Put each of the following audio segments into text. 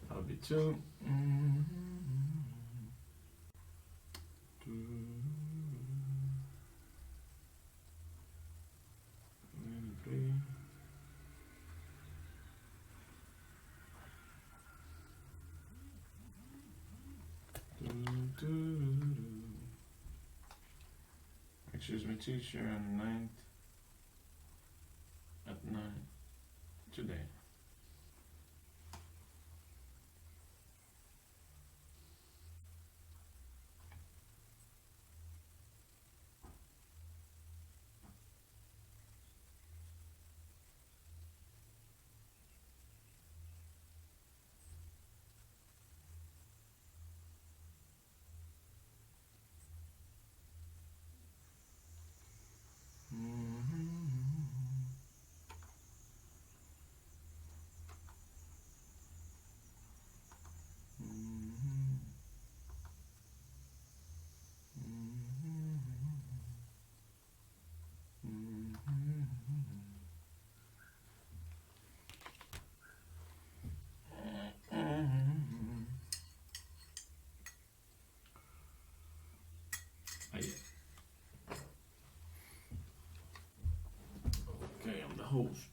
That'll be 2. 3. Excuse me, teacher, on 9th at 9 today. Okay, I'm the host.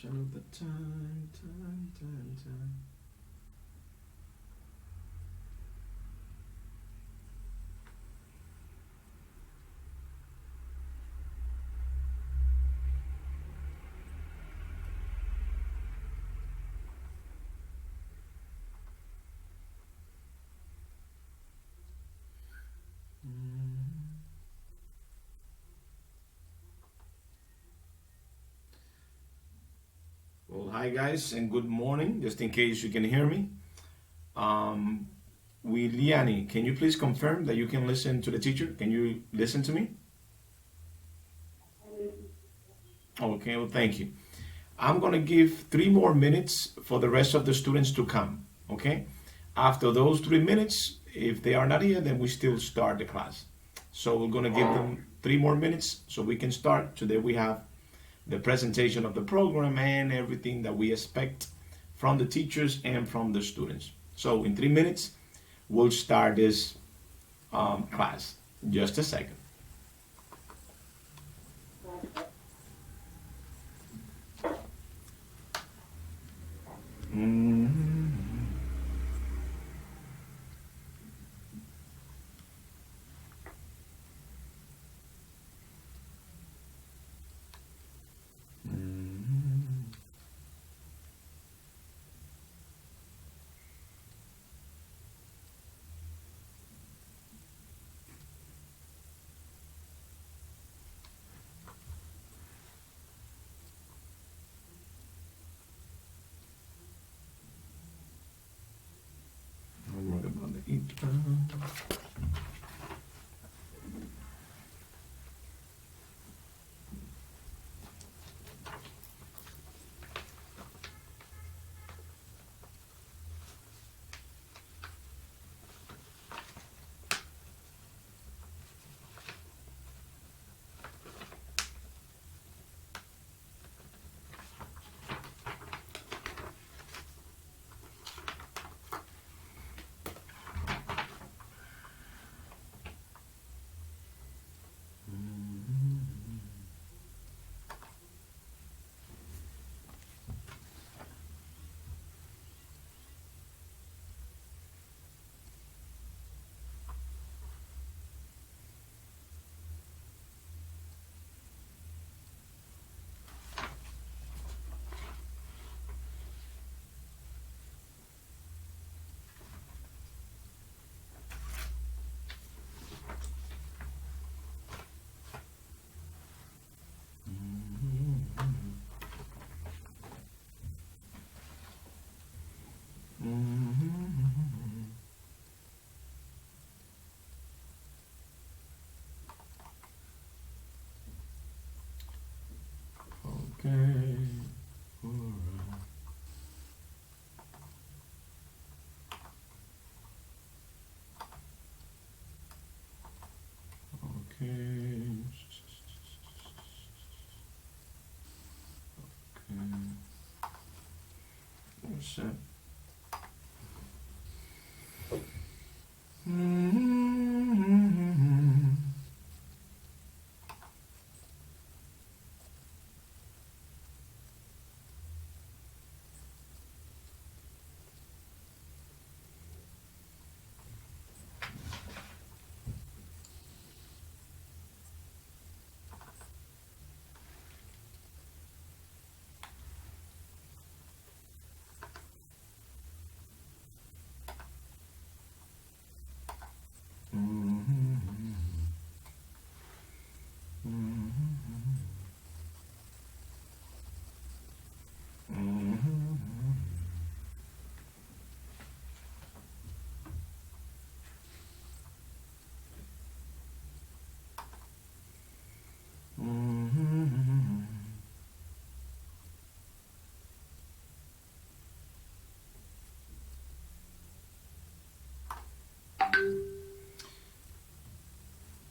Of the time. Well, hi guys, and good morning. Just in case you can hear me, Liani, can you please confirm that you can listen to the teacher? Can you listen to me? Okay, well, thank you. I'm going to give 3 more minutes for the rest of the students to come, okay? After those 3 minutes, if they are not here, then we still start the class. So we're going to give them 3 more minutes so we can start. Today we have the presentation of the program and everything that we expect from the teachers and from the students. So in 3 minutes, we'll start this class. Just a second. I'm working on the ITLA. 100%.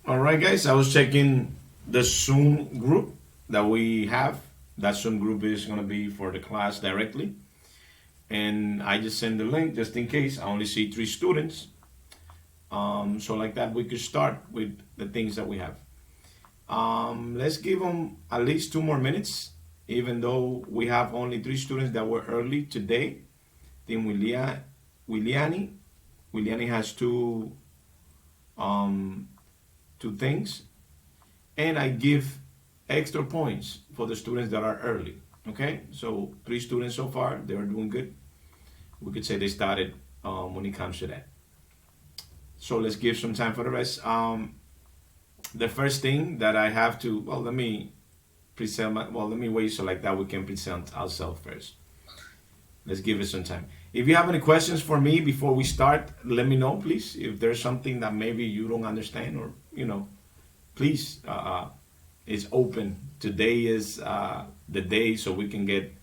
All right, guys, I was checking the Zoom group that we have. That Zoom group is going to be for the class directly. And I just send the link just in case. I only see 3 students. So like that, we could start with the things that we have. Let's give them at least 2 more minutes, even though we have only 3 students that were early today. Then Williani has 2 things, and I give extra points for the students that are early. Okay, so 3 students so far, they're doing good. We could say they started when it comes to that. So let's give some time for the rest. The first thing that I have to, well, let me wait so like that we can present ourselves first. Let's give it some time. If you have any questions for me before we start, let me know, please. If there's something that maybe you don't understand, or please, it's open. Today is the day, so we can get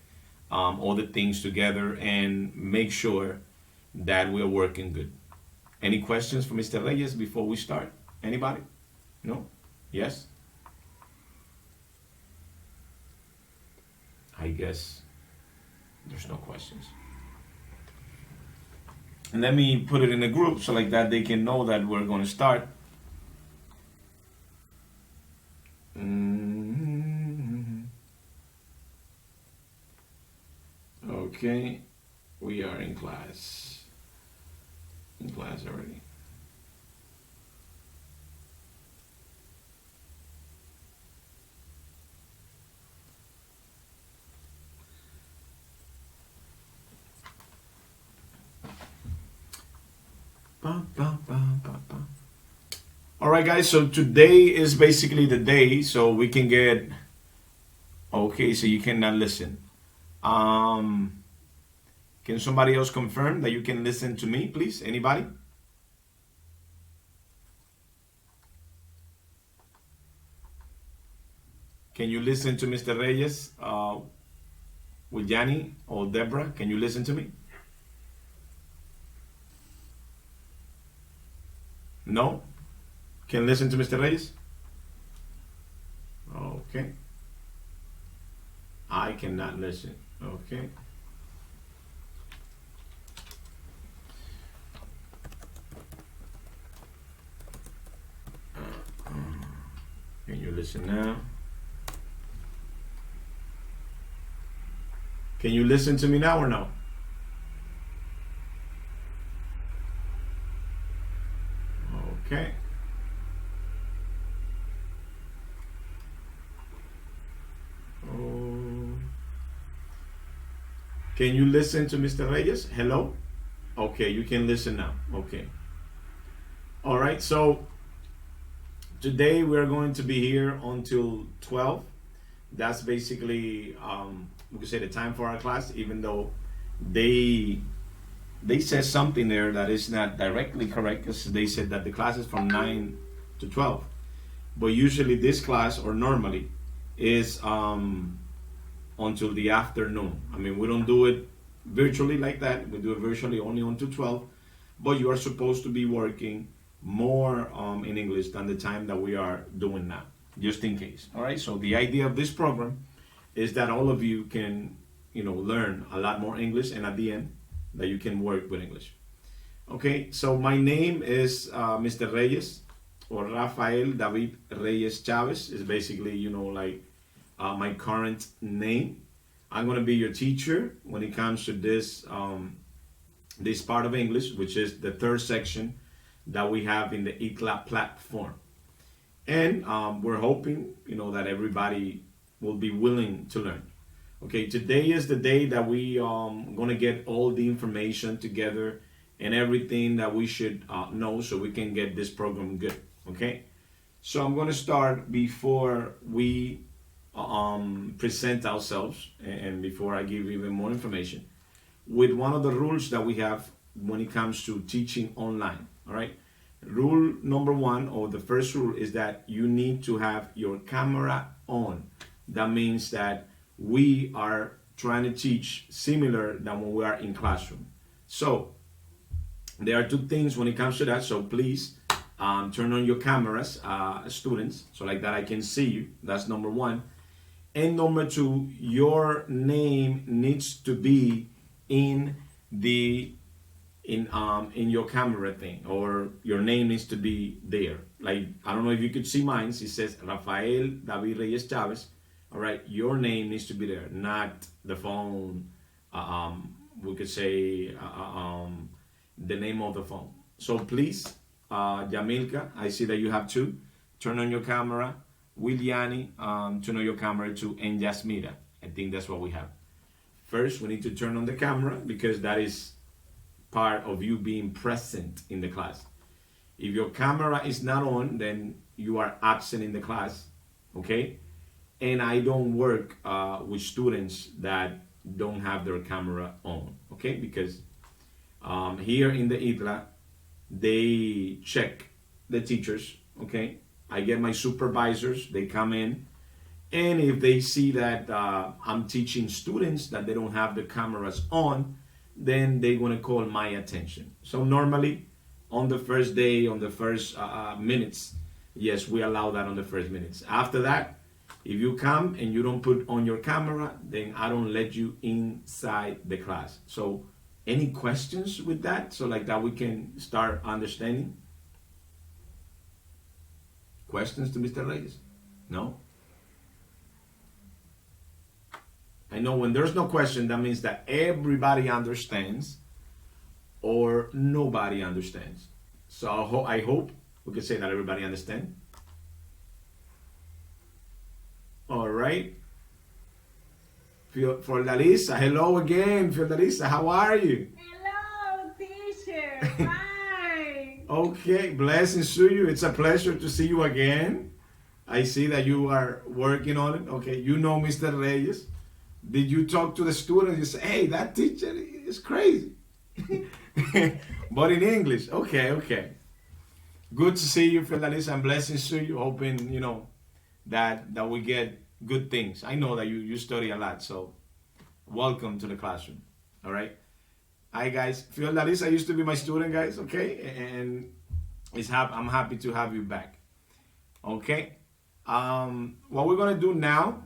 all the things together and make sure that we're working good. Any questions for Mr. Reyes before we start? Anybody? No? Yes? I guess there's no questions. And let me put it in a group so like that they can know that we're going to start. Okay, we are in class. In class already. All right, guys, so today is basically the day, so we can get, okay, so you cannot listen. Can somebody else confirm that you can listen to me, please? Anybody? Can you listen to Mr. Reyes with Yanni or Deborah? Can you listen to me? No? Can listen to Mr. Reyes? Okay. I cannot listen. Okay. Can you listen now? Can you listen to me now or no? Okay. Can you listen to Mr. Reyes? Hello? Okay, you can listen now. Okay. All right, so today we're going to be here until 12. That's basically, we could say the time for our class, even though they said something there that is not directly correct, because they said that the class is from 9 to 12. But usually this class, or normally, is until the afternoon. I mean, we don't do it virtually like that. We do it virtually only until 12. But you are supposed to be working more in English than the time that we are doing now, just in case. All right, so the idea of this program is that all of you can learn a lot more English, and at the end that you can work with English. Okay, so my name is Mr. Reyes, or Rafael David Reyes Chavez is basically, like my current name. I'm going to be your teacher when it comes to this part of English, which is the third section that we have in the ITLA platform. And we're hoping, that everybody will be willing to learn. Okay, today is the day that we going to get all the information together and everything that we should know so we can get this program good. Okay, so I'm going to start before we present ourselves and before I give even more information with one of the rules that we have when it comes to teaching online. All right, rule number one, or the first rule, is that you need to have your camera on. That means that we are trying to teach similar than when we are in classroom. So there are two things when it comes to that. So please turn on your cameras, students, so like that I can see you. That's number one. And number two, your name needs to be in your camera thing, or your name needs to be there. Like, I don't know if you could see mine. It says Rafael David Reyes Chavez. All right, your name needs to be there, not the phone. We could say the name of the phone. So please, Yamilka, I see that you have two. Turn on your camera. Williani, turn on your camera too. And Yasmira, I think that's what we have. First, we need to turn on the camera because that is part of you being present in the class. If your camera is not on, then you are absent in the class, okay? And I don't work with students that don't have their camera on, okay? Because here in the ITLA, they check the teachers, okay? I get my supervisors, they come in, and if they see that I'm teaching students that they don't have the cameras on, then they're going to call my attention. So normally, on the first day, on the first minutes, yes, we allow that on the first minutes. After that, if you come and you don't put on your camera, then I don't let you inside the class. So any questions with that? So like that we can start understanding. Questions to Mr. Reyes? No? I know when there's no question, that means that everybody understands or nobody understands. So I hope we could say that everybody understands. All right. Fiordalisa, hello again. Fiordalisa, how are you? Hello, teacher. Hi. Okay, blessings to you. It's a pleasure to see you again. I see that you are working on it. Okay, you know Mr. Reyes. Did you talk to the students? You say, hey, that teacher is crazy. But in English. Okay. Good to see you, Fiordalisa, and blessings to you. Hoping, that we get good things. I know that you study a lot, so welcome to the classroom. All right. Hi, guys. Fiordalisa used to be my student, guys, okay? And I'm happy to have you back. Okay. What we're going to do now,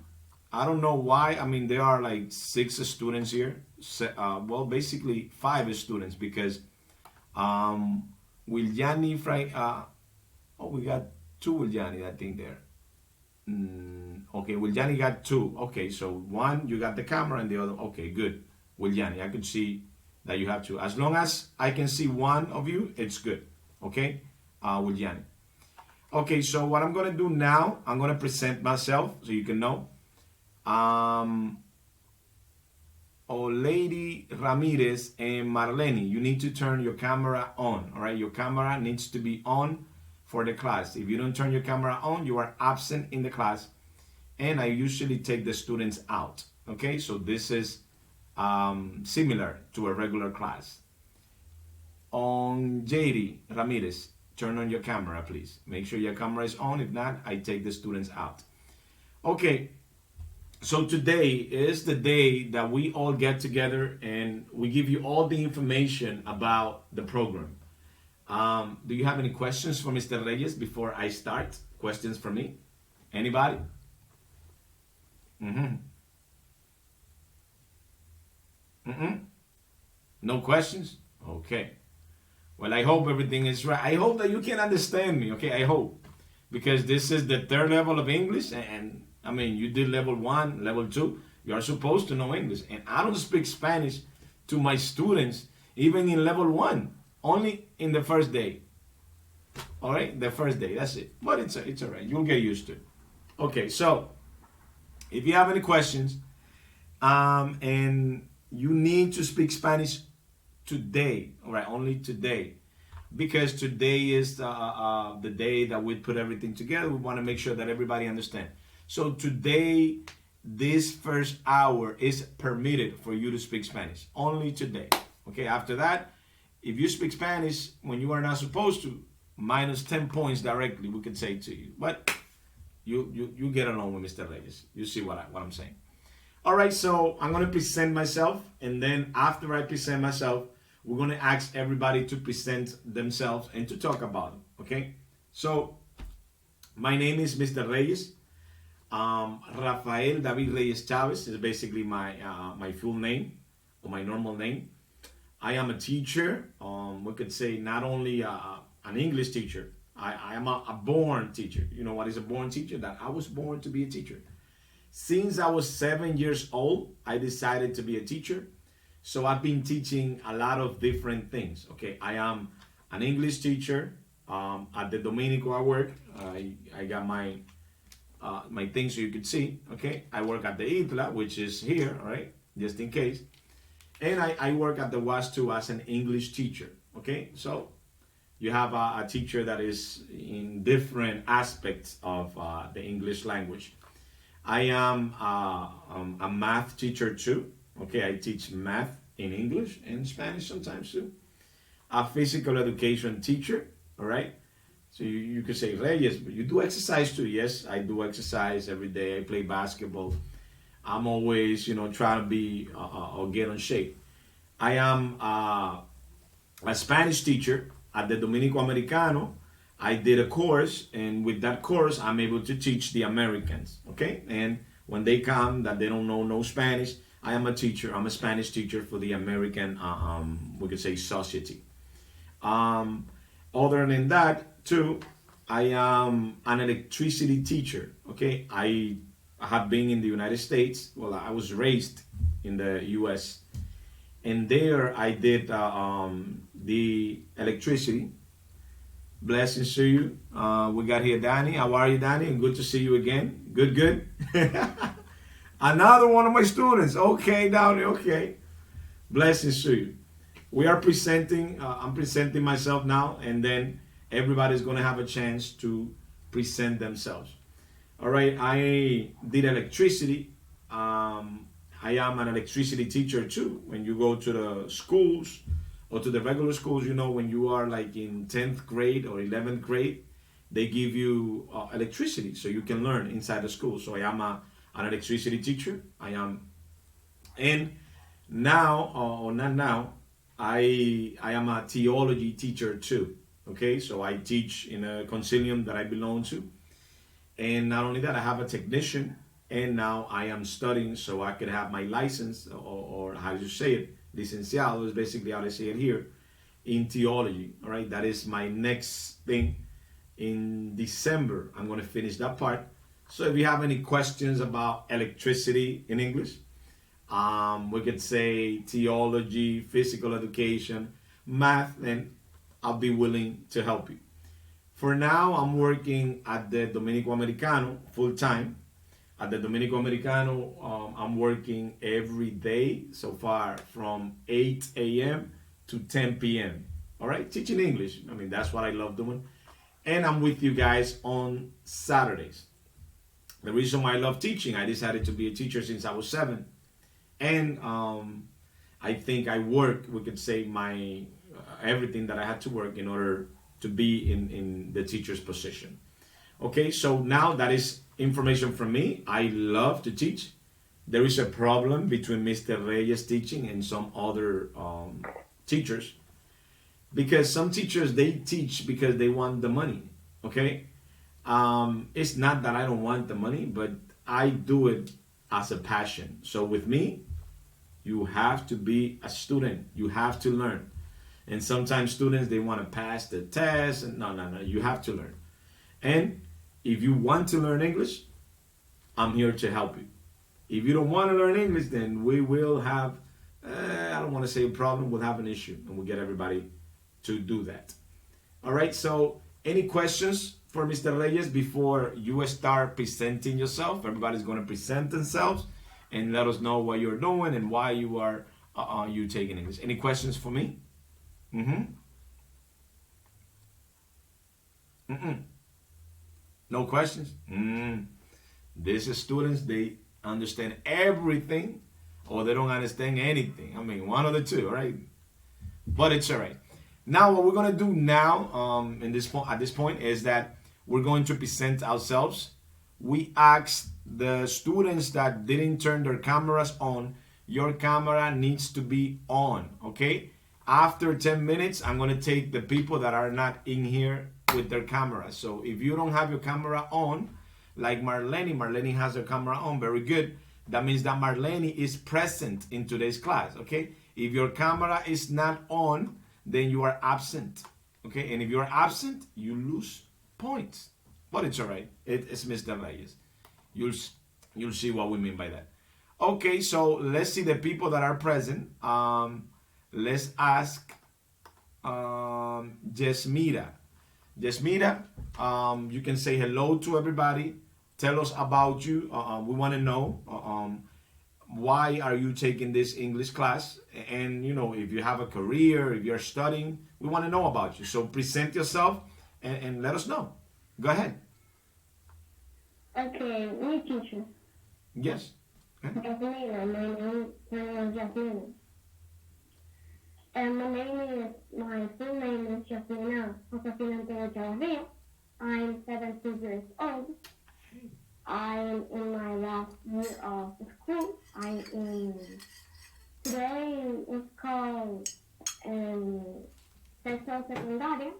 I don't know why. I mean, there are like 6 students here. Well, basically 5 students because Wiljani, we got 2 Wiljani, I think there. Okay, Wiljani got 2. Okay, so 1, you got the camera, and the other, okay, good. Wiljani, I could see that you have 2. As long as I can see 1 of you, it's good. Okay, Wiljani. Okay, so what I'm going to do now, I'm going to present myself so you can know. Lady Ramirez and Marlene, you need to turn your camera on. All right, your camera needs to be on for the class. If you don't turn your camera on, you are absent in the class, and I usually take the students out. Okay, so this is similar to a regular class. On JD Ramirez, turn on your camera, please. Make sure your camera is on. If not, I take the students out. Okay. So today is the day that we all get together and we give you all the information about the program. Do you have any questions for Mr. Reyes before I start? Questions for me? Anybody? No questions? Okay. Well, I hope everything is right. I hope that you can understand me, okay? I hope. Because this is the third level of English, and I mean, you did level 1, level 2. You are supposed to know English. And I don't speak Spanish to my students, even in level 1, only in the first day. All right? The first day, that's it. But it's all right. You'll get used to it. Okay, so if you have any questions, and you need to speak Spanish today, all right, only today, because today is the day that we put everything together. We want to make sure that everybody understands. So today, this first hour is permitted for you to speak Spanish, only today. Okay, after that, if you speak Spanish when you are not supposed to, minus 10 points directly, we could say to you. But you get along with Mr. Reyes. You see what I'm saying. All right, so I'm going to present myself, and then after I present myself, we're going to ask everybody to present themselves and to talk about them, okay? So, my name is Mr. Reyes. Rafael David Reyes Chavez is basically my full name, or my normal name. I am a teacher. We could say not only an English teacher. I am a born teacher. You know what is a born teacher? That I was born to be a teacher. Since I was 7 years old, I decided to be a teacher. So I've been teaching a lot of different things. Okay, I am an English teacher. At the Dominico I work. I got my thing so you could see. Okay, I work at the ITLA, which is here, all right, just in case. And I work at the WAS too as an English teacher. Okay, so you have a teacher that is in different aspects of the English language. I am a math teacher too. Okay, I teach math in English and Spanish sometimes too. A physical education teacher, all right? So you could say, Reyes, but you do exercise too. Yes, I do exercise every day. I play basketball. I'm always, trying to be or get in shape. I am a Spanish teacher at the Dominico Americano. I did a course, and with that course, I'm able to teach the Americans, okay? And when they come that they don't know no Spanish, I am a teacher. I'm a Spanish teacher for the American, we could say, society. Other than that, too, I am an electricity teacher, okay? I have been in the United States. Well, I was raised in the U.S., and there I did the electricity. Blessings to you. We got here Danny. How are you, Danny? And good to see you again. Good. Another one of my students. Okay, Downey. Okay. Blessings to you. We are presenting. I'm presenting myself now, and then everybody's going to have a chance to present themselves. All right. I did electricity. I am an electricity teacher too. When you go to the schools, or to the regular schools, when you are like in 10th grade or 11th grade, they give you electricity so you can learn inside the school. So I am an electricity teacher. I am, and now, or not now, I am a theology teacher too. Okay, so I teach in a concilium that I belong to. And not only that, I have a technician, and now I am studying so I could have my license, or how do you say it? Licenciado is basically how they say it here, in theology. All right, that is my next thing. In December, I'm going to finish that part. So if you have any questions about electricity in English, we could say theology, physical education, math, then I'll be willing to help you. For now, I'm working at the Dominico Americano full time. At the Dominico Americano, I'm working every day so far from 8 a.m. to 10 p.m. All right, teaching English. I mean, that's what I love doing. And I'm with you guys on Saturdays. The reason why I love teaching, I decided to be a teacher since I was 7. And I think I worked, we could say, my everything that I had to work in order to be in the teacher's position. Okay, so now that is information from me. I love to teach. There is a problem between Mr. Reyes teaching and some other teachers, because some teachers, they teach because they want the money. Okay, it's not that I don't want the money, but I do it as a passion. So with me, You have to be a student. You have to learn. And sometimes students, they want to pass the test. And no. You have to learn. And if you want to learn English, I'm here to help you. If you don't want to learn English, then we will have, I don't want to say a problem, we'll have an issue. And we'll get everybody to do that. All right, so any questions for Mr. Reyes before you start presenting yourself? Everybody's going to present themselves and let us know what you're doing and why you are you taking English. Any questions for me? No questions? These students, they understand everything or they don't understand anything. I mean, one of the two, right? But it's all right. Now, what we're going to do now at this point is that we're going to present ourselves. We asked the students that didn't turn their cameras on, your camera needs to be on, okay? After 10 minutes, I'm going to take the people that are not in here with their camera. So if you don't have your camera on, like Marlene has her camera on, very good. That means that Marlene is present in today's class, okay? If your camera is not on, then you are absent, okay? And if you're absent, you lose points. But it's all right. It's Mr. Reyes. You'll see what we mean by that. Okay, so let's see the people that are present. Let's ask Jesmira. Jesmira, you can say hello to everybody. Tell us about you. We want to know why are you taking this English class? And, you know, if you have a career, if you're studying, we want to know about you. So present yourself and let us know. Go ahead. Okay, my teacher. Yes. Jasmina, my name is Jasmina. And my full name is Jasmina Josefina Chavarria. I'm 17 years old. I'm in my last year of school. Today it's called Sexual Secundaria.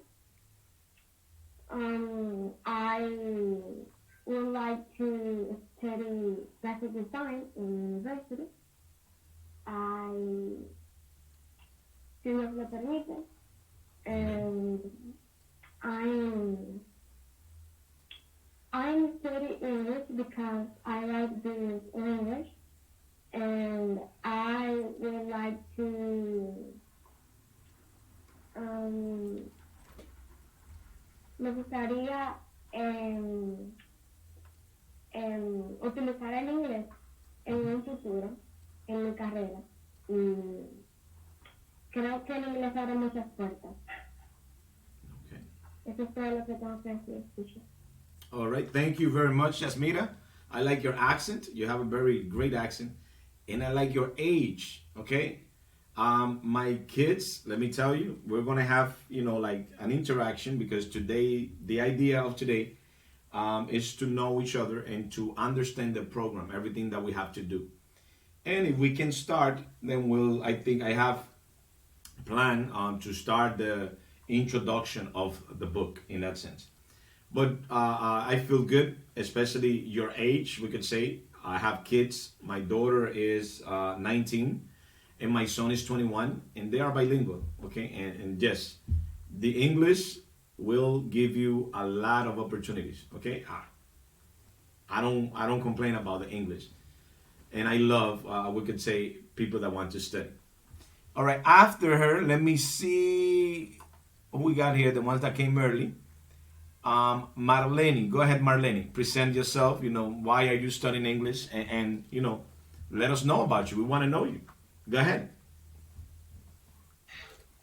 I would like to study graphic design in university. Si Dios lo permite. And I'm studying English because I like doing English, and I would like to me gustaría utilizar el inglés en un futuro en mi carrera. Creo que el inglés abre muchas puertas. Okay. Eso es todo lo que tengo que decir, teacher. All right, thank you very much, Yasmira. I like your accent. You have a very great accent. And I like your age, okay? My kids, let me tell you, we're going to have, you know, like an interaction because today, the idea of today is to know each other and to understand the program, everything that we have to do. And if we can start, then I think I have a plan to start the introduction of the book in that sense. But I feel good, especially your age, we could say. I have kids. My daughter is 19 and my son is 21, and they are bilingual, okay? And yes, the English will give you a lot of opportunities, okay? I don't complain about the English. And I love, we could say, people that want to study. All right, after her, let me see who we got here, the ones that came early. Marlene, go ahead, Marlene. Present yourself. You know, why are you studying English? And you know, let us know about you. We want to know you. Go ahead.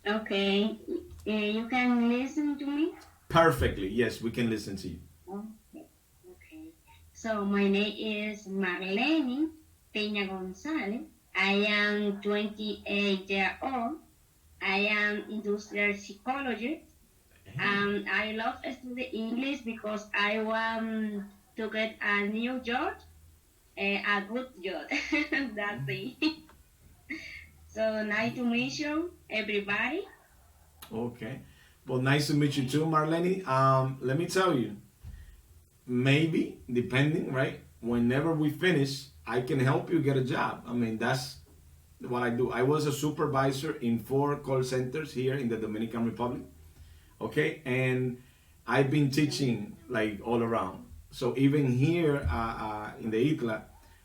Okay, you can listen to me? Perfectly. Yes, we can listen to you. Okay. So my name is Marlene Peña Gonzalez. I am 28 years old. I am industrial psychologist. I love studying English because I want to get a new job, a good job. That's it. So nice to meet you, everybody. Okay. Well, nice to meet you too, Marlene. Let me tell you, maybe, depending, right? Whenever we finish, I can help you get a job. I mean, that's what I do. I was a supervisor in 4 call centers here in the Dominican Republic. Okay, and I've been teaching like all around. So even here in the ITLA,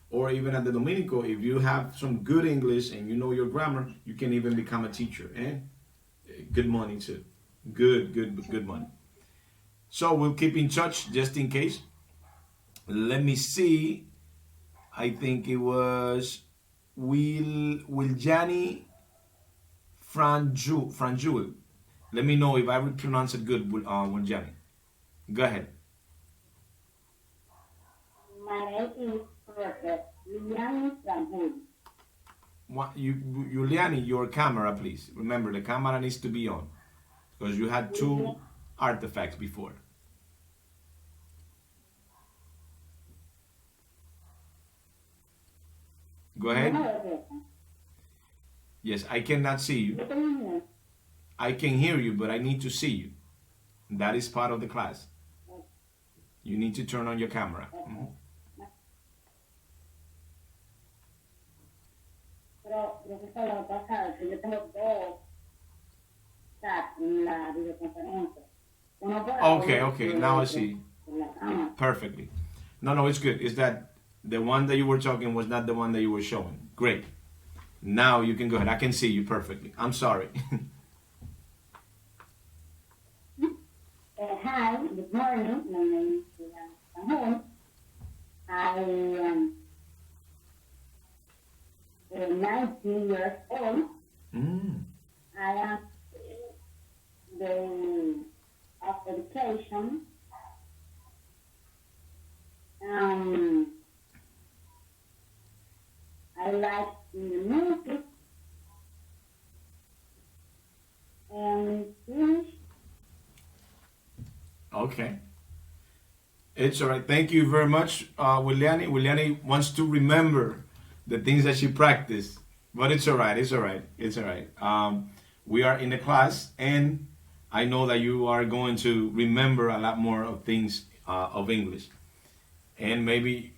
or even at the Dominico, if you have some good English and you know your grammar, you can even become a teacher. And good money too. Good money. So we'll keep in touch just in case. Let me see. I think it was Wiljani Franjul. Let me know if I would pronounce it good, Wiljani. Go ahead. My name is Liani Franjul. Juliani, your camera, please. Remember, the camera needs to be on because you had 2 artifacts before. Go ahead. Yes, I cannot see you. I can hear you, but I need to see you. That is part of the class. You need to turn on your camera. Mm-hmm. Okay, now I see perfectly. No, it's good. Is that the one that you were talking was not the one that you were showing? Great. Now you can go ahead. I can see you perfectly. I'm sorry. Hi, good morning. My name is Franjul. I am 19 years old. I am the education. I like music and English. Okay. It's all right. Thank you very much, Williani. Williani wants to remember the things that she practiced, but it's all right. It's all right. It's all right. We are in the class, and I know that you are going to remember a lot more of things of English. And maybe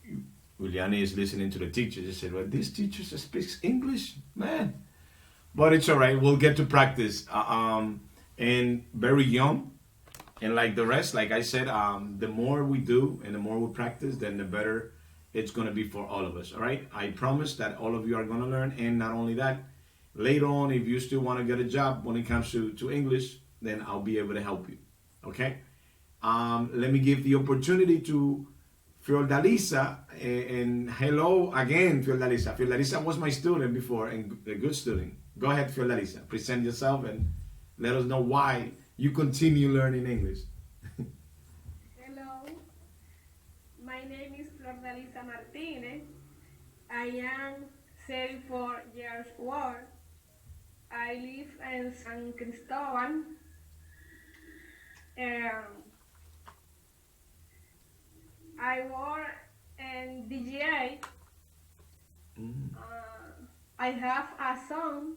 Williani is listening to the teacher. He said, well, this teacher speaks English, man. But it's all right. We'll get to practice. And very young. And like the rest, like I said, the more we do and the more we practice, then the better it's going to be for all of us. All right. I promise that all of you are going to learn. And not only that, later on, if you still want to get a job when it comes to English, then I'll be able to help you. Okay. Let me give the opportunity to Fiordalisa, and hello again, Fiordalisa. Fiordalisa was my student before and a good student. Go ahead, Fiordalisa. Present yourself and let us know why you continue learning English. Hello, my name is Fiordalisa Martinez. I am 34 years old. I live in San Cristobal. I work in DGA. I have a son.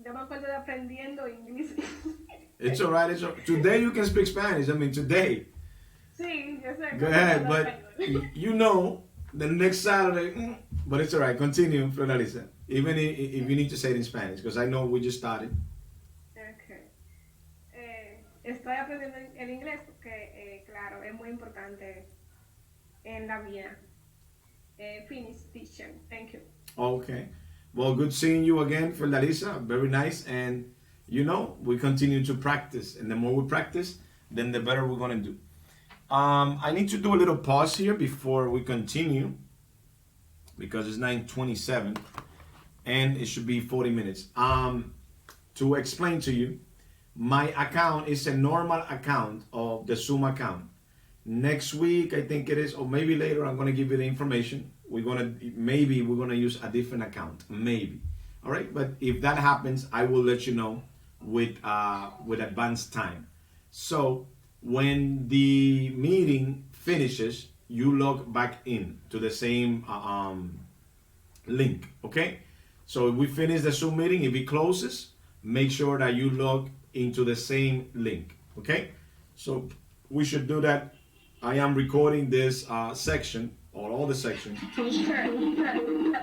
Yo me acuerdo de aprendiendo inglés. It's all right. Today you can speak Spanish. I mean, today. Sí, yo sé. Go ahead, but you know the next Saturday. But it's all right. Continue, Fiordalisa. Even if you need to say it in Spanish, because I know we just started. Okay. Estoy aprendiendo el inglés porque, claro, es muy importante en la vida. Finish, teacher. Thank you. Okay. Well, good seeing you again, Fiordalisa. Very nice. And, you know, we continue to practice. And the more we practice, then the better we're going to do. I need to do a little pause here before we continue because it's 9:27 and it should be 40 minutes. To explain to you, my account is a normal account of the Zoom account. Next week, I think it is, or maybe later, I'm going to give you the information. We're going to use a different account, maybe. All right, but if that happens, I will let you know with advanced time. So when the meeting finishes, you log back in to the same link. Okay. So if we finish the Zoom meeting, if it closes, make sure that you log into the same link, okay? So we should do that. I am recording this section, or all the sections.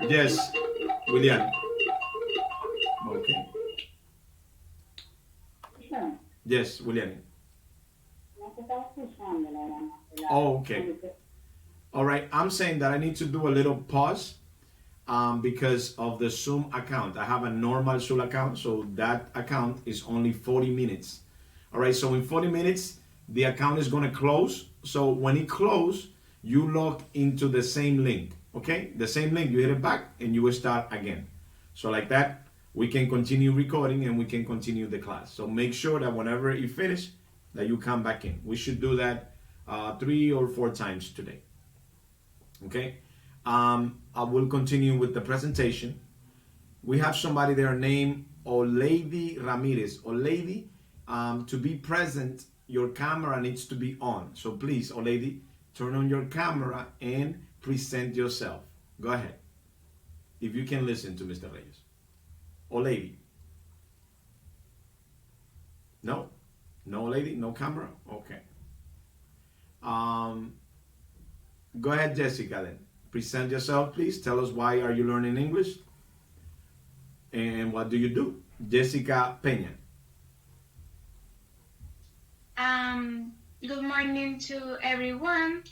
Yes, William. Okay. Yes, William. Oh, okay. All right, I'm saying that I need to do a little pause because of the Zoom account. I have a normal Zoom account, so that account is only 40 minutes. All right, so in 40 minutes, the account is going to close. So when it closes, you log into the same link, okay? The same link, you hit it back and you will start again. So like that, we can continue recording and we can continue the class. So make sure that whenever you finish, that you come back in. We should do that 3 or 4 times today, okay? I will continue with the presentation. We have somebody there named Olady Ramirez. Olady, to be present, your camera needs to be on. So please, Olady, turn on your camera and present yourself. Go ahead. If you can listen to Mr. Reyes. Olady. No? No lady? No camera? Okay. Go ahead, Jessica, then. Present yourself, please. Tell us why are you learning English and what do you do? Jessica Peña. Good morning to everyone.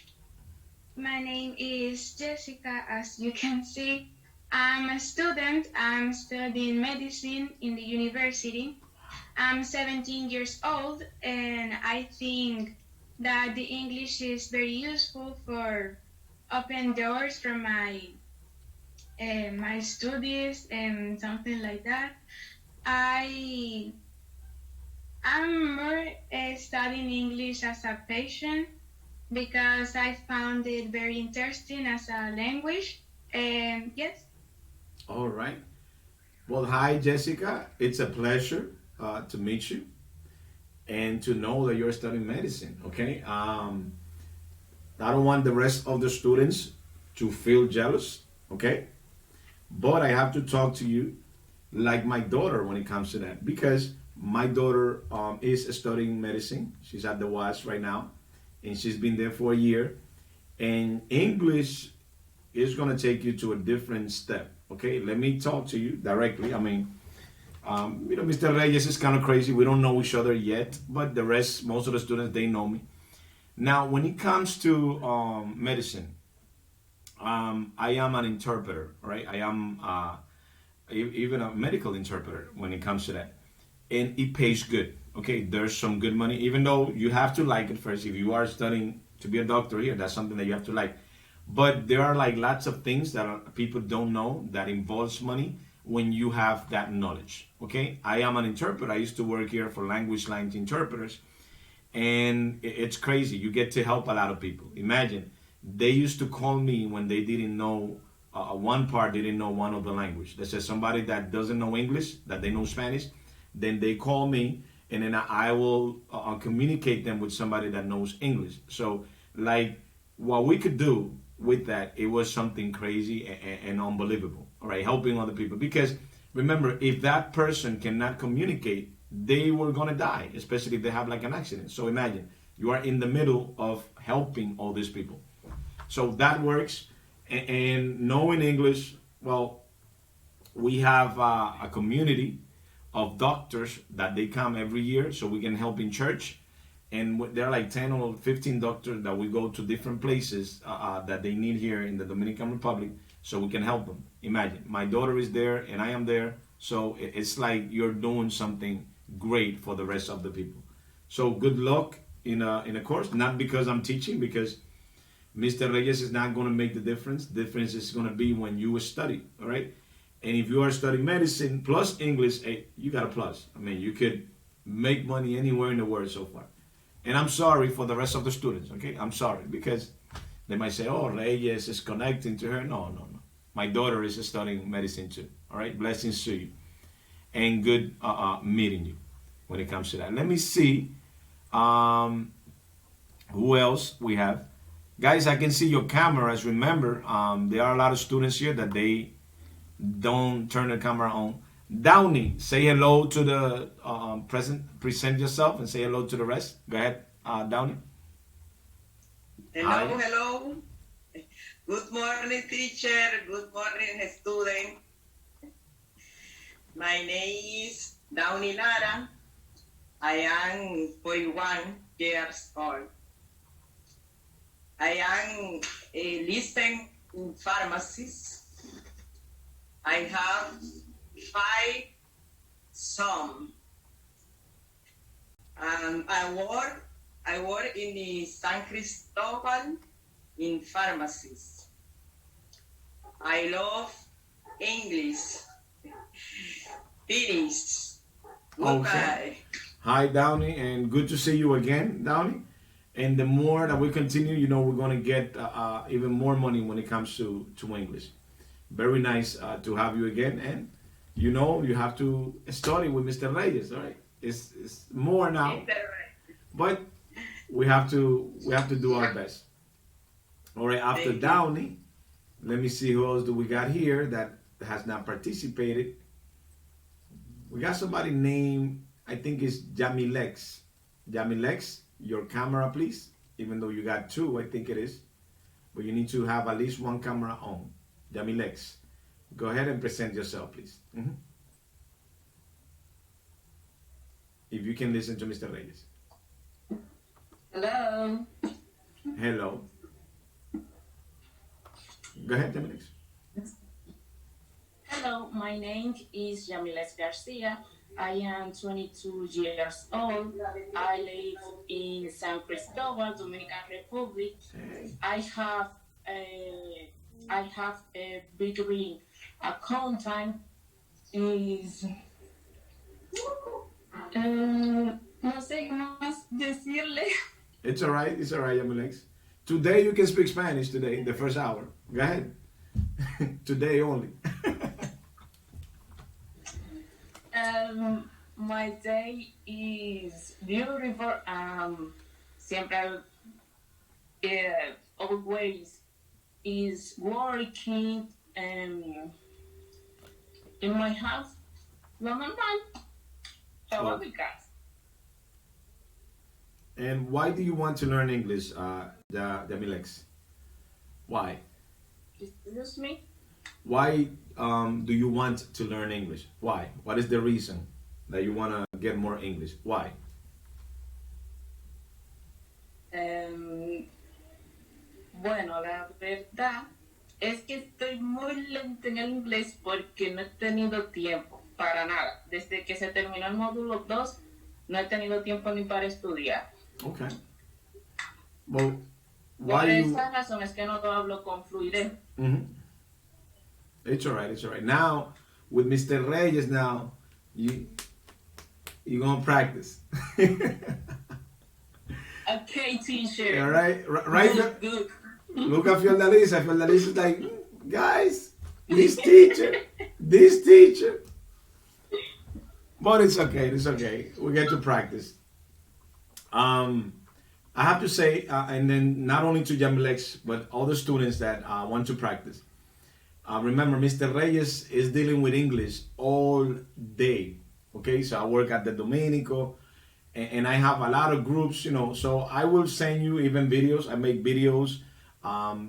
My name is Jessica, as you can see. I'm a student. I'm studying medicine in the university. I'm 17 years old, and I think that the English is very useful for open doors for my my studies and something like that. I'm more studying English as a passion because I found it very interesting as a language. And yes. All right. Well, hi, Jessica. It's a pleasure to meet you and to know that you're studying medicine, okay? I don't want the rest of the students to feel jealous, okay? But I have to talk to you like my daughter when it comes to that, because my daughter is studying medicine. She's at the WAS right now, and she's been there for a year. And English is going to take you to a different step, okay? Let me talk to you directly. I mean, Mr. Reyes is kind of crazy. We don't know each other yet, but the rest, most of the students, they know me. Now, when it comes to medicine, I am an interpreter, right? I am even a medical interpreter when it comes to that. And it pays good, okay? There's some good money, even though you have to like it first. If you are studying to be a doctor here, that's something that you have to like. But there are like lots of things that people don't know that involves money when you have that knowledge, okay? I am an interpreter. I used to work here for language line interpreters. And it's crazy. You get to help a lot of people. Imagine, they used to call me when they didn't know one part, they didn't know one of the language. They said somebody that doesn't know English, that they know Spanish, then they call me, and then I will communicate them with somebody that knows English. So, like, what we could do with that, it was something crazy and unbelievable, all right, helping other people. Because remember, if that person cannot communicate, they were going to die, especially if they have like an accident. So imagine, you are in the middle of helping all these people. So that works. And knowing English, well, we have a community of doctors that they come every year so we can help in church. And there are like 10 or 15 doctors that we go to different places that they need here in the Dominican Republic so we can help them. Imagine, my daughter is there and I am there. So it's like you're doing something great for the rest of the people. So good luck in a course, not because I'm teaching, because Mr. Reyes is not going to make the difference. The difference is going to be when you study, all right? And if you are studying medicine plus English, hey, you got a plus. I mean, you could make money anywhere in the world so far. And I'm sorry for the rest of the students, okay? I'm sorry, because they might say, oh, Reyes is connecting to her. No, no, no. My daughter is studying medicine too, all right? Blessings to you. And good meeting you when it comes to that. Let me see who else we have. Guys, I can see your cameras. Remember, there are a lot of students here that they Don't turn the camera on. Downey, say hello to the present yourself and say hello to the rest. Go ahead, Downey. Hello, Hi. hello. Good morning, teacher. Good morning, student. My name is Downey Lara. I am 41 years old. I am a licensed in pharmacies. I have 5 sons. And I work in the San Cristobal in pharmacies. I love English. Finish. Goodbye. Hi, Downey, and good to see you again, Downey. And the more that we continue, you know, we're going to get even more money when it comes to English. Very nice to have you again. And, you know, you have to study with Mr. Reyes, all right? It's more now, but we have to do our best. All right, after Downey, let me see who else do we got here that has not participated. We got somebody named, I think it's Jamilex. Jamilex, your camera, please. Even though you got 2, I think it is. But you need to have at least 1 camera on. Jamilex, go ahead and present yourself, please. If you can listen to Mr. Reyes. Hello. Hello. Go ahead, Jamilex. Hello, my name is Yamiles Garcia. I am 22 years old. I live in San Cristobal, Dominican Republic. I have a degree accountant. Is no sé qué más decirle. It's all right, Yamilex. Today you can speak Spanish today, the first hour. Go ahead. Today only. My day is beautiful. Siempre, always is working in my house. Lo normal. Trabajo y casa. And why do you want to learn English, Jamilex? Why? Excuse me. Why do you want to learn English? Why? What is the reason that you want to get more English? Why? Bueno, la verdad es que estoy muy lenta en el inglés porque no he tenido tiempo para nada. Desde que se terminó el módulo 2, no he tenido tiempo ni para estudiar. Okay. Well, Por esa razón es que no lo hablo con fluidez. It's all right. Now, with Mr. Reyes now, you're going to practice. Okay, teacher. All right? Right? Good. Look at Fiordalisa. Fiordalisa is like, guys, this teacher. But it's okay. We get to practice. I have to say, and then not only to Jamilex, but all the students that want to practice. Remember, Mr. Reyes is dealing with English all day. Okay, so I work at the Domenico, and I have a lot of groups, you know. So I will send you even videos. I make videos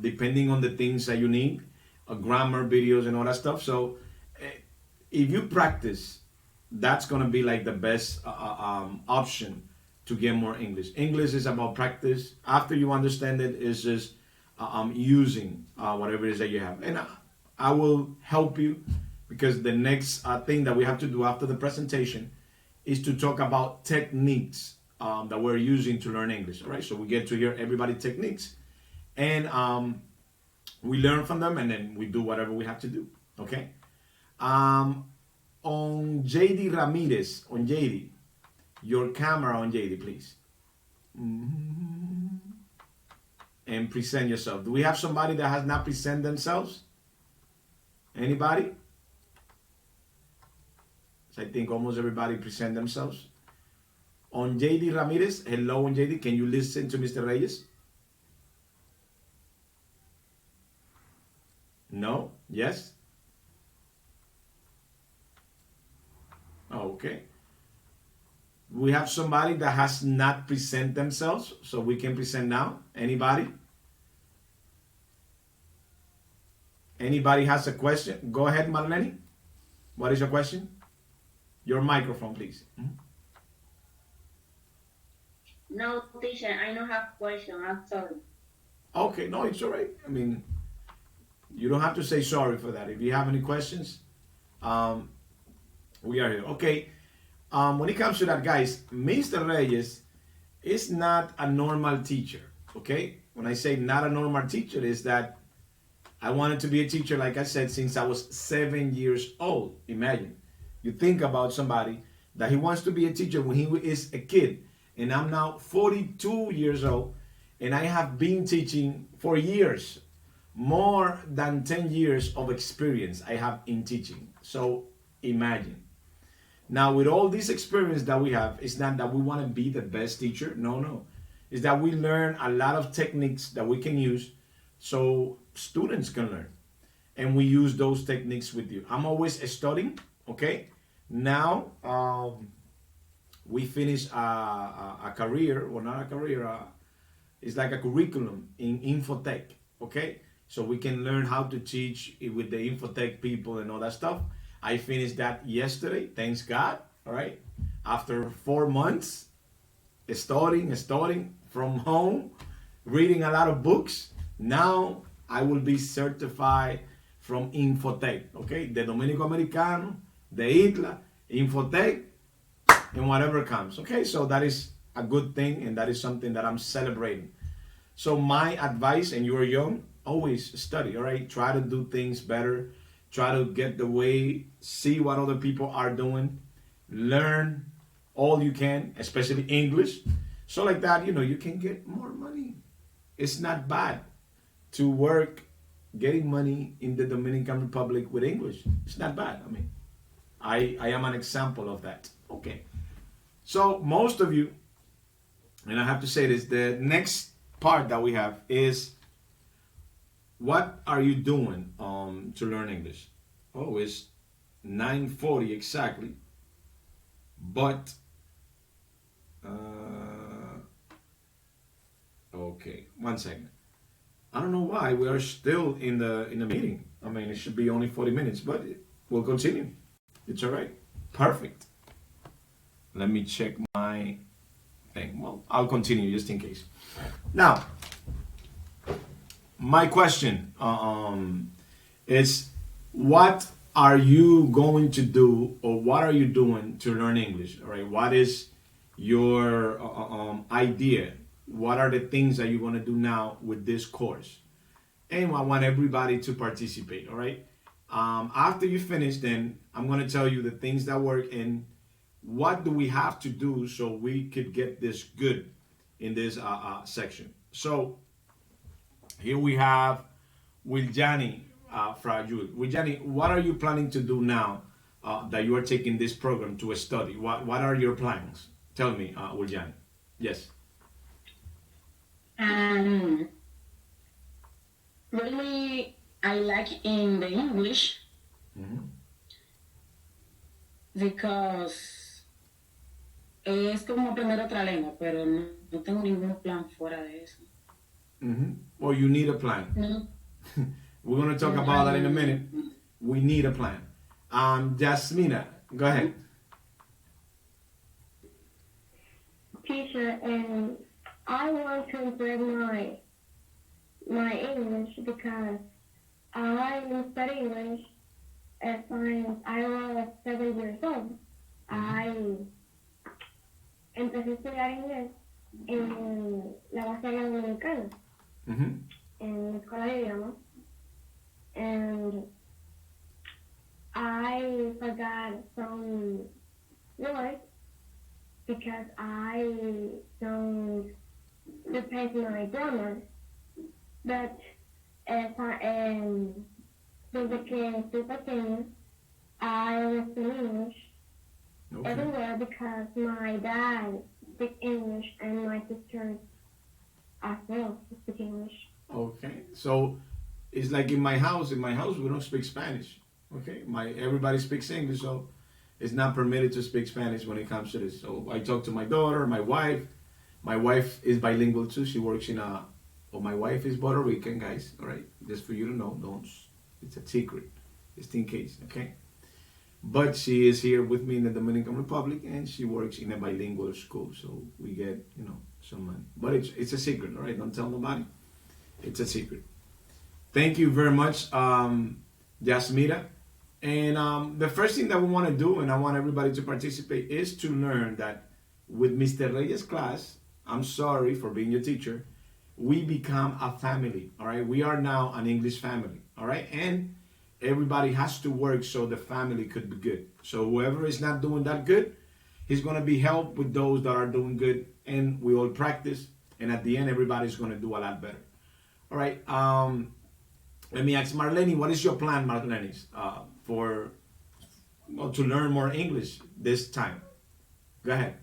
depending on the things that you need, grammar videos and all that stuff. So if you practice, that's gonna be like the best option to get more English. English is about practice. After you understand it, it's just using whatever it is that you have. And I will help you, because the next thing that we have to do after the presentation is to talk about techniques that we're using to learn English. All right, so we get to hear everybody's techniques, and we learn from them, and then we do whatever we have to do. Okay. On JD Ramirez, on JD, your camera on JD, please. And present yourself. Do we have somebody that has not presented themselves? Anybody? So I think almost everybody present themselves. On JD Ramirez, hello on JD, can you listen to Mr. Reyes? No? Yes? Okay. We have somebody that has not present themselves, so we can present now. Anybody? Anybody has a question? Go ahead, Marlene. What is your question? Your microphone, please. No, teacher, I don't have question. I'm sorry. Okay, no, it's all right. I mean, you don't have to say sorry for that. If you have any questions, we are here. Okay. When it comes to that, guys, Mr. Reyes is not a normal teacher. Okay. When I say not a normal teacher, is that I wanted to be a teacher, like I said, since I was 7 years old. Imagine. You think about somebody that he wants to be a teacher when he is a kid. And I'm now 42 years old, and I have been teaching for years. More than 10 years of experience I have in teaching. So imagine. Now, with all this experience that we have, it's not that we want to be the best teacher. No. It's that we learn a lot of techniques that we can use so students can learn. And we use those techniques with you. I'm always studying, okay? Now, we finish a career, well, not a career, it's like a curriculum in Infotech, okay? So we can learn how to teach with the Infotech people and all that stuff. I finished that yesterday, thanks God, all right? After 4 months, studying from home, reading a lot of books. Now I will be certified from Infotech, okay? The Dominico Americano, the ITLA, Infotech, and whatever comes, okay? So that is a good thing, and that is something that I'm celebrating. So my advice, and you are young, always study, all right? Try to do things better. Try to get the way, see what other people are doing. Learn all you can, especially English. So like that, you can get more money. It's not bad to work getting money in the Dominican Republic with English. It's not bad. I mean, I am an example of that. Okay. So most of you, and I have to say this, the next part that we have is, what are you doing to learn English? Oh, it's 9:40 exactly. But okay, 1 second. I don't know why we are still in the meeting. I mean, it should be only 40 minutes, but we'll continue. It's all right. Perfect. Let me check my thing. Well, I'll continue just in case. Now, my question is, what are you going to do, or what are you doing to learn English? All right. What is your idea? What are the things that you're going to do now with this course? And I want everybody to participate. All right. After you finish, then I'm going to tell you the things that work and what do we have to do so we could get this good in this section. So here we have Wiljani Frajul. Wiljani, what are you planning to do now that you are taking this program to study? What are your plans? Tell me, Wiljani. Yes. Really, I like in the English because es como aprender otra lengua, pero no tengo ningún plan fuera de eso. Well, you need a plan. No. We're going to talk about that in a minute. We need a plan. Jasmina, go ahead. Teacher, and I want to improve my English because I study English since I was 7 years old. I empecé a estudiar inglés en la base dominicana, en la escuela de idiomas, and I forgot some words because I don't depend my grammar, but desde que estoy pequeña, I understand English everywhere because my dad speaks English and my sisters as well speak English. Okay, so it's like in my house. In my house, we don't speak Spanish. Okay, everybody speaks English. So it's not permitted to speak Spanish when it comes to this. So I talk to my daughter, my wife. My wife is bilingual too. She works in a. Well, my wife is Puerto Rican, guys. All right, just for you to know. Don't. It's a secret, just in case. Okay. But she is here with me in the Dominican Republic, and she works in a bilingual school. So we get, some money. But it's a secret. All right, don't tell nobody. It's a secret. Thank you very much, Yasmira. And the first thing that we want to do, and I want everybody to participate, is to learn that with Mr. Reyes' class, I'm sorry for being your teacher, we become a family, all right? We are now an English family, all right? And everybody has to work so the family could be good. So whoever is not doing that good, he's going to be helped with those that are doing good, and we all practice, and at the end, everybody's going to do a lot better. All right, let me ask Marlene, what is your plan, Marlene, to learn more English this time? Go ahead.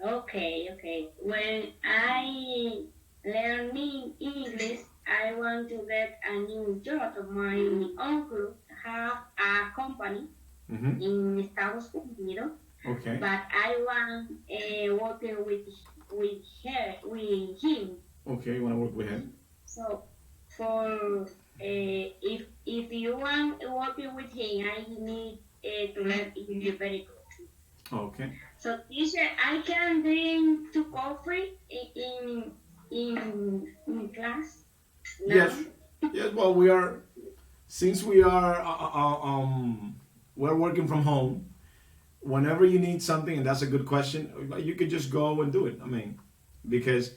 Okay. When I learn English, I want to get a new job. My uncle have a company in Estados Unidos. Okay. But I want working with him. Okay, you want to work with him? So for if you want working with him, I need to learn English very good. Okay. So teacher, I can drink 2 coffee in class. No? Yes. Well, since we are we're working from home. Whenever you need something, and that's a good question, you could just go and do it. I mean, because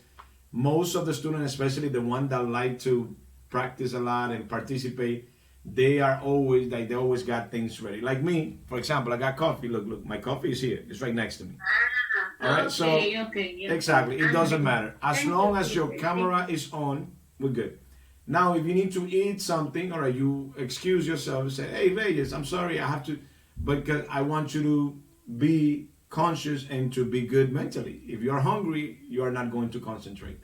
most of the students, especially the ones that like to practice a lot and participate, they always got things ready. Like me, for example, I got coffee. Look, my coffee is here. It's right next to me. All right, okay. Exactly, it doesn't matter. As long as your camera is on, we're good. Now, if you need to eat something, or you excuse yourself and say, hey, Reyes, I'm sorry, I have to, because I want you to be conscious and to be good mentally. If you're hungry, you are not going to concentrate.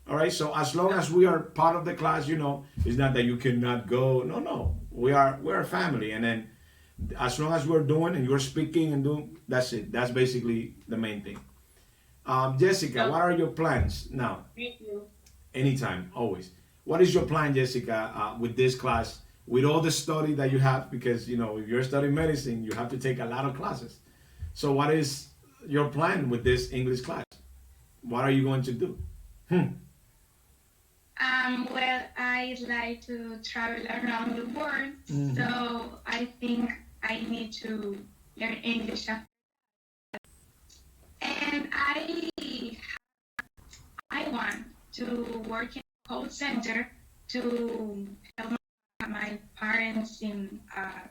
All right, so as long as we are part of the class, it's not that you cannot go. No, we're a family, and then as long as we're doing and you're speaking and doing, that's it. That's basically the main thing. Jessica, what are your plans now? Thank you. Anytime, always. What is your plan, Jessica, with this class, with all the study that you have? Because, if you're studying medicine, you have to take a lot of classes. So what is your plan with this English class? What are you going to do? Well, I'd like to travel around the world, so I think I need to learn English. And I want to work in a call center to help my parents in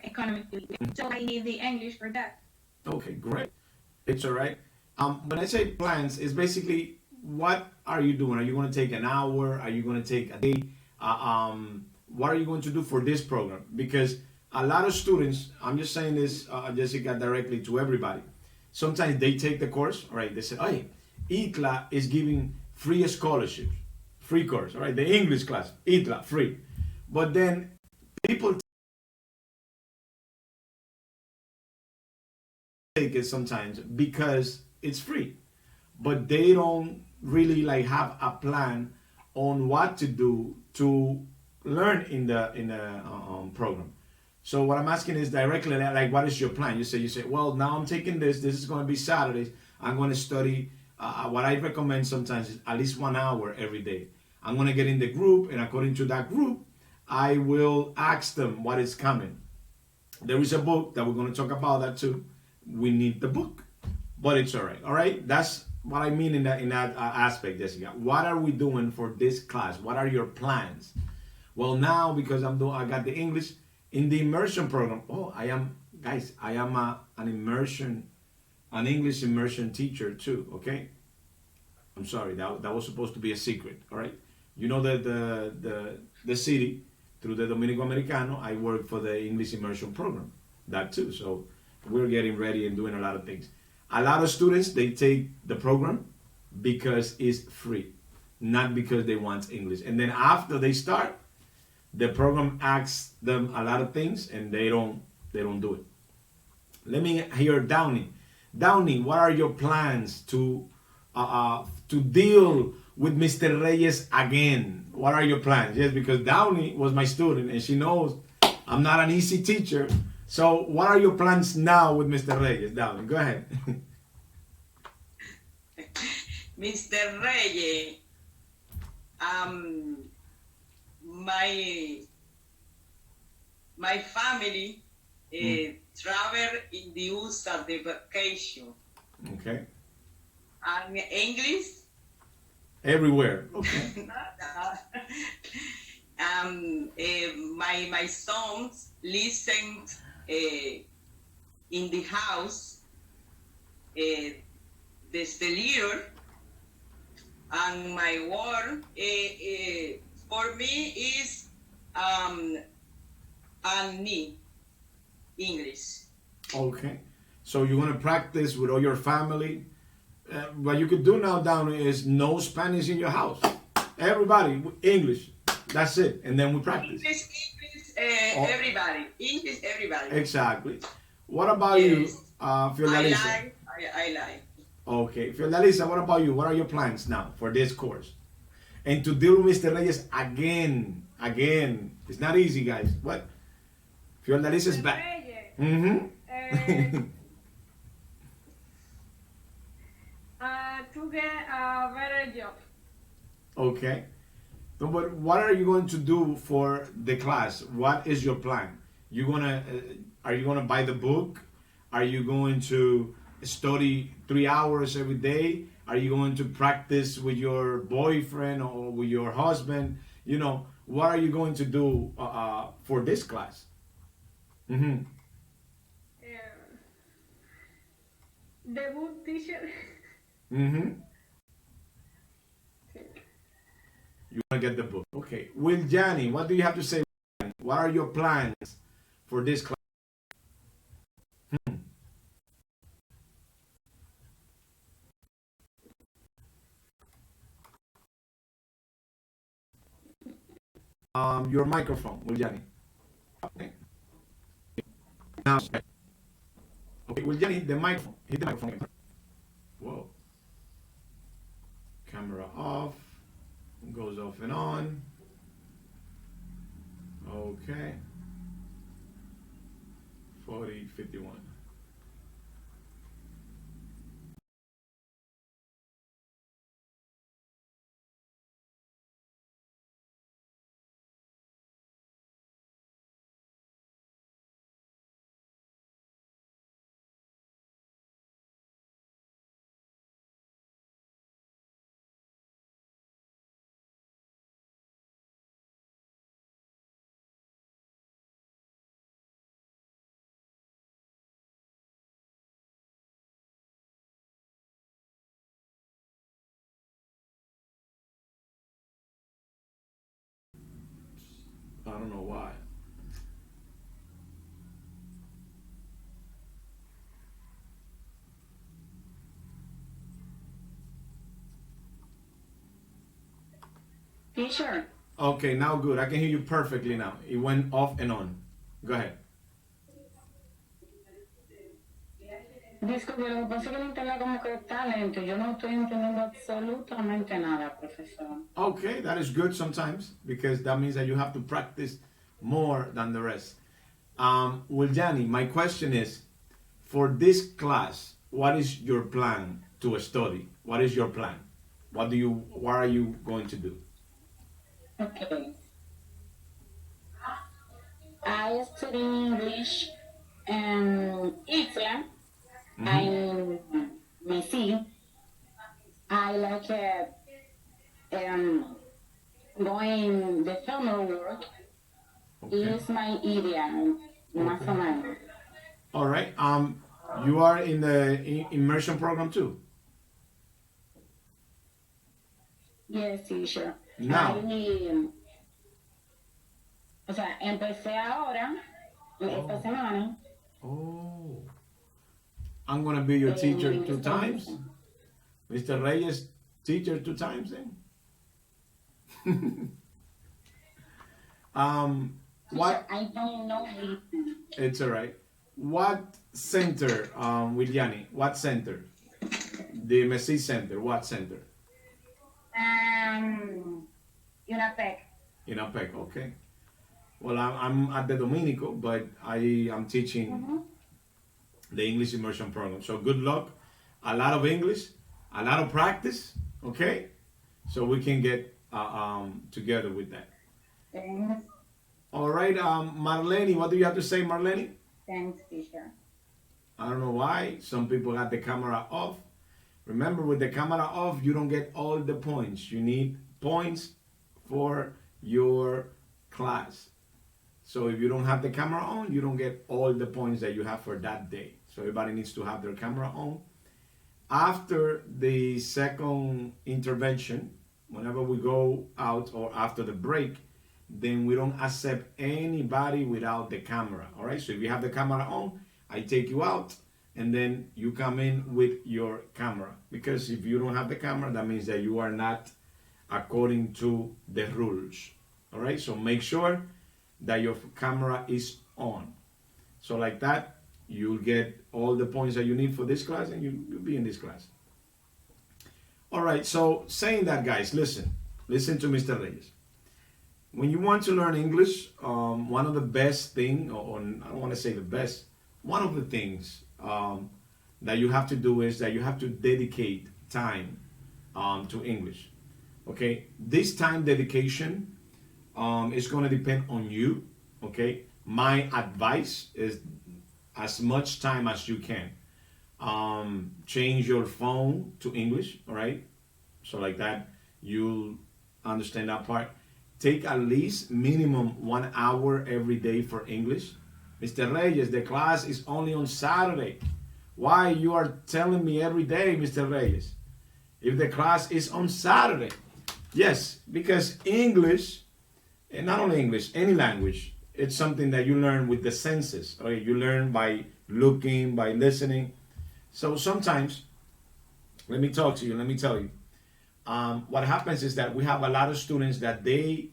economically. So I need the English for that. Okay, great. It's all right. When I say plans, it's basically, what are you doing? Are you going to take an hour? Are you going to take a day? What are you going to do for this program? Because a lot of students, I'm just saying this, Jessica, directly to everybody. Sometimes they take the course, all right? They say, hey, ITLA is giving free scholarships, free course, all right? The English class, ITLA, free. But then people take it sometimes because it's free, but they don't really have a plan on what to do to learn in the program. So what I'm asking is directly, what is your plan? You say, well, now I'm taking this is going to be Saturdays. I'm going to study. What I recommend sometimes is at least 1 hour every day. I'm going to get in the group, and according to that group, I will ask them what is coming. There is a book that we're going to talk about that too. We need the book, but it's all right. All right, that's what I mean in that aspect, Jessica. What are we doing for this class? What are your plans? Well, now because I got the English in the immersion program. Oh, I am an English immersion teacher too. Okay, I'm sorry, that was supposed to be a secret. All right, the city through the Dominico Americano, I work for the English immersion program, that too. So we're getting ready and doing a lot of things. A lot of students, they take the program because it's free, not because they want English. And then after they start, the program asks them a lot of things and they don't do it. Let me hear Downey. Downey, what are your plans to deal with Mr. Reyes again? What are your plans? Yes, because Downey was my student and she knows I'm not an easy teacher. So what are your plans now with Mr. Reyes? Downey, go ahead. Mr. Reyes, my family travel in the USA the vacation. Okay. And English. Everywhere. Okay. My sons listen in the house the leader, and my work for me is English. Okay. So you're going to practice with all your family. What you could do now, down is no Spanish in your house. Everybody, English. That's it. And then we practice. English, everybody. English, everybody. Exactly. What about you, Fiordalisa? I like. Okay. Fiordalisa, what about you? What are your plans now for this course? And to deal with Mr. Reyes again. It's not easy, guys. What? Fiordalisa is back. To get a better job. Okay. No, but what are you going to do for the class? What is your plan? Are you gonna buy the book? Are you going to study 3 hours every day? Are you going to practice with your boyfriend or with your husband? You know, what are you going to do for this class? The book teacher. You want to get the book. Okay. Will Jani, what do you have to say? What are your plans for this class? Your microphone, Will Jani. Okay. Now, okay, Will Jani, the microphone. Hit the microphone. Whoa. Camera off. Goes off and on. Okay. 40:51. I don't know why. Teacher. Okay, now good. I can hear you perfectly now. It went off and on. Go ahead. Disculpe, lo que pasa es que el internet como que está lento. Yo no estoy entendiendo absolutamente nada, profesor. Okay, that is good sometimes because that means that you have to practice more than the rest. Wiljani, my question is, for this class, what is your plan to study? What is your plan? What are you going to do? Okay. I study English in ITLA. I'm Messi. I like going the summer work. Okay. Is my idea, más o menos. All right. You are in the immersion program too. Yes, teacher. Now. O sea, empecé ahora, esta semana. Oh. I'm going to be your teacher 2 times. Mr. Reyes, teacher 2 times then. What? I don't know anything. It's all right. What center, with Yanni? What center? The Messi Center. What center? UNAPEC. In APEC, okay. Well, I'm at the Dominico, but I am teaching the English immersion program. So good luck. A lot of English, a lot of practice, okay? So we can get together with that. Thanks. All right, Marlene, what do you have to say, Marlene? Thanks, teacher. I don't know why. Some people got the camera off. Remember, with the camera off, you don't get all the points. You need points for your class. So if you don't have the camera on, you don't get all the points that you have for that day. So everybody needs to have their camera on. After the second intervention, whenever we go out or after the break, then we don't accept anybody without the camera. All right. So if you have the camera on, I take you out and then you come in with your camera. Because if you don't have the camera, that means that you are not according to the rules. All right. So make sure that your camera is on. So like that, you'll get all the points that you need for this class and you'll be in this class. All right. So saying that, guys, listen to Mr. Reyes. When you want to learn English, one of the best thing, or I don't want to say the best, one of the things that you have to do is that you have to dedicate time to English. Okay, this time dedication is going to depend on you. Okay, my advice is as much time as you can. Change your phone to English. All right, so like that you'll understand that part. Take at least minimum 1 hour every day for English. Mr. Reyes, the class is only on Saturday. Why you are telling me every day, Mr. Reyes? If the class is on Saturday. Yes, because English, and not only English, any language, it's something that you learn with the senses. Okay? You learn by looking, by listening. So sometimes, let me tell you, what happens is that we have a lot of students that they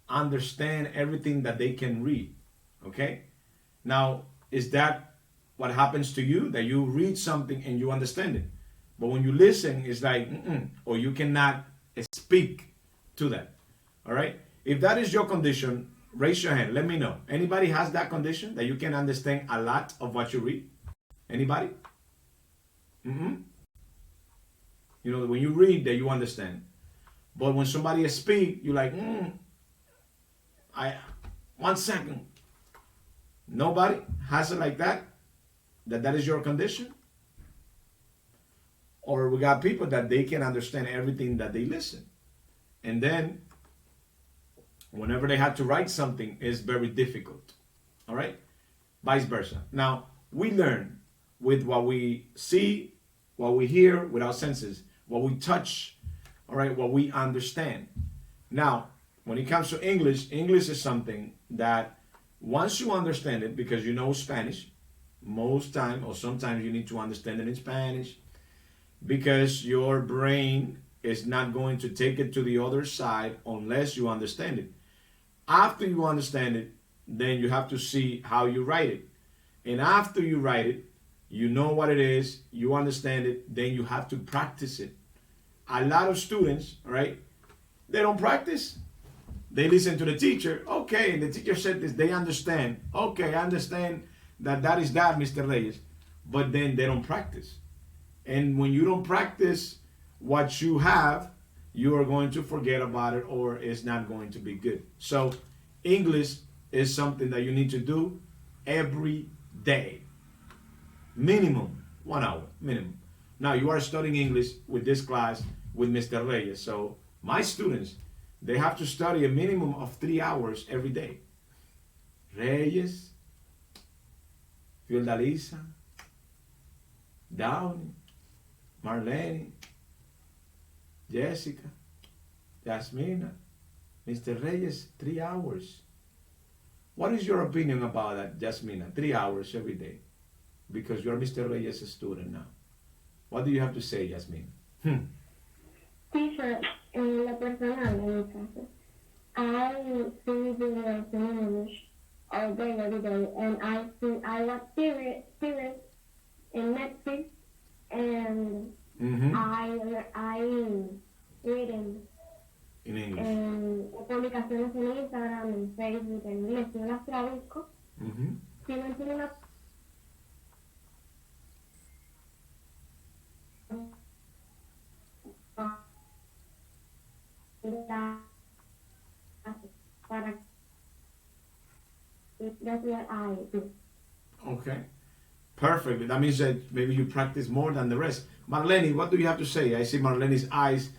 understand everything that they can read. Okay? Now, is that what happens to you? That you read something and you understand it. But when you listen, it's like, or you cannot speak to that. All right? If that is your condition, raise your hand. Let me know. Anybody has that condition that you can understand a lot of what you read? Anybody? You know, when you read that you understand. But when somebody speak, you're like, 1 second. Nobody has it like that? That is your condition? Or we got people that they can understand everything that they listen. And then, whenever they have to write something, it's very difficult. All right? Vice versa. Now, we learn with what we see, what we hear with our senses, what we touch, all right, what we understand. Now, when it comes to English, English is something that once you understand it, because you know Spanish, most time or sometimes you need to understand it in Spanish, because your brain is not going to take it to the other side unless you understand it. After you understand it, then you have to see how you write it. And after you write it, you know what it is, you understand it, then you have to practice it. A lot of students, right, they don't practice. They listen to the teacher. Okay, the teacher said this, they understand. Okay, I understand that is that, Mr. Reyes. But then they don't practice. And when you don't practice what you have, you are going to forget about it or it's not going to be good. So English is something that you need to do every day. Minimum 1 hour, minimum. Now you are studying English with this class with Mr. Reyes. So my students, they have to study a minimum of 3 hours every day. Reyes, Fiordalisa, Downey, Marlene, Jessica, Jasmina, Mr. Reyes, 3 hours. What is your opinion about that, Jasmina? 3 hours every day. Because you're Mr. Reyes' student now. What do you have to say, Jasmine? Teacher, en lo personal, en mi caso, I see the day, and I watch series in Netflix, and I reading In English. publicaciones en Instagram, en Facebook, en inglés, yo las traduzco. Si no entiendo una para that's what I do. Okay. Perfect. That means that maybe you practice more than the rest. Marlene, what do you have to say? I see Marlene's eyes.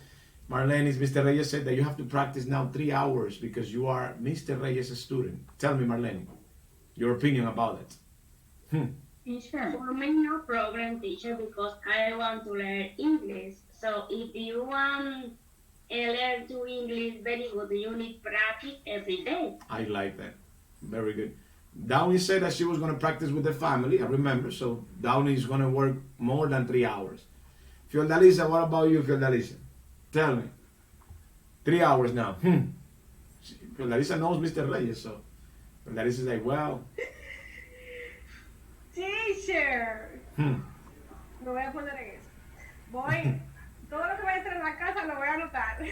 Marlene's Mr. Reyes said that you have to practice now 3 hours because you are Mr. Reyes' student. Tell me, Marlene, your opinion about it. Teacher, for me no problem, teacher, because I want to learn English. So if you want to learn to English very good, you need practice every day. I like that. Very good. Downey said that she was going to practice with the family. I remember. So Downey is going to work more than 3 hours. Fiordalisa, what about you, Fiordalisa? Tell me. 3 hours now. Fiordalisa knows Mr. Reyes, so Fiordalisa is like, well. Teacher. Me voy a poner en eso. Voy, todo lo que voy a hacer en la casa lo voy a anotar.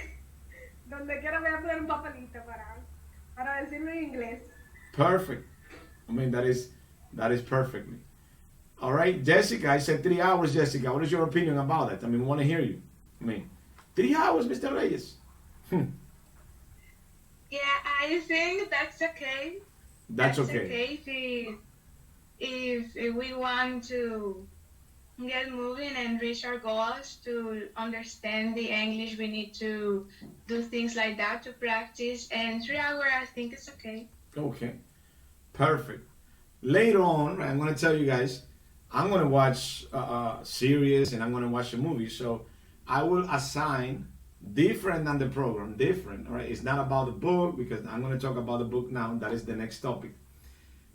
Donde quiera voy a poner un papelito para decirlo en inglés. Perfect. I mean, that is perfectly. All right, Jessica, I said 3 hours, Jessica. What is your opinion about it? I mean, we want to hear you. I mean, 3 hours, Mr. Reyes. Yeah, I think that's okay. That's okay. If we want to get moving and reach our goals, to understand the English, we need to do things like that to practice. And 3 hours, I think it's okay. Okay. Perfect. Later on, I'm going to tell you guys, I'm going to watch a series and I'm going to watch a movie. So I will assign different than the program, different. All right. It's not about the book because I'm going to talk about the book now. That is the next topic.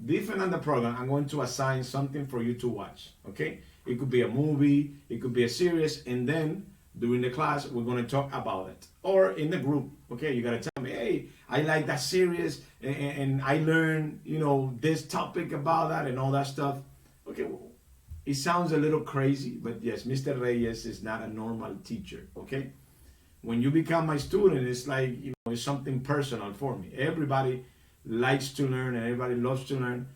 Different than the program, I'm going to assign something for you to watch. Okay. It could be a movie, it could be a series, and then during the class, we're going to talk about it. Or in the group, okay, you got to tell me, hey, I like that series, and I learned, this topic about that and all that stuff. Okay, well, it sounds a little crazy, but yes, Mr. Reyes is not a normal teacher, okay? When you become my student, it's like, it's something personal for me. Everybody likes to learn, and everybody loves to learn.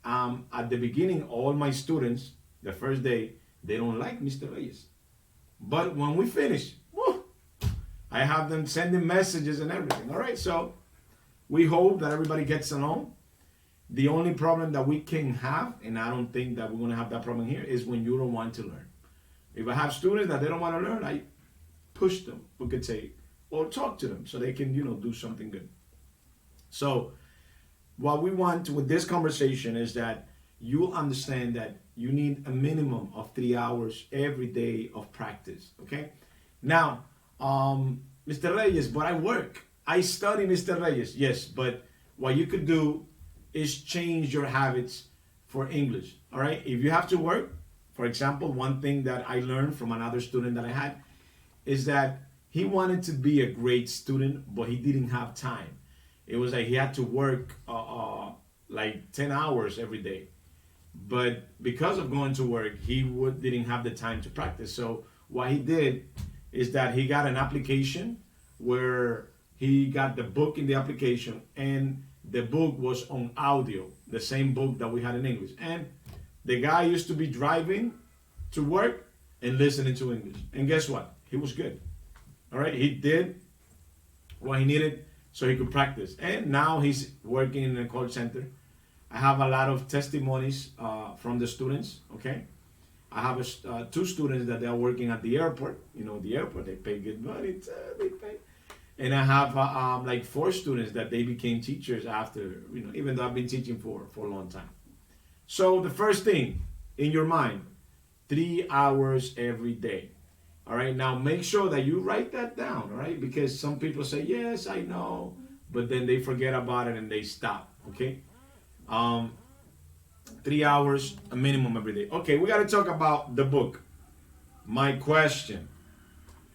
At the beginning, all my students, the first day, they don't like Mr. Reyes. But when we finish, I have them sending messages and everything. All right, so we hope that everybody gets along. The only problem that we can have, and I don't think that we're going to have that problem here, is when you don't want to learn. If I have students that they don't want to learn, I push them, we could say, or talk to them so they can, do something good. So what we want with this conversation is that you understand that you need a minimum of 3 hours every day of practice, okay? Now, Mr. Reyes, but I work. I study, Mr. Reyes. Yes, but what you could do is change your habits for English, all right? If you have to work, for example, one thing that I learned from another student that I had is that he wanted to be a great student, but he didn't have time. It was like he had to work like 10 hours every day. But because of going to work, he didn't have the time to practice. So what he did is that he got an application where he got the book in the application, and the book was on audio, the same book that we had in English. And the guy used to be driving to work and listening to English. And guess what? He was good. All right, he did what he needed so he could practice. And now he's working in a call center. I have a lot of testimonies from the students, okay? I have 2 students that are working at the airport. The airport, they pay good money, they pay. And I have like 4 students that they became teachers after, even though I've been teaching for a long time. So the first thing in your mind, 3 hours every day. All right, now make sure that you write that down, all right? Because some people say, yes, I know, but then they forget about it and they stop, okay? 3 hours, a minimum every day. Okay, we got to talk about the book. My question,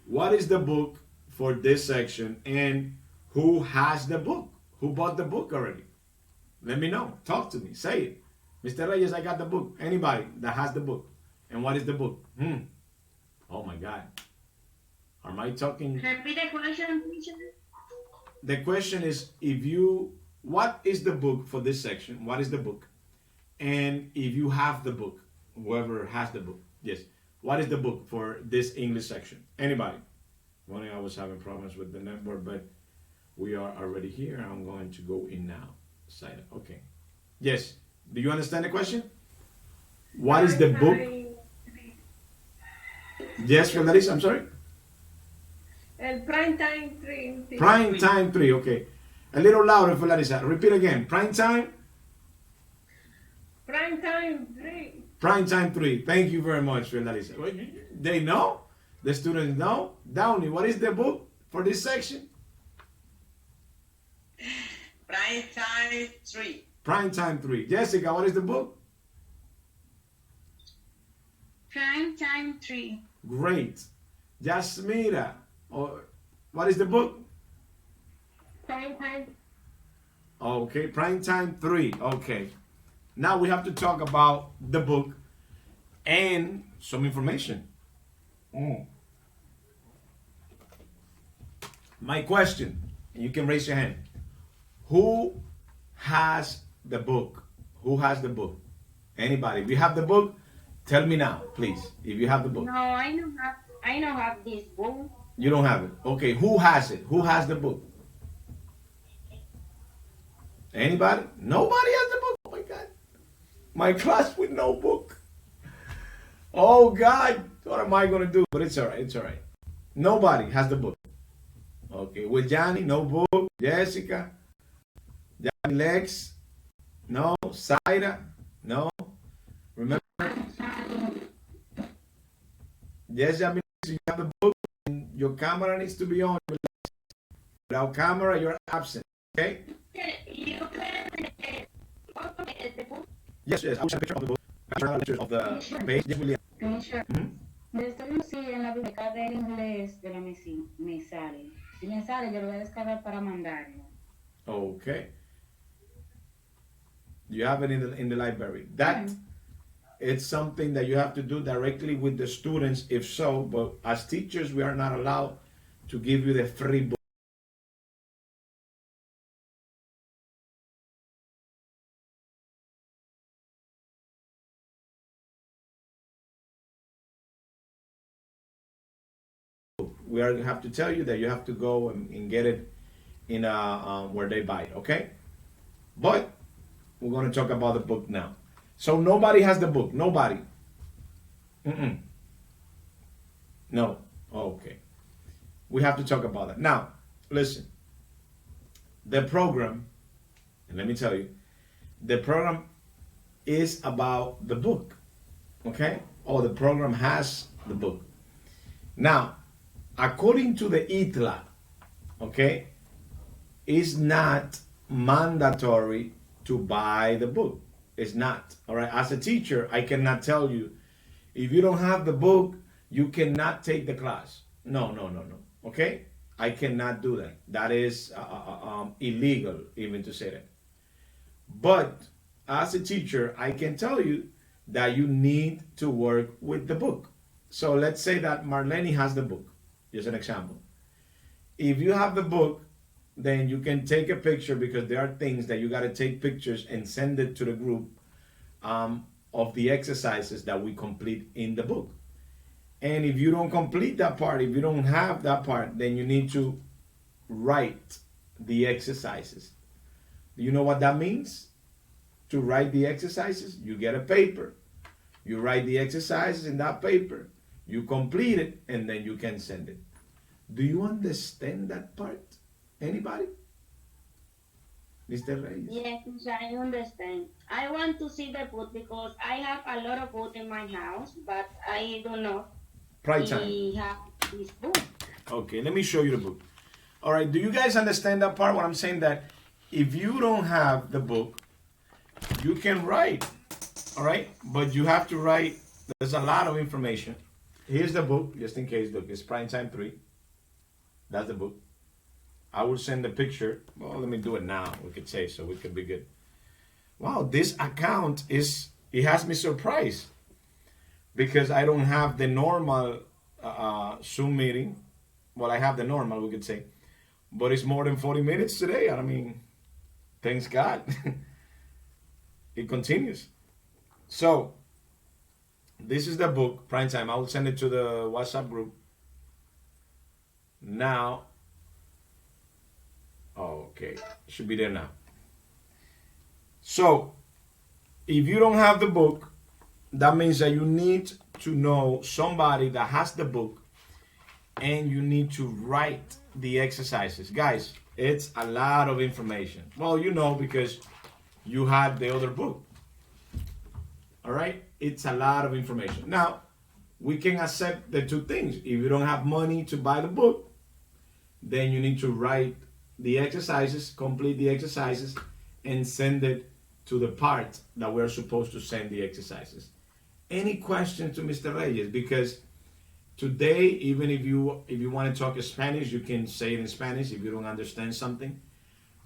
what is the book for this section, and who has the book? Who bought the book already? Let me know. Talk to me. Say it. Mr. Reyes, I got the book. Anybody that has the book. And what is the book? Oh my God. Am I talking? Repeat the question, teacher. The question is, what is the book for this section? What is the book? And if you have the book, whoever has the book, yes. What is the book for this English section? Anybody? Morning, I was having problems with the network, but we are already here. I'm going to go in now. Side. Okay. Yes. Do you understand the question? What is the book? Yes, Feliz, I'm sorry. El prime time 3. Prime time 3. Okay. A little louder for Larissa. Repeat again. Prime time. Prime time 3. Prime time 3. Thank you very much, Larissa. They know. The students know. Downey, what is the book for this section? Prime time 3. Prime time 3. Jessica, what is the book? Prime time 3. Great. Jasmira, what is the book? Prime time. Okay, prime time 3. Okay. Now we have to talk about the book and some information. My question, you can raise your hand. Who has the book? Who has the book? Anybody? If you have the book, tell me now, please. If you have the book. No, I don't have this book. You don't have it. Okay, who has it? Who has the book? Anybody? Nobody has the book? Oh my God. My class with no book. Oh God, what am I going to do? But it's all right, it's all right. Nobody has the book. Okay, with Johnny, no book. Jessica, Johnny Lex, no. Saida, no. Remember? Yes, I mean, you have the book and your camera needs to be on. Without camera, you're absent. Okay? You can open the book. Yes, I will send a picture of the book. Of the page. Yes, William. Teacher, si en la biblioteca del inglés de la me sale. Si me sale, yo lo voy a descargar para mandarlo. Okay. You have it in the library. That it's something that you have to do directly with the students, if so. But as teachers, we are not allowed to give you the free book. We have to tell you that you have to go and get it in where they buy it, okay? But we're going to talk about the book now. So nobody has the book. Nobody. No. Okay. We have to talk about that. Now, listen. The program, and let me tell you, the program is about the book, okay? Or the program has the book. Now, according to the ITLA, okay, it's not mandatory to buy the book. It's not. All right. As a teacher, I cannot tell you, if you don't have the book, you cannot take the class. No. Okay? I cannot do that. That is illegal, even to say that. But as a teacher, I can tell you that you need to work with the book. So let's say that Marlene has the book. Just an example. If you have the book, then you can take a picture, because there are things that you got to take pictures and send it to the group of the exercises that we complete in the book. And if you don't complete that part, if you don't have that part, then you need to write the exercises. Do you know what that means? To write the exercises, you get a paper. You write the exercises in that paper. You complete it, and then you can send it. Do you understand that part? Anybody? Mr. Reyes? Yes, I understand. I want to see the book because I have a lot of books in my house, but I don't know. Pride time. We have this book. Okay, let me show you the book. All right, do you guys understand that part? What I'm saying, that if you don't have the book, you can write, all right? But you have to write, there's a lot of information. Here's the book, just in case. Look, it's Prime Time 3. That's the book. I will send the picture. Well, let me do it now. We could say, so we could be good. Wow, this account it has me surprised because I don't have the normal Zoom meeting. Well, I have the normal, we could say, but it's more than 40 minutes today. I mean, thanks God. It continues. So, this is the book, Prime Time. I will send it to the WhatsApp group. Now, okay, it should be there now. So, if you don't have the book, that means that you need to know somebody that has the book and you need to write the exercises. Guys, it's a lot of information. Well, you know because you had the other book. All right? It's a lot of information. Now, we can accept the two things. If you don't have money to buy the book, then you need to write the exercises, complete the exercises, and send it to the part that we're supposed to send the exercises. Any questions to Mr. Reyes? Because today, even if you want to talk Spanish, you can say it in Spanish if you don't understand something.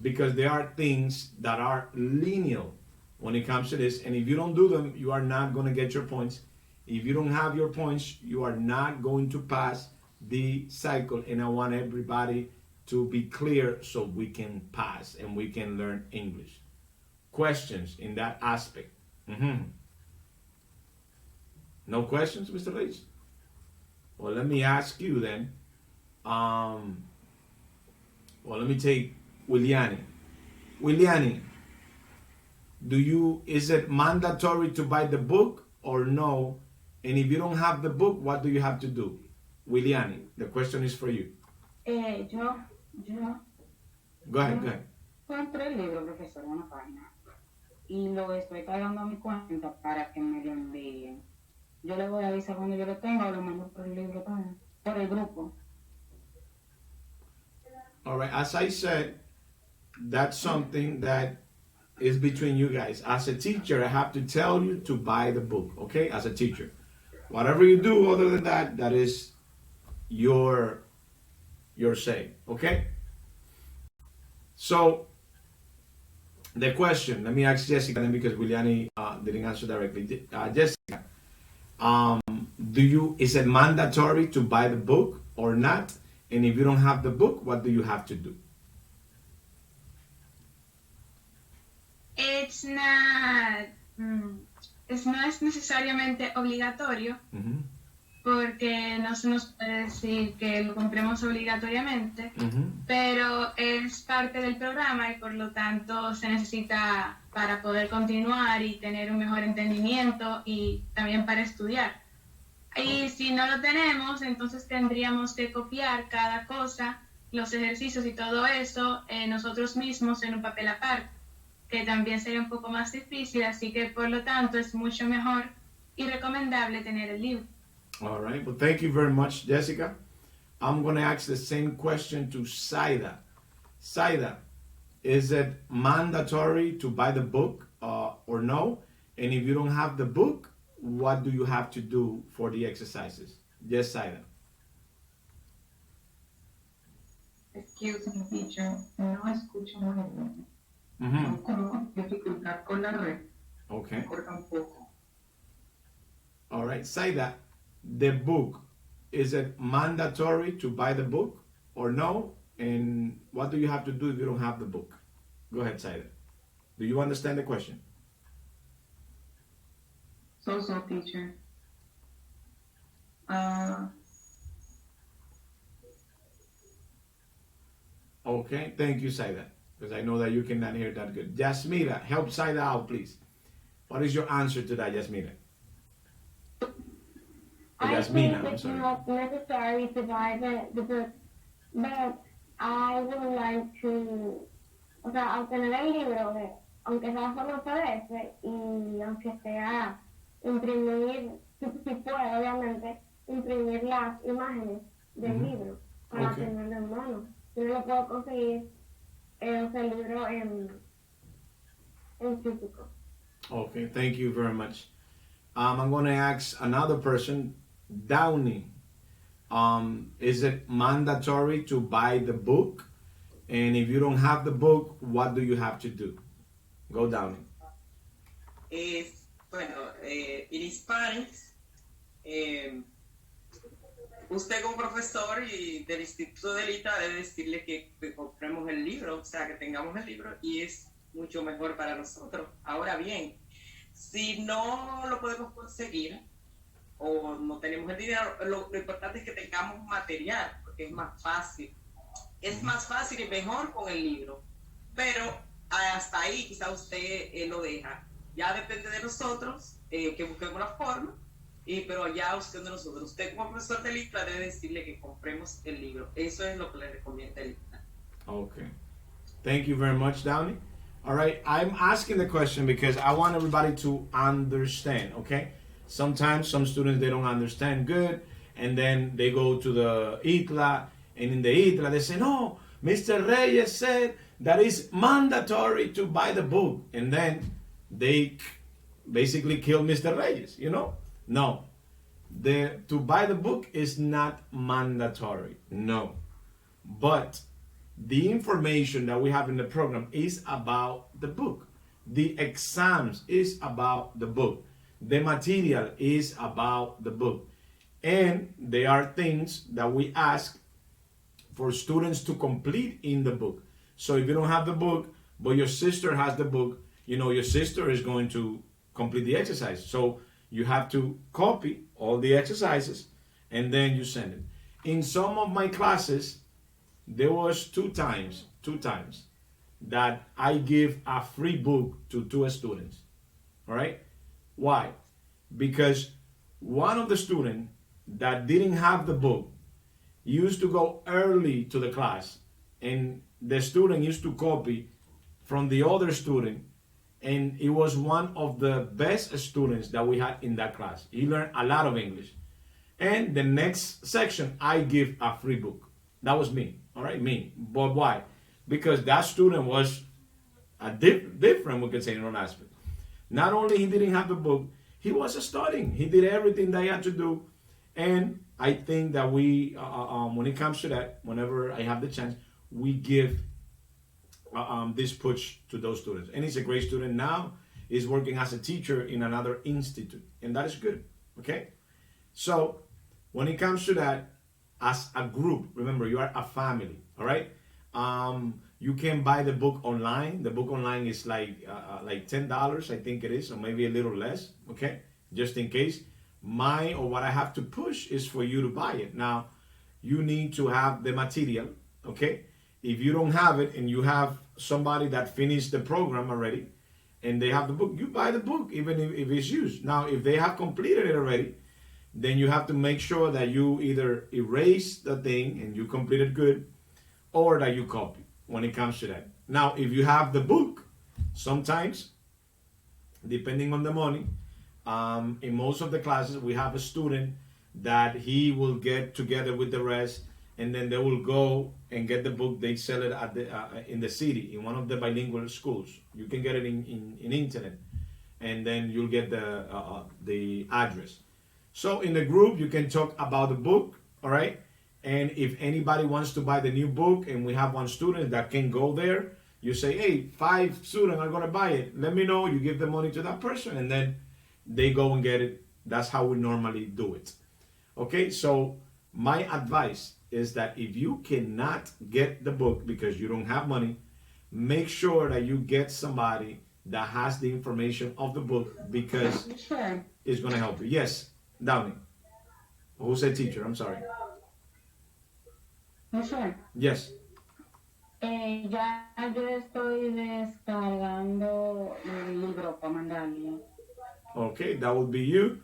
Because there are things that are lineal when it comes to this, and if you don't do them, you are not going to get your points. If you don't have your points, you are not going to pass the cycle, and I want everybody to be clear so we can pass and we can learn English. Questions in that aspect? No questions, Mr. Reyes? Well, let me ask you then. Well, let me take Williani. Williani, is it mandatory to buy the book or no? And if you don't have the book, what do you have to do? Williani, the question is for you. Yo Go ahead. compré el libro, profesor, una página, y lo estoy cargando a mi cuenta para que me lo envíen. Yo le voy a avisar cuando yo lo tenga o lo mando por el libro también, por el grupo. All right, as I said, that's something that is between you guys. As a teacher, I have to tell you to buy the book, okay? As a teacher. Whatever you do other than that, that is your say, okay? So, the question, let me ask Jessica then because Williani didn't answer directly. Jessica, is it mandatory to buy the book or not? And if you don't have the book, what do you have to do? It's not, no es necesariamente obligatorio, porque no se nos puede decir que lo compremos obligatoriamente, pero es parte del programa y por lo tanto se necesita para poder continuar y tener un mejor entendimiento y también para estudiar. Y si no lo tenemos, entonces tendríamos que copiar cada cosa, los ejercicios y todo eso nosotros mismos en un papel aparte, que también sería un poco más difícil, así que por lo tanto es mucho mejor y recomendable tener el libro. All right, well, thank you very much, Jessica. I'm going to ask the same question to Saida. Saida, is it mandatory to buy the book or no? And if you don't have the book, what do you have to do for the exercises? Yes, Saida. Excuse me, teacher, no escucho muy bien. Tengo como dificultad con la red. Okay. Corta un poco. All right, Saida, the book, is it mandatory to buy the book or no? And what do you have to do if you don't have the book? Go ahead, Saida. Do you understand the question? So, teacher. Okay, thank you, Saida, because I know that you cannot hear that good. Jasmira, help Saida out, please. What is your answer to that, Jasmira? Jasmina, I'm sorry. It's not necessary to buy the book, but I would like to, obtener el libro, aunque sea solo PDF, y aunque sea imprimir, si puedo, obviamente, imprimir las imágenes del libro para tenerlo en mano. Yo no lo puedo conseguir, el libro en físico. Okay, thank you very much. I'm going to ask another person, Downey. Is it mandatory to buy the book? And if you don't have the book, what do you have to do? Go, Downey. es, bueno, in Spanish, usted como profesor y del Instituto del ITLA debe decirle que compremos el libro, o sea, que tengamos el libro y es mucho mejor para nosotros. Ahora bien, si no lo podemos conseguir o no tenemos el dinero, lo importante es que tengamos material, porque es más fácil. Es más fácil y mejor con el libro, pero hasta ahí quizá usted lo deja. Ya depende de nosotros que busquemos la forma, pero ya usted de nosotros. Usted como profesor del ITLA debe decirle que compremos el libro. Eso es lo que le recomienda el ITLA. Okay. Thank you very much, Downey. All right, I'm asking the question because I want everybody to understand, okay? Sometimes some students, they don't understand good, and then they go to the ITLA, and in the ITLA, they say, no, Mr. Reyes said that it's mandatory to buy the book. And then they basically kill Mr. Reyes, you know? No. To buy the book is not mandatory, no. But the information that we have in the program is about the book. The exams is about the book. The material is about the book. And there are things that we ask for students to complete in the book. So if you don't have the book, but your sister has the book, you know, your sister is going to complete the exercise. So you have to copy all the exercises and then you send it. In some of my classes, there was two times that I give a free book to two students. All right? Why? Because one of the students that didn't have the book used to go early to the class, and the student used to copy from the other student, and he was one of the best students that we had in that class. He learned a lot of English. And the next section, I give a free book. That was me. All right, me. But why? Because that student was a different, we could say, in one aspect. Not only he didn't have the book, he was studying. He did everything that he had to do. And I think that we, when it comes to that, whenever I have the chance, we give this push to those students. And he's a great student now. He's working as a teacher in another institute. And that is good, okay? So when it comes to that, as a group, remember, you are a family, all right? You can buy the book online. The book online is like $10, I think it is, or maybe a little less, okay? Just in case. What I have to push is for you to buy it. Now, you need to have the material, okay? If you don't have it and you have somebody that finished the program already and they have the book, you buy the book, even if it's used. Now, if they have completed it already, then you have to make sure that you either erase the thing and you complete it good, or that you copy when it comes to that. Now, if you have the book, sometimes, depending on the money, in most of the classes, we have a student that he will get together with the rest, and then they will go and get the book. They sell it at in the city, in one of the bilingual schools. You can get it in internet, and then you'll get the address. So in the group, you can talk about the book, all right? And if anybody wants to buy the new book and we have one student that can go there, you say, hey, 5 students are going to buy it. Let me know. You give the money to that person, and then they go and get it. That's how we normally do it. Okay, so my advice is that if you cannot get the book because you don't have money, make sure that you get somebody that has the information of the book, because it's going to help you. Yes. Downey. Who said teacher? I'm sorry. Michelle. Yes. Ya yo estoy descargando el libro para mandarle. Okay, that will be you.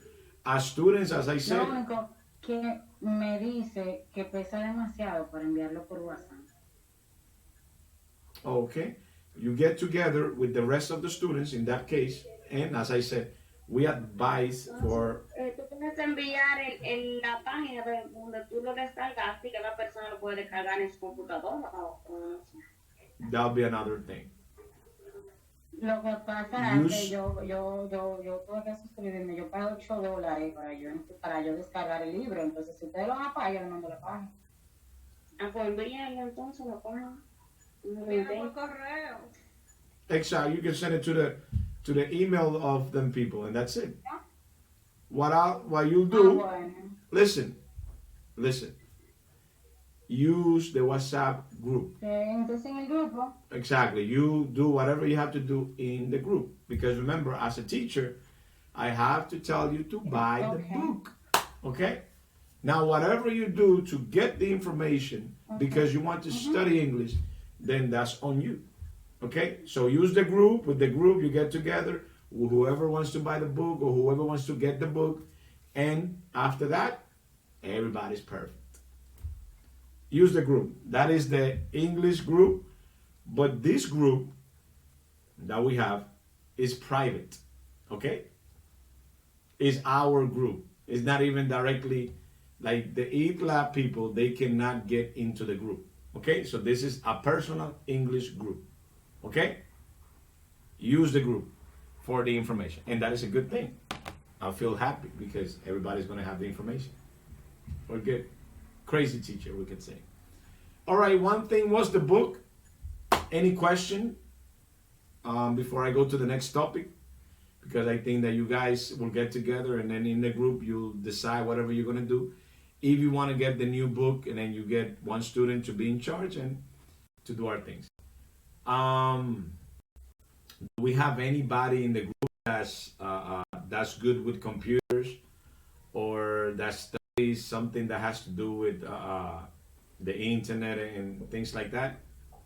As students, as I said. Lo único que me dice que pesa demasiado para enviarlo por WhatsApp. Okay. You get together with the rest of the students in that case, and as I said, we advise for... Tú tienes que enviar en la página donde tú lo descargaste y que la persona lo puede descargar en su computadora o no sé. That'll be another thing. Lo que pasa es que yo tuve que suscribirme. Yo pago $8 para yo descargar el libro. Entonces, si ustedes lo van a pagar, yo le mando la página. Ah, pues envíenlo entonces, la página. Por correo. Exactly. You can send it to to the email of them people, and that's it. What you'll do, listen, use the WhatsApp group. Entonces en el grupo. Exactly. You do whatever you have to do in the group. Because remember, as a teacher, I have to tell you to buy the book. Okay? Now, whatever you do to get the information because you want to study English, then that's on you. Okay? So use the group. With the group, you get together. Whoever wants to buy the book or whoever wants to get the book. And after that, everybody's perfect. Use the group. That is the English group. But this group that we have is private. Okay? It's our group. It's not even directly like the ITLA people, they cannot get into the group. Okay? So this is a personal English group. Okay? Use the group for the information. And that is a good thing. I feel happy because everybody's going to have the information. We're good. Crazy teacher, we could say. All right, one thing was the book. Any question before I go to the next topic? Because I think that you guys will get together and then in the group you'll decide whatever you're going to do. If you want to get the new book and then you get one student to be in charge and to do our things. Do we have anybody in the group that's good with computers or that studies something that has to do with the internet and things like that?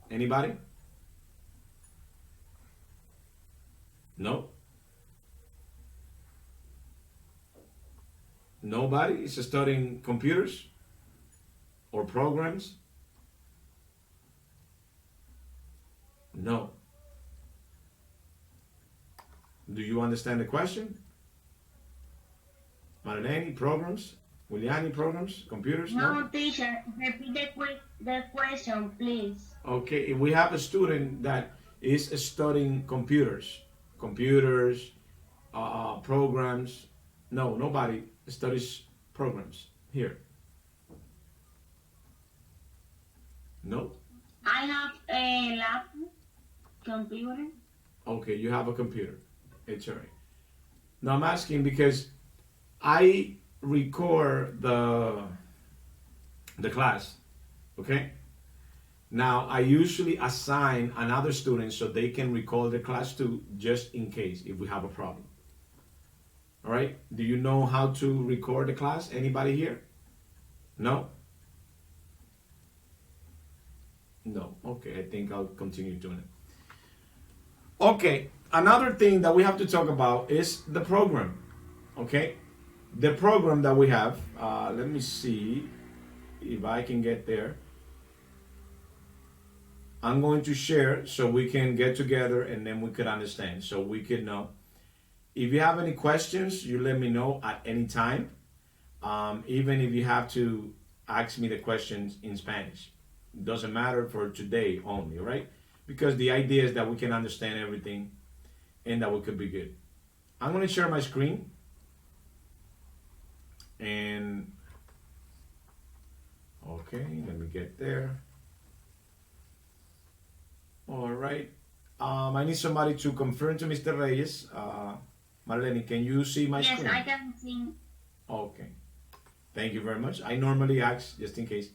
Anybody? No? Nobody is studying computers or programs? No. Do you understand the question? Marlene, programs? Williani, programs? Computers? No, teacher, repeat the question, please. Okay, if we have a student that is studying computers, programs, no, nobody studies programs here. No? I have a laptop, computer. Okay, you have a computer. It's all right. Now I'm asking because I record the class, okay? Now I usually assign another student so they can record the class too, just in case if we have a problem. All right? Do you know how to record the class? Anybody here? No? No. Okay, I think I'll continue doing it. Okay, another thing that we have to talk about is the program. Okay? The program that we have, let me see if I can get there. I'm going to share so we can get together and then we could understand, so we could know. If you have any questions, you let me know at any time. Even if you have to ask me the questions in Spanish. It doesn't matter for today only, right? Because the idea is that we can understand everything and that we could be good. I'm going to share my screen. And, okay, let me get there. All right. I need somebody to confirm to Mr. Reyes. Marlene, can you see my screen? Yes, I can see. Okay. Thank you very much. I normally ask just in case.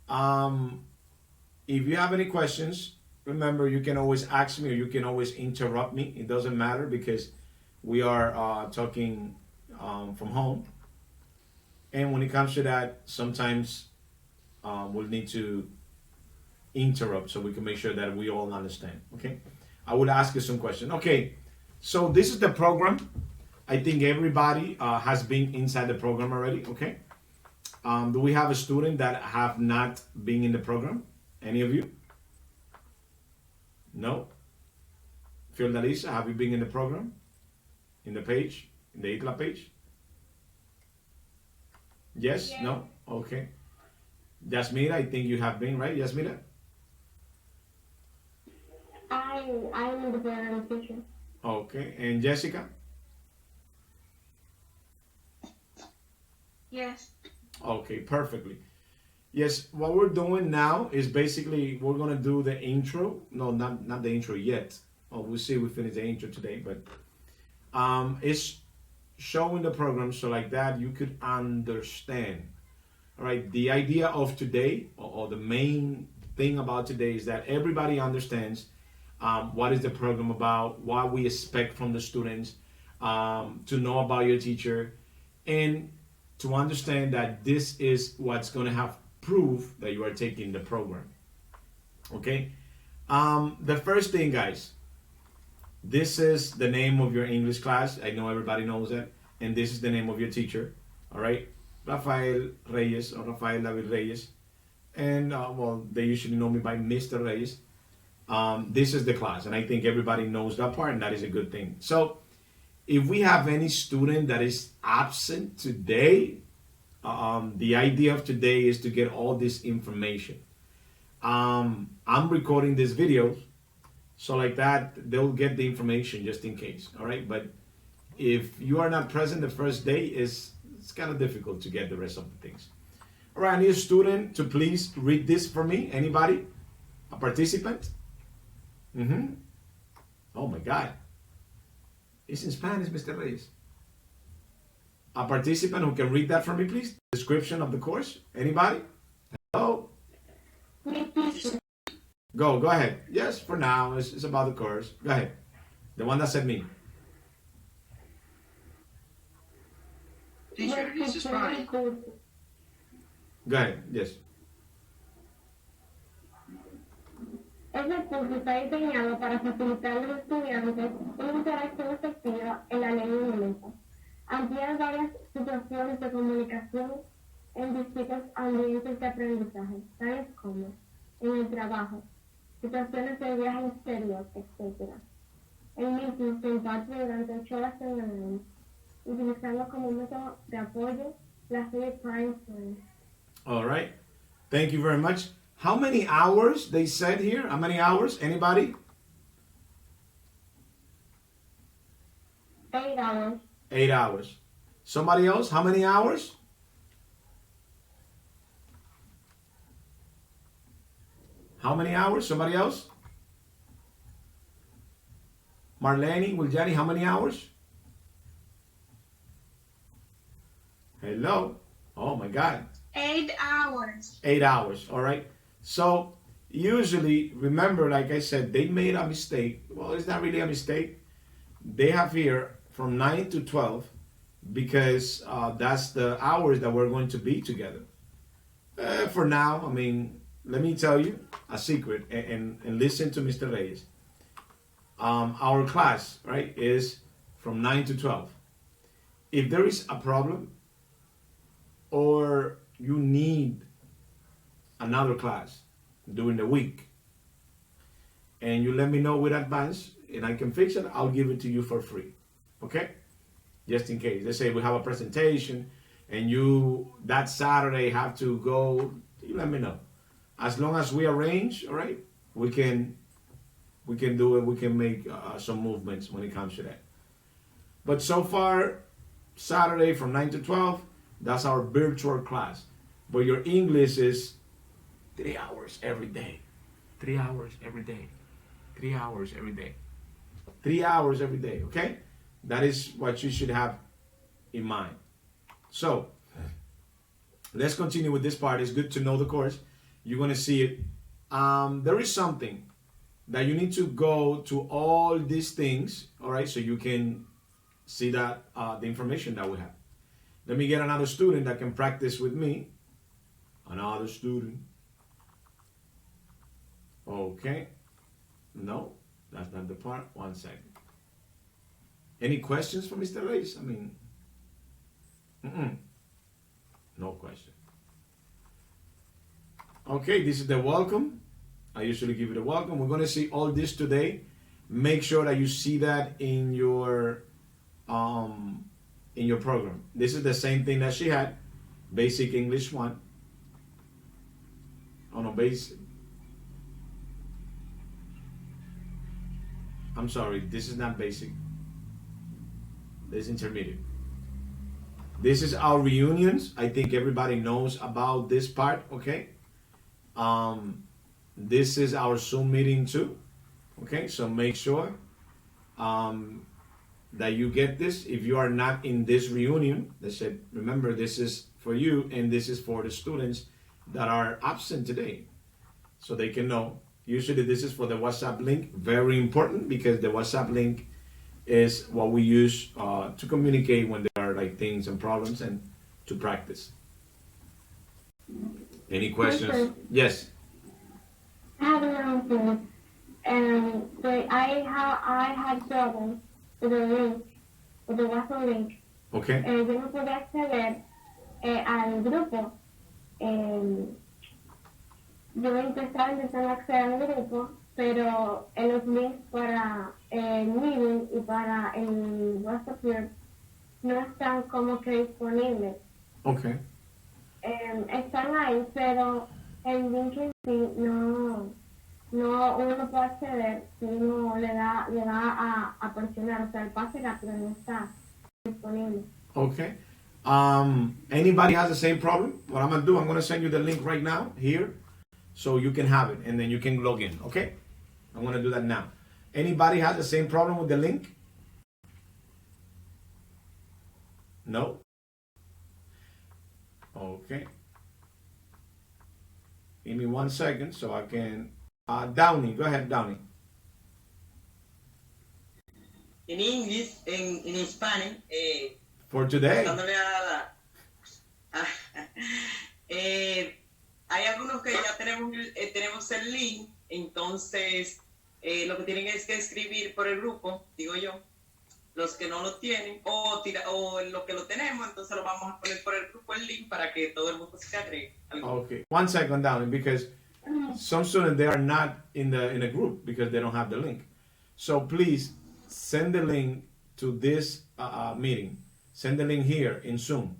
If you have any questions, remember you can always ask me or you can always interrupt me. It doesn't matter because we are talking from home. And when it comes to that, sometimes we'll need to interrupt so we can make sure that we all understand. Okay, I will ask you some questions. Okay, so this is the program. I think everybody has been inside the program already. Okay, do we have a student that have not been in the program? Any of you? No? Fiordalisa, have you been in the program? In the page? In the ITLA page? Yes? Yeah. No? Okay. Yasmira, I think you have been, right, Yasmira? I'm in the program, teacher. Okay. And Jessica? Yes. Okay, perfectly. Yes, what we're doing now is basically we're going to do the intro. No, not the intro yet. Oh, we'll see if we finish the intro today, but it's showing the program so like that you could understand. All right, the idea of today, or the main thing about today, is that everybody understands what is the program about, what we expect from the students, to know about your teacher, and to understand that this is what's going to have proof that you are taking the program. Okay, the first thing, guys, this is the name of your English class. I know everybody knows that, and this is the name of your teacher. All right, Rafael Reyes, or Rafael David Reyes, and well, they usually know me by Mr. Reyes. This is the class, and I think everybody knows that part, and that is a good thing. So if we have any student that is absent today, the idea of today is to get all this information. I'm recording this video, so like that they'll get the information just in case. All right, but if you are not present the first day, it's kind of difficult to get the rest of the things. All right, I need a student to please read this for me. Anybody? A participant? Oh my God. It's in Spanish, Mr. Reyes. A participant who can read that for me, please. Description of the course. Anybody? Hello? Go ahead. Yes, for now, it's about the course. Go ahead. The one that said me. Teacher, this is fine. Go ahead. Yes. Este curso está diseñado para facilitar a los estudiantes una interacción efectiva en la lengua inglesa, ampliar varias situaciones de comunicación en distintos ambientes de aprendizaje, tales como en el trabajo, situaciones de viaje exterior, etc. El mismo se imparte durante 8 horas semanales, utilizando como método de apoyo la serie Prime Time. All right. Thank you very much. How many hours they said here? How many hours? Anybody? 8 hours. 8 hours. Somebody else? How many hours? How many hours? Somebody else? Marlene, Wiljani, how many hours? Hello? Oh my God. 8 hours. 8 hours, all right? So usually, remember, like I said, they made a mistake. Well, it's not really a mistake. They have here from 9 to 12 because that's the hours that we're going to be together. For now, I mean, let me tell you a secret and listen to Mr. Reyes. Our class, right, is from 9 to 12. If there is a problem or you need another class during the week and you let me know with advance and I can fix it, I'll give it to you for free. Okay? Just in case. Let's say we have a presentation and you that Saturday have to go, you let me know. As long as we arrange, all right, we can do it. We can make some movements when it comes to that. But so far, Saturday from 9 to 12, that's our virtual class. But your English is 3 hours every day. 3 hours every day. 3 hours every day. 3 hours every day, okay? That is what you should have in mind. So, let's continue with this part. It's good to know the course. You're going to see it. There is something that you need to go to all these things, all right, so you can see that the information that we have. Let me get another student that can practice with me. Another student. Okay. No, that's not the part. 1 second. Any questions for Mr. Reyes? I mean, no question. Okay, this is the welcome. I usually give it a welcome. We're going to see all this today. Make sure that you see that in your program. This is the same thing that she had. Basic English 1. Oh no, basic. I'm sorry, this is not basic. This is intermediate. This is our reunions. I think everybody knows about this part, okay? This is our Zoom meeting too. Okay, so make sure that you get this. If you are not in this reunion, they said, remember, this is for you and this is for the students that are absent today, so they can know. Usually this is for the WhatsApp link, very important, because the WhatsApp link is what we use to communicate when there are like things and problems and to practice. Any questions? Yes, Yes. I have another thing. So I had trouble with the link, with the WhatsApp link. Okay. Yo no podía acceder al grupo. Yo estaba intentando acceder al grupo, pero en los links para el meeting y para el WhatsApp group no están como que disponibles. Okay. Están ahí, pero el link en sí no uno no puede acceder si uno le da a presionar, o sea, el pase rápido no está disponible. Okay. Anybody has the same problem? What I'm gonna do, I'm gonna send you the link right now here, so you can have it and then you can log in. Okay. I'm gonna do that now. Anybody has the same problem with the link? No? Okay. Give me 1 second so I can. Downey, go ahead, Downey. En inglés, en Spanish. For today. Dándole hay algunos que ya tenemos el link, entonces lo que tienen es que escribir por el grupo, digo yo. Los que no lo tienen, o los que lo tenemos, entonces lo vamos a poner por el grupo el link para que todo el mundo se agregue. Okay. 1 second, Downey, because some students, they are not in a group because they don't have the link. So please send the link to this meeting. Send the link here in Zoom.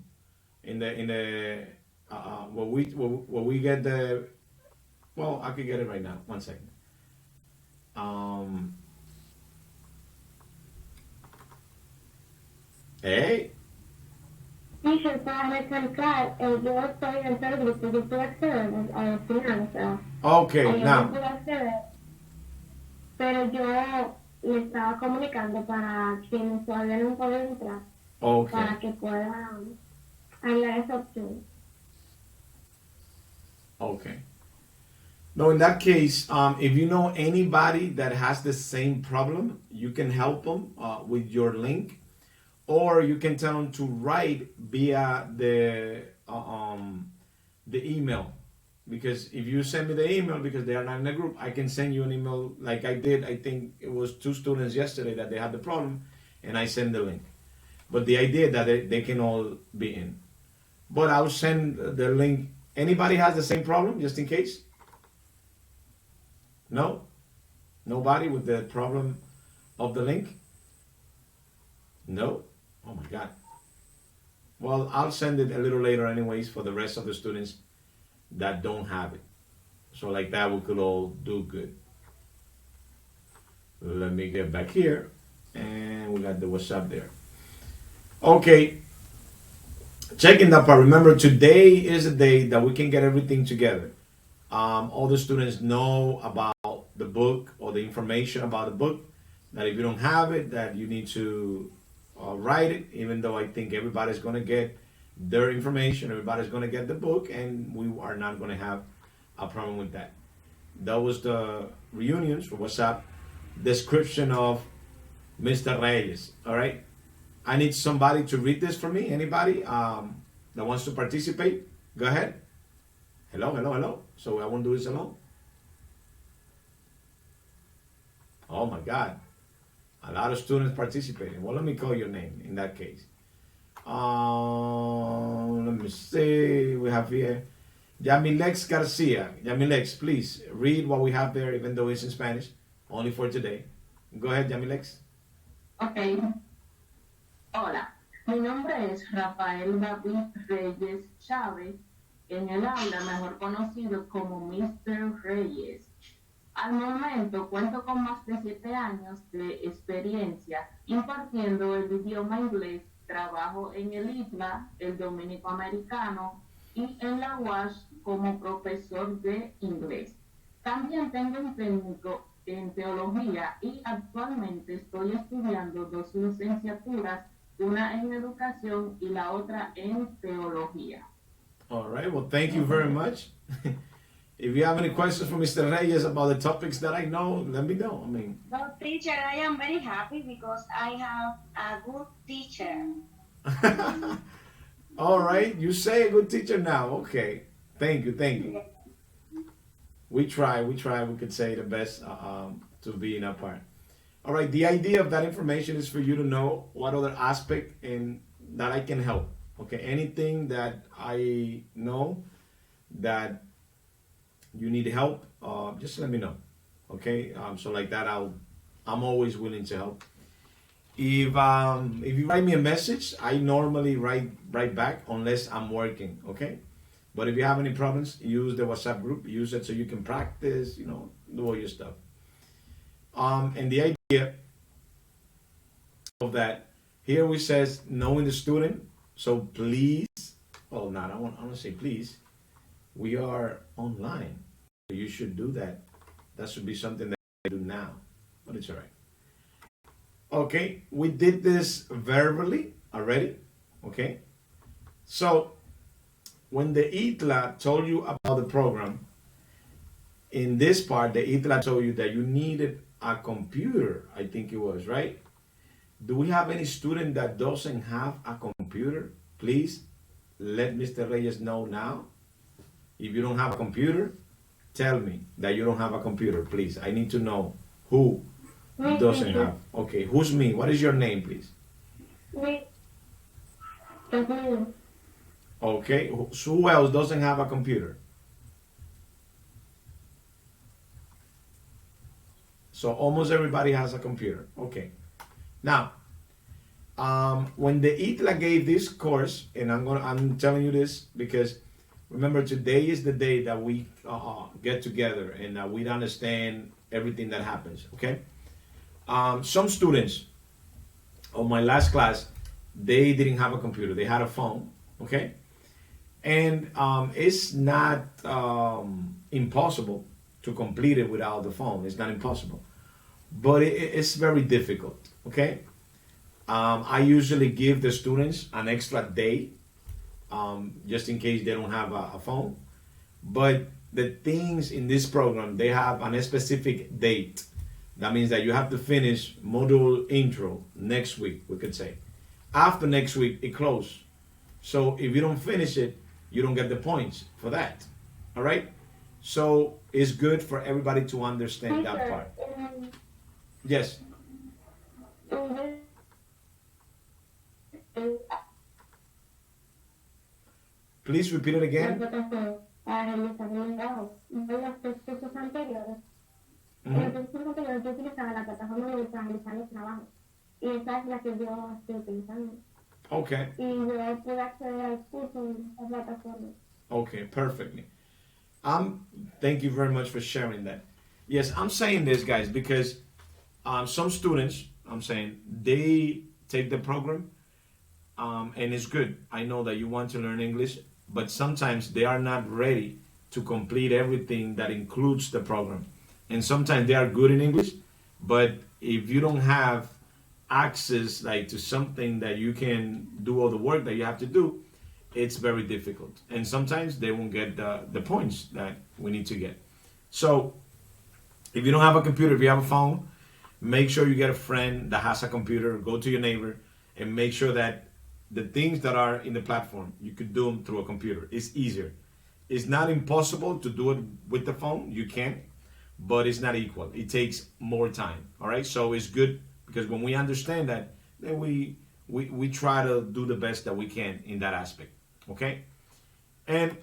Where we get the. Well, I can get it right now. 1 second. Hey. Teacher, para recalcar, yo estoy dentro del grupo, yo puedo acceder al final, o sea. Okay, now. Yo puedo acceder, pero yo le estaba comunicando para quienes todavía no pueden entrar, Okay. para que puedan hablar esa opción. Okay. No, in that case, if you know anybody that has the same problem, you can help them with your link, or you can tell them to write via the email. Because if you send me the email, because they are not in a group, I can send you an email like I did. I think it was 2 students yesterday that they had the problem, and I send the link. But the idea that they can all be in. But I'll send the link. Anybody has the same problem, just in case? No? Nobody with the problem of the link? No? Oh my God. Well, I'll send it a little later anyways for the rest of the students that don't have it. So like that, we could all do good. Let me get back here. And we got the WhatsApp there. Okay. Checking that part. Remember, today is a day that we can get everything together. All the students know about the book or the information about the book. That if you don't have it, that you need to write it. Even though I think everybody's going to get their information, everybody's going to get the book, and we are not going to have a problem with that. That was the reunions for WhatsApp description of Mr. Reyes. All right. I need somebody to read this for me. Anybody that wants to participate? Go ahead. Hello, hello, hello. So I won't do this alone. Oh my God. A lot of students participating. Well, let me call your name in that case. Let me see. We have here Yamilex Garcia. Yamilex, please read what we have there, even though it's in Spanish, only for today. Go ahead, Yamilex. Okay. Hola, mi nombre es Rafael David Reyes Chávez, en el aula mejor conocido como Mr. Reyes. Al momento cuento con más de 7 años de experiencia impartiendo el idioma inglés. Trabajo en el ITLA, el Dominico Americano, y en la UASH como profesor de inglés. También tengo un técnico en teología y actualmente estoy estudiando 2 licenciaturas, una en educación y la otra en teología. All right, well, thank you very much. If you have any questions for Mr. Reyes about the topics that I know, let me know. I mean, Well, teacher, I am very happy because I have a good teacher. all right, you say a good teacher now. Okay, thank you, thank you. We try, we could say the best to be in our part. All right, the idea of that information is for you to know what other aspect and that I can help. Okay, anything that I know that you need help, just let me know. Okay, so like that, I'm always willing to help. If you write me a message, I normally write back unless I'm working. Okay, but if you have any problems, use the WhatsApp group. Use it so you can practice. You know, do all your stuff. And the idea of that here we says knowing the student. So please, well, not I want to say please. We are online. You should do that. That should be something that I do now, but it's all right. Okay, we did this verbally already. Okay, so when the ITLA told you about the program, in this part, the ITLA told you that you needed a computer. I think it was right. Do we have any student that doesn't have a computer? Please let Mr. Reyes know now. If you don't have a computer, tell me that you don't have a computer, please. I need to know who doesn't have. Okay, who's me? What is your name, please? Me. Okay, who else doesn't have a computer? So almost everybody has a computer. Okay. Now, when the ITLA gave this course, and I'm telling you this because remember today is the day that we get together and we understand everything that happens. Okay. Some students on my last class, they didn't have a computer. They had a phone. Okay. And it's not impossible to complete it without the phone. It's not impossible, but it's very difficult. Okay. I usually give the students an extra day just in case they don't have a phone. But the things in this program, they have a specific date. That means that you have to finish module intro next week, we could say. After next week, it closes. So if you don't finish it, you don't get the points for that. All right? So it's good for everybody to understand that part. Yes. Please repeat it again. Para realizar el trabajo. En los cursos anteriores, en los cursos anteriores yo utilizaba la plataforma para realizar los trabajos. Y esa es la que yo estoy utilizando. Okay. Y yo puedo acceder al curso en esa plataforma. Okay, perfectly. Thank you very much for sharing that. Yes, I'm saying this, guys, because some students, I'm saying, they take the program, and it's good. I know that you want to learn English, but sometimes they are not ready to complete everything that includes the program. And sometimes they are good in English, but if you don't have access like to something that you can do all the work that you have to do, it's very difficult. And sometimes they won't get the points that we need to get. So if you don't have a computer, if you have a phone, make sure you get a friend that has a computer, go to your neighbor and make sure that the things that are in the platform, you could do them through a computer. It's easier. It's not impossible to do it with the phone. You can, but it's not equal. It takes more time. All right. So it's good because when we understand that, then we try to do the best that we can in that aspect. Okay. And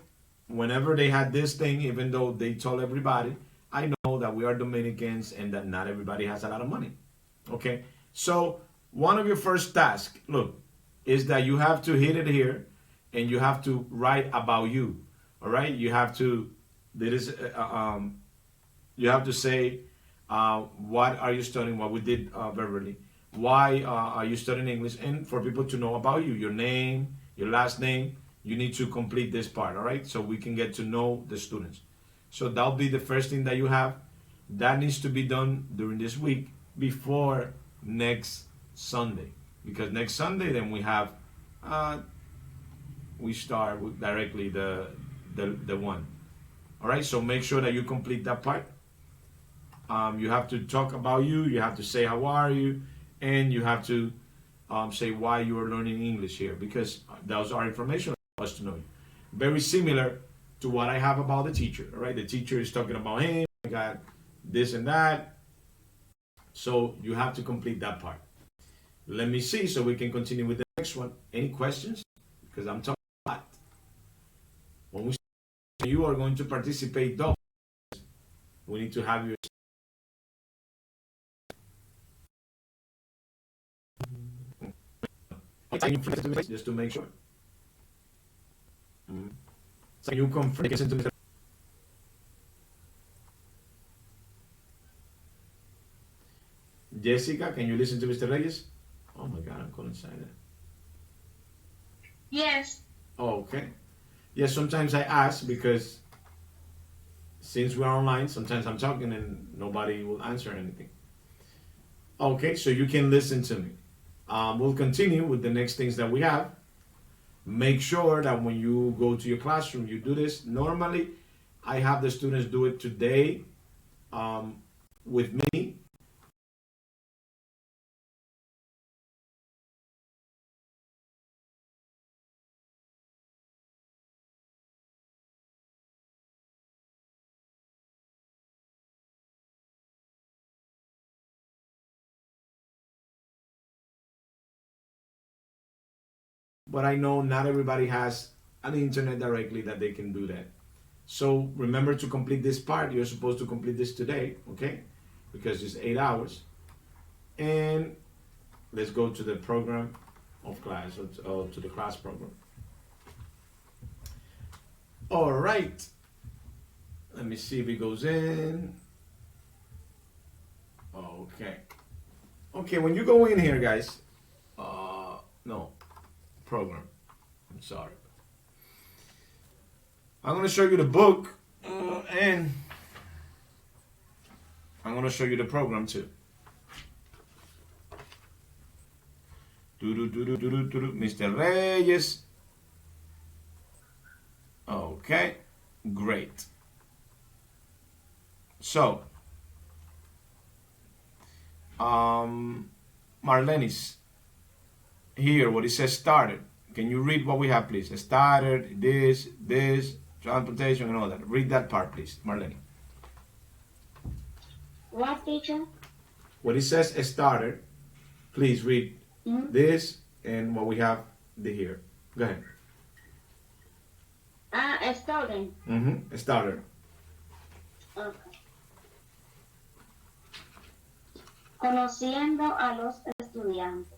whenever they had this thing, even though they told everybody, I know that we are Dominicans and that not everybody has a lot of money. Okay. So one of your first tasks, look, is that you have to hit it here and you have to write about you. All right. You have to, you have to say, what are you studying? What we did verbally. Why are you studying English? And for people to know about you, your name, your last name, you need to complete this part. All right. So we can get to know the students. So that'll be the first thing that you have. that needs to be done during this week before next Sunday, because next Sunday then we have we start with directly the one. All right, so make sure that you complete that part. You have to talk about you. You have to say how are you, and you have to say why you are learning English here, because those are information for us to know. Very similar to what I have about the teacher. All right, the teacher is talking about him. I got this and that. So you have to complete that part. Let me see so we can continue with the next one. Any questions? Because I'm talking a lot. When we say you are going to participate, though, we need to have you. Just to make sure. So you confirm. Jessica, can you listen to Mr. Reyes? Oh my God, I'm calling silent. Yes. Oh, okay. Yes, sometimes I ask because since we're online, sometimes I'm talking and nobody will answer anything. Okay, so you can listen to me. We'll continue with the next things that we have. Make sure that when you go to your classroom, you do this. Normally, I have the students do it today with me. But I know not everybody has an internet directly that they can do that. So remember to complete this part. You're supposed to complete this today, okay? Because it's 8 hours. And let's go to the program of class, or to the class program. All right. Let me see if it goes in. Okay. Okay, when you go in here, guys, no, program. I'm sorry. I'm going to show you the book, and I'm going to show you the program too. Mr. Reyes. Okay, great. So, Marlenis, here, what it says started. Can you read what we have, please? Started, this, transportation, and all that. Read that part, please, Marlene. What, teacher? What it says started, please read this and what we have here. Go ahead. Started. Started. Okay. Conociendo a los estudiantes.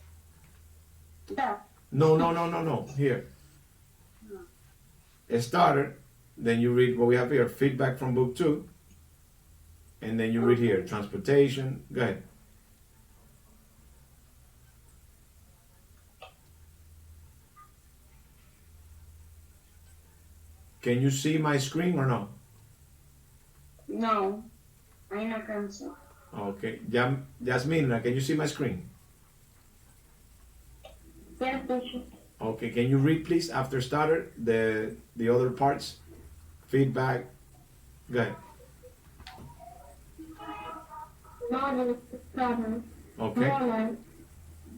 That. No. Here. It started, then you read what we have here, feedback from book 2, and then you read here, transportation. Go ahead. Can you see my screen or no? No, I no can see. Okay, Jasmine, can you see my screen? Yes, teacher. Okay, can you read please after starter the other parts? Feedback. Go ahead. Model started. Okay. Moment.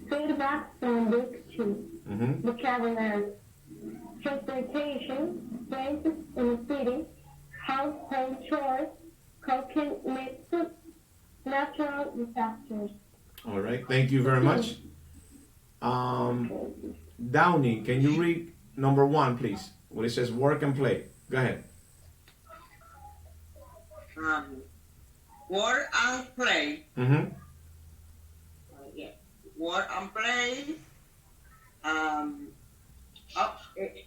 Feedback from book 2. Vocabulary. Transportation. Places in the city. Household chores. Cooking mixes. Natural disasters. All right, thank you very much. Downey, can you read number 1, please? Where it says work and play. Go ahead. Work and play. Yeah. Work and play.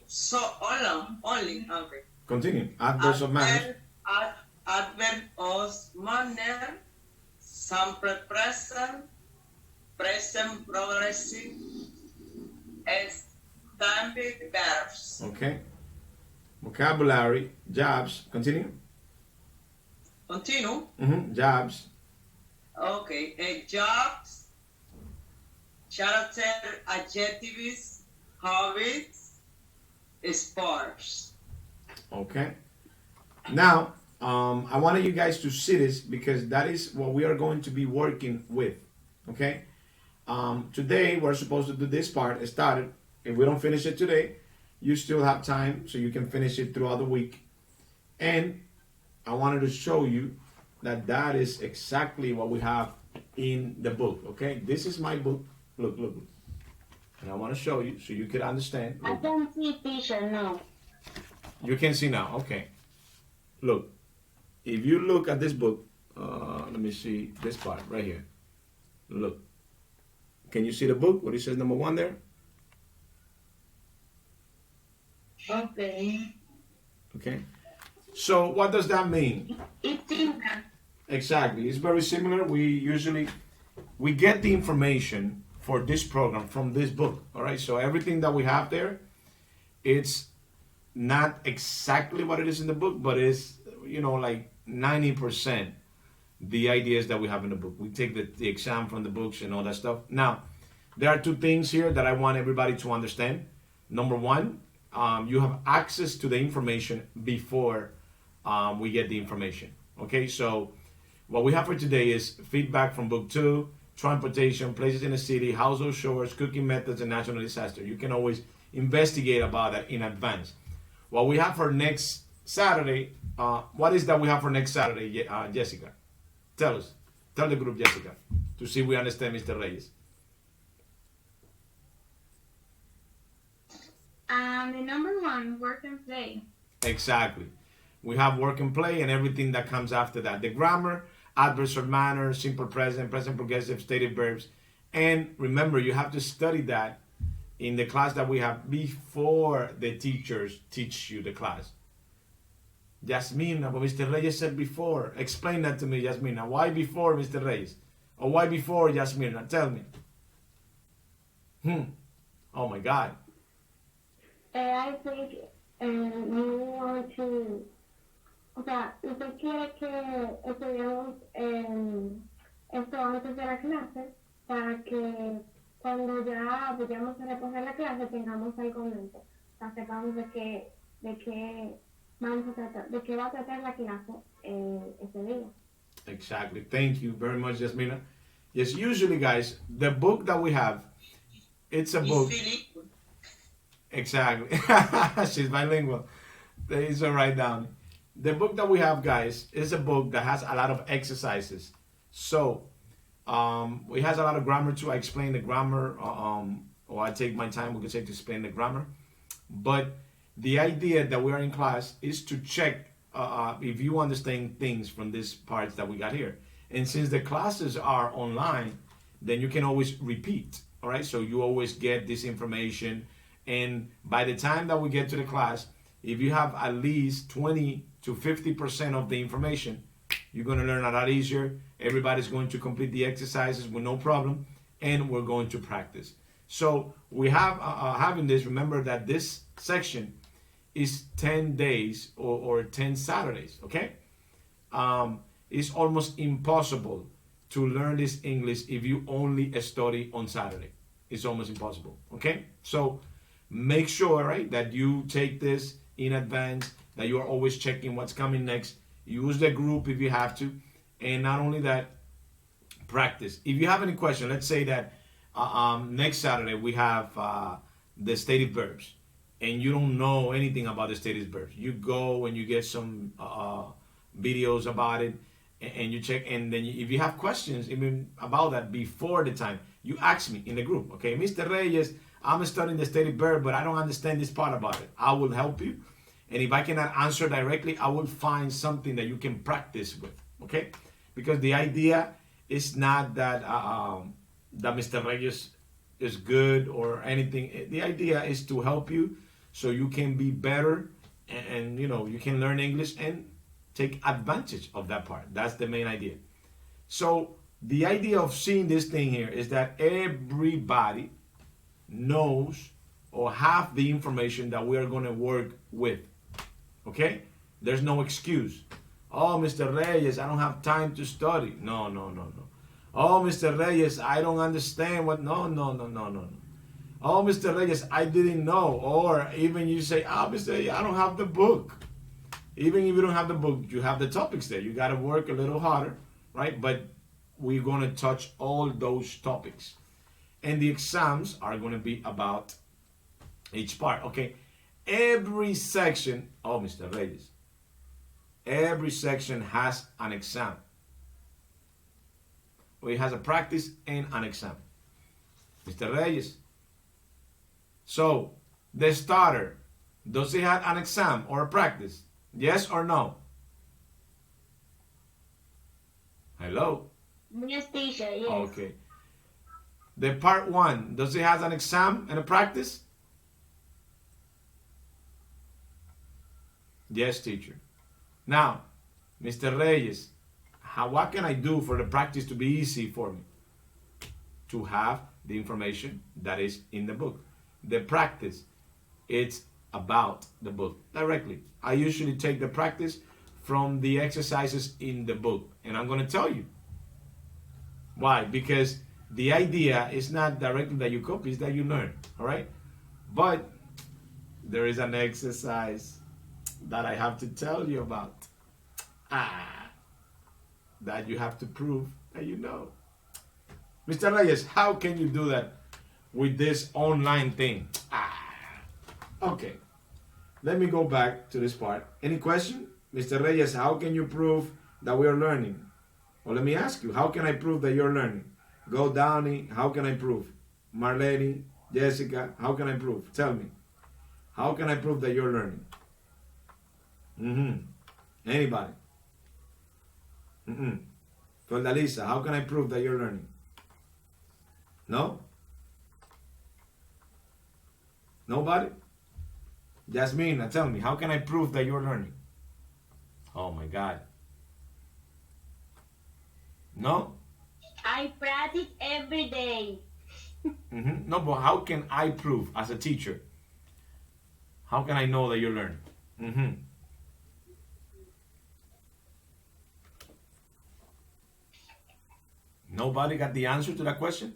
So only. Okay. Continue. Adverbs of manner. Adverb of manner. Simple present. Present progressive. Stamped verbs. Okay. Vocabulary. Jobs. Continue. Continue. Jobs. Okay. Jobs, character, adjectives, hobbies, sports. Okay. Now, I wanted you guys to see this because that is what we are going to be working with. Okay. Today we're supposed to do this part. It started. If we don't finish it today, you still have time, so you can finish it throughout the week. And I wanted to show you that that is exactly what we have in the book. Okay, this is my book. Look, look, look. And I want to show you so you can understand. I can see teacher now. You can see now. Okay. Look, if you look at this book, let me see this part right here. Look. Can you see the book? What it says number 1 there? Okay. Okay. So what does that mean? It's in there. Exactly. It's very similar. We get the information for this program from this book. All right. So everything that we have there, it's not exactly what it is in the book, but it's, like 90% the ideas that we have in the book. We take the exam from the books and all that stuff. Now, there are 2 things here that I want everybody to understand. Number 1, you have access to the information before we get the information. Okay, so what we have for today is feedback from book 2, transportation, places in the city, household chores, cooking methods, and natural disaster. You can always investigate about that in advance. What we have for next Saturday, what is that we have for next Saturday, Jessica? Tell us. Tell the group, Jessica, to see if we understand Mr. Reyes. The number 1, work and play. Exactly. We have work and play and everything that comes after that. The grammar, adverb manner, simple present, present progressive, stated verbs. And remember, you have to study that in the class that we have before the teachers teach you the class. Yasmina, what Mr. Reyes said before. Explain that to me, Yasmina. Why before, Mr. Reyes? Or why before, Yasmina? Tell me. Oh my God. I think we want to, usted quiere que estudiemos esto antes de la clase para que cuando ya vayamos a recoger la clase tengamos algo en mente. O sea, sepamos de qué vamos a tratar, de qué va a tratar la clase ese día. Exactly. Thank you very much, Yasmina. Yes, usually, guys, the book that we have, it's a book. Exactly. She's bilingual. It's all right down. The book that we have, guys, is a book that has a lot of exercises. So, it has a lot of grammar too. I explain the grammar, or I take my time, we can say, to explain the grammar. But the idea that we are in class is to check if you understand things from these parts that we got here. And since the classes are online, then you can always repeat. All right, so you always get this information. And by the time that we get to the class, if you have at least 20 to 50% of the information, you're going to learn a lot easier. Everybody's going to complete the exercises with no problem, and we're going to practice. So we have having this, remember that this section is 10 days or 10 Saturdays, okay? It's almost impossible to learn this English if you only study on Saturday. It's almost impossible, okay? So make sure, right, that you take this in advance, that you are always checking what's coming next. Use the group if you have to. And not only that, practice. If you have any question, let's say that next Saturday we have the stated verbs, and you don't know anything about the stated verbs. You go and you get some videos about it, and you check. And then if you have questions even about that before the time, you ask me in the group. Okay, Mr. Reyes, I'm studying the stated verb, but I don't understand this part about it. I will help you. And if I cannot answer directly, I will find something that you can practice with. Okay? Because the idea is not that that Mr. Reyes is good or anything. The idea is to help you so you can be better and you can learn English and take advantage of that part. That's the main idea. So the idea of seeing this thing here is that everybody knows or have the information that we are going to work with. Okay? There's no excuse. Oh, Mr. Reyes, I don't have time to study. No, no, no, no. Oh, Mr. Reyes, I don't understand what. No, no, no, no, no, no. Oh, Mr. Reyes, I didn't know. Or even you say, oh, Mr. Reyes, I don't have the book. Even if you don't have the book, you have the topics there. You got to work a little harder, right? But we're going to touch all those topics. And the exams are going to be about each part, okay? Every section, oh, Mr. Reyes, every section has an exam. Well, it has a practice and an exam. Mr. Reyes. So, the starter, does it have an exam or a practice? Yes or no? Hello? Yes, teacher, yes. Okay. The part 1, does it have an exam and a practice? Yes, teacher. Now, Mr. Reyes, what can I do for the practice to be easy for me? To have the information that is in the book. The practice, it's about the book directly. I usually take the practice from the exercises in the book, and I'm going to tell you why. Because the idea is not directly that you copy, it's that you learn, all right? But there is an exercise that I have to tell you about. That you have to prove that you know. Mr. Reyes, how can you do that with this online thing? Okay. Let me go back to this part. Any question? Mr. Reyes, how can you prove that we are learning? Well, let me ask you, how can I prove that you're learning? Go, Downey, how can I prove? Marlene, Jessica, how can I prove? Tell me. How can I prove that you're learning? Anybody? Ferdalisa, how can I prove that you're learning? No? Nobody? Jasmine, tell me, how can I prove that you're learning? Oh my God. No? I practice every day. No, but how can I prove as a teacher? How can I know that you're learning? Nobody got the answer to that question?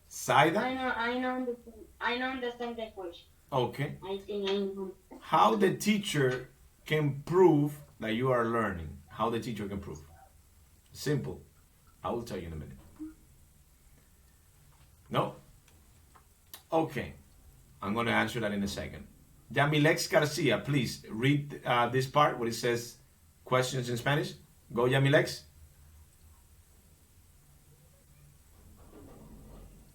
Saida? I don't understand the question. Okay. I think I know. How the teacher can prove that you are learning? How the teacher can prove? Simple. I will tell you in a minute. No? Okay. I'm going to answer that in a second. Yamilex Garcia, please read this part where it says questions in Spanish. Go, Yamilex.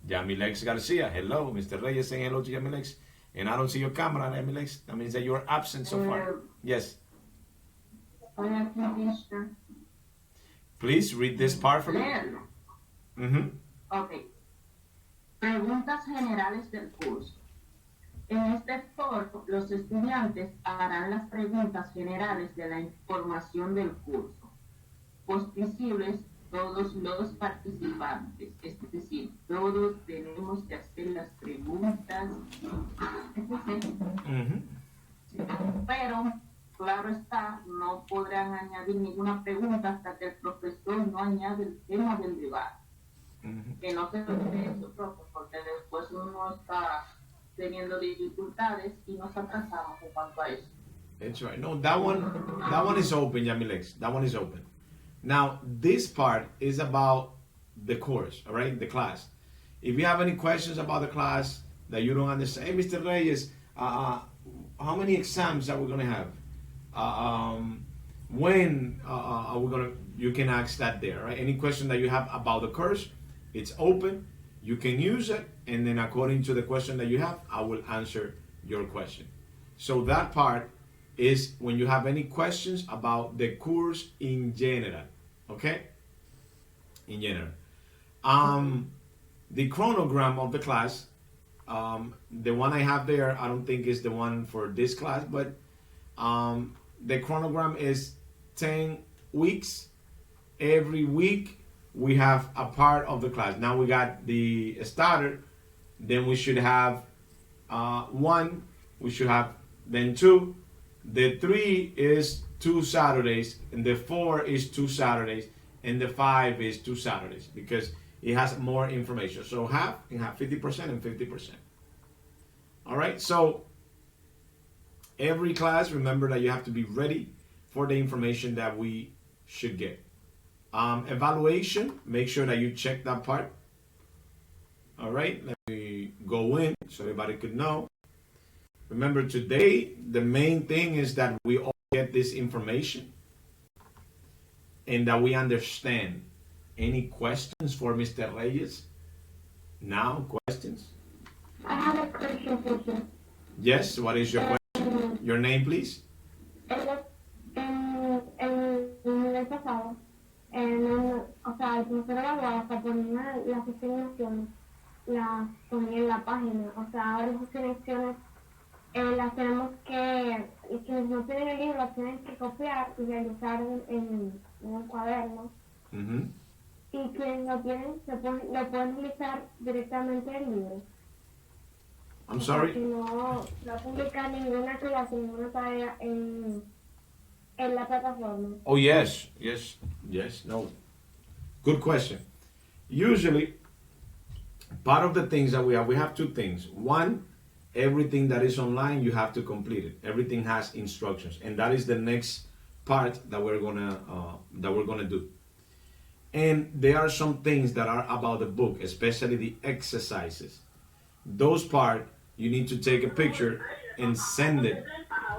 Yamilex Garcia. Hello, Mr. Reyes saying hello to Yamilex. And I don't see your camera, Yamilex. That means that you're absent so far. Yes. Please read this part for me. Ok. Preguntas generales del curso. En este foro, los estudiantes harán las preguntas generales de la información del curso, posibles todos los participantes, es decir, todos tenemos que hacer las preguntas, pero, claro está, no podrán añadir ninguna pregunta hasta que el profesor no añade el tema del debate. Que no se olvide eso, profe, porque después uno está teniendo dificultades y nos atrasamos en cuanto a eso. That's right. No, that one is open, Yamilex. That one is open. Now, this part is about the course, all right, the class. If you have any questions about the class that you don't understand, hey, Mr. Reyes, how many exams are we going to have? When are we going to, you can ask that there, right? Any question that you have about the course, it's open. You can use it, and then according to the question that you have, I will answer your question. So that part is when you have any questions about the course in general, okay? In general. The chronogram of the class, the one I have there, I don't think is the one for this class, but the chronogram is 10 weeks. Every week we have a part of the class. Now we got the starter, then we should have one, we should have then two. The 3 is 2 Saturdays, and the 4 is 2 Saturdays, and the 5 is 2 Saturdays because it has more information. So half and half, 50% and 50%. All right, so every class, remember that you have to be ready for the information that we should get. Evaluation, make sure that you check that part. All right, let me go in so everybody could know. Remember today, the main thing is that we all get this information and that we understand. Any questions for Mr. Reyes? Now, questions? I have a question for you. Yes, what is your question? Your name, please? En el pasado, o sea, el profesor evaluaba para poner las asignaciones, las ponía en la página. O sea, ahora las asignaciones las tenemos que, y quienes no tienen el libro, las tienen que copiar y realizar en un cuaderno. Y quienes lo tienen, lo pueden realizar directamente en el libro. I'm sorry? Si no publicar ninguna clase, ninguna tarea en la plataforma. Oh, yes. No. Good question. Usually, part of the things that we have two things. One, everything that is online, you have to complete it. Everything has instructions, and that is the next part that we're gonna do. And there are some things that are about the book, especially the exercises. Those part, you need to take a picture and send it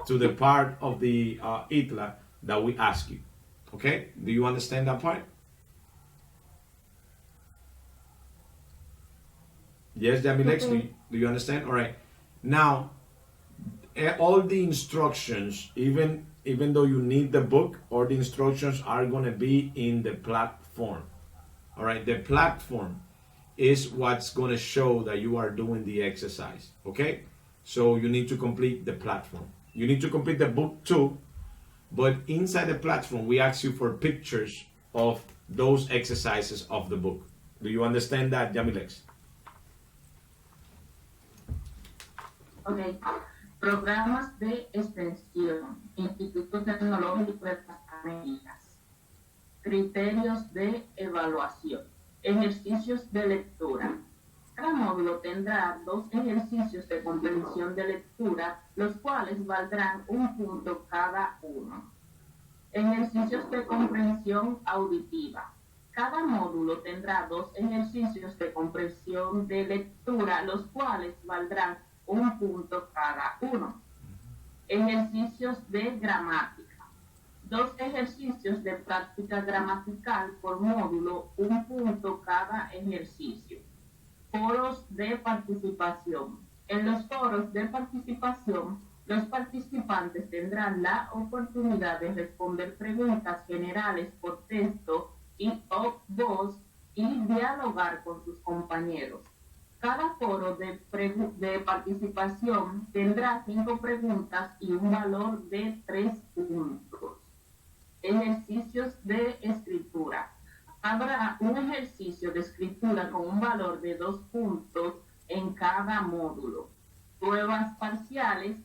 to the part of the ITLA that we ask you. Okay? Do you understand that part? Yes, Jamilex, do you understand? All right. Now, all the instructions, even though you need the book, all the instructions are going to be in the platform. All right. The platform is what's going to show that you are doing the exercise. Okay. So you need to complete the platform. You need to complete the book too, but inside the platform, we ask you for pictures of those exercises of the book. Do you understand that, Jamilex? Ok. Programas de extensión, Instituto Tecnológico de las Américas. Criterios de evaluación. Ejercicios de lectura. Cada módulo tendrá 2 ejercicios de comprensión de lectura, los cuales valdrán 1 punto cada uno. Ejercicios de comprensión auditiva. Cada módulo tendrá 2 ejercicios de comprensión de lectura, los cuales valdrán 1 punto cada uno. Ejercicios de gramática. 2 ejercicios de práctica gramatical por módulo, 1 punto cada ejercicio. Foros de participación. En los foros de participación, los participantes tendrán la oportunidad de responder preguntas generales por texto y o voz y dialogar con sus compañeros. Cada foro de participación tendrá 5 preguntas y un valor de 3 puntos. Ejercicios de escritura. Habrá un ejercicio de escritura con un valor de 2 puntos en cada módulo. Pruebas parciales.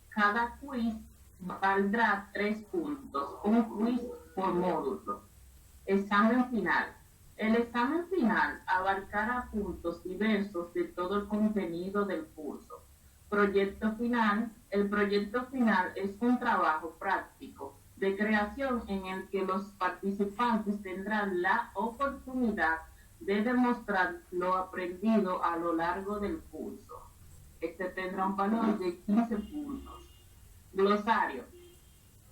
Cada quiz valdrá 3 puntos, un quiz por módulo. Examen final. El examen final abarcará puntos diversos de todo el contenido del curso. Proyecto final. El proyecto final es un trabajo práctico de creación en el que los participantes tendrán la oportunidad de demostrar lo aprendido a lo largo del curso. Este tendrá un valor de 15 puntos. Glosario.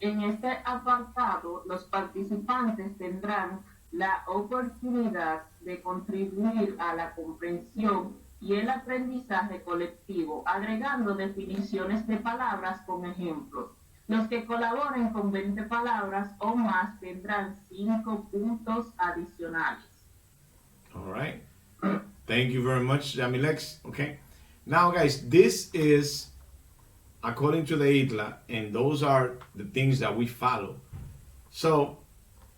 En este apartado, los participantes tendrán la oportunidad de contribuir a la comprensión y el aprendizaje colectivo, agregando definiciones de palabras con ejemplos. Los que colaboren con 20 palabras o más tendrán 5 puntos adicionales. All right. Thank you very much, Jamilex. Okay. Now, guys, this is according to the ITLA, and those are the things that we follow. So,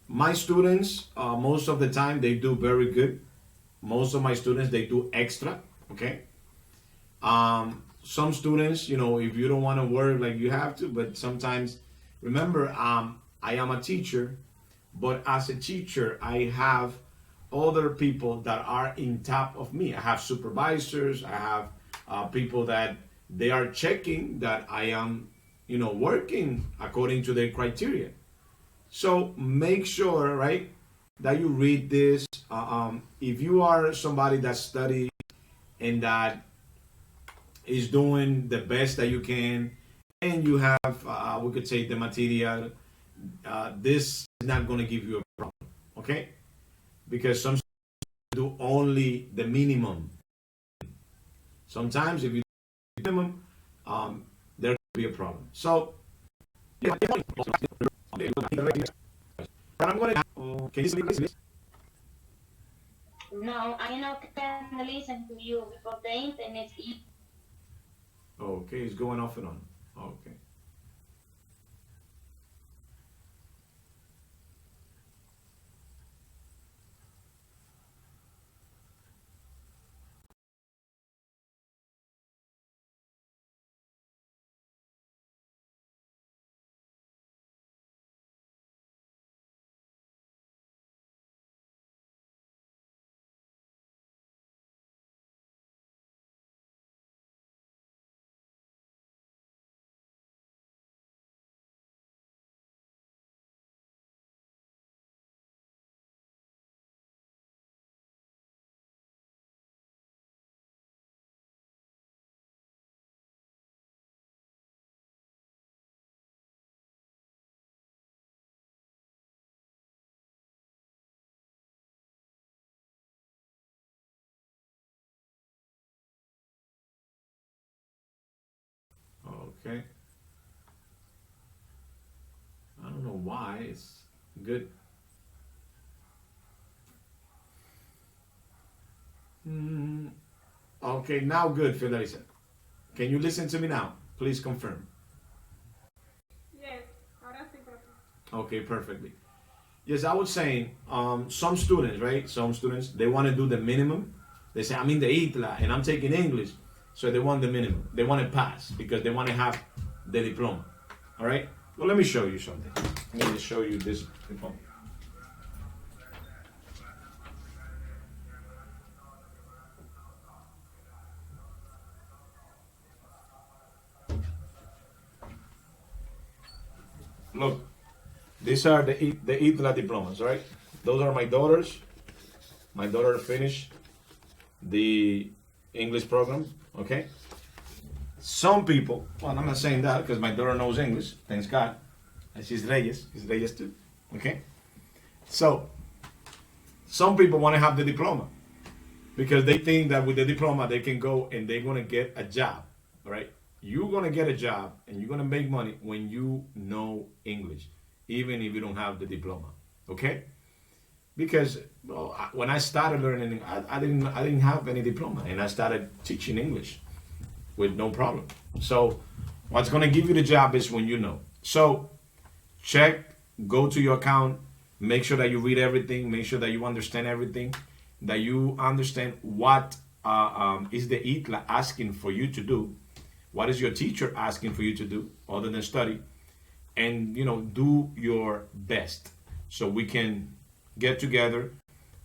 my students, most of the time, they do very good. Most of my students, they do extra. Okay. Some students, you know, if you don't want to work like you have to, but sometimes, remember, I am a teacher, but as a teacher, I have other people that are in top of me. I have supervisors. I have people that they are checking that I am, working according to their criteria. So make sure, right, that you read this. If you are somebody that studies and that is doing the best that you can, and you have, we could say, the material, this is not going to give you a problem, okay? Because some do only the minimum. Sometimes if you do the minimum, there could be a problem. So, yeah, but I'm going to, can you see this? No, I cannot listen to you because the internet is. Okay, it's going off and on. Okay. Okay. I don't know why. It's good. Okay, now good, Felisa. Can you listen to me now? Please confirm. Yes, ahora sí, profe. Okay, perfectly. Yes, I was saying, some students, right? Some students, they want to do the minimum. They say, I'm in the ITLA and I'm taking English. So they want the minimum. They want to pass because they want to have the diploma. All right? Well, let me show you something. Let me show you this diploma. Look, these are the ITLA diplomas, right? Those are my daughters. My daughter finished the English program, okay? Some people, well, I'm not saying that because my daughter knows English, thanks God. And she's Reyes too, okay? So, some people want to have the diploma because they think that with the diploma they can go and they're going to get a job, right? You're going to get a job and you're going to make money when you know English, even if you don't have the diploma, okay? Because when I started learning, I didn't have any diploma, and I started teaching English with no problem. So what's going to give you the job is when you know. So check, go to your account, make sure that you read everything, make sure that you understand everything, that you understand what is the ITLA asking for you to do, what is your teacher asking for you to do other than study, and do your best so we can get together,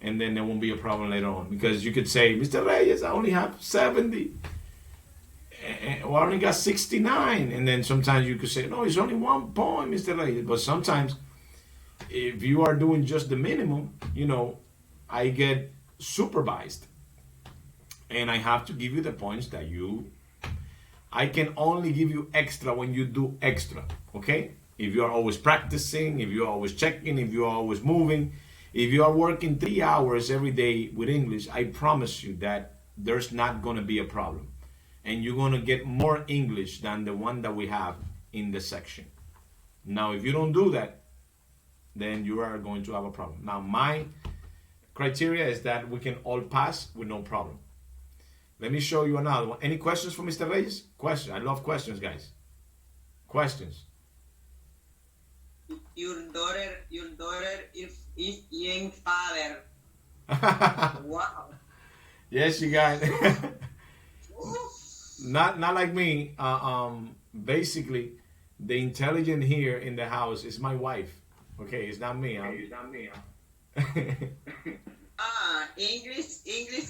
and then there won't be a problem later on. Because you could say, Mr. Reyes, I only have 70, or I only got 69, and then sometimes you could say, no, it's only 1 point, Mr. Reyes. But sometimes, if you are doing just the minimum, I get supervised, and I have to give you the points that I can only give you extra when you do extra, okay? If you are always practicing, if you are always checking, if you are always moving, if you are working 3 hours every day with English, I promise you that there's not going to be a problem. And you're going to get more English than the one that we have in the section. Now, if you don't do that, then you are going to have a problem. Now, my criteria is that we can all pass with no problem. Let me show you another one. Any questions for Mr. Reyes? Questions. I love questions, guys. Questions. Your daughter is young father. Wow. Yes, you guys. not like me. Basically, the intelligent here in the house is my wife. Okay, it's not me. English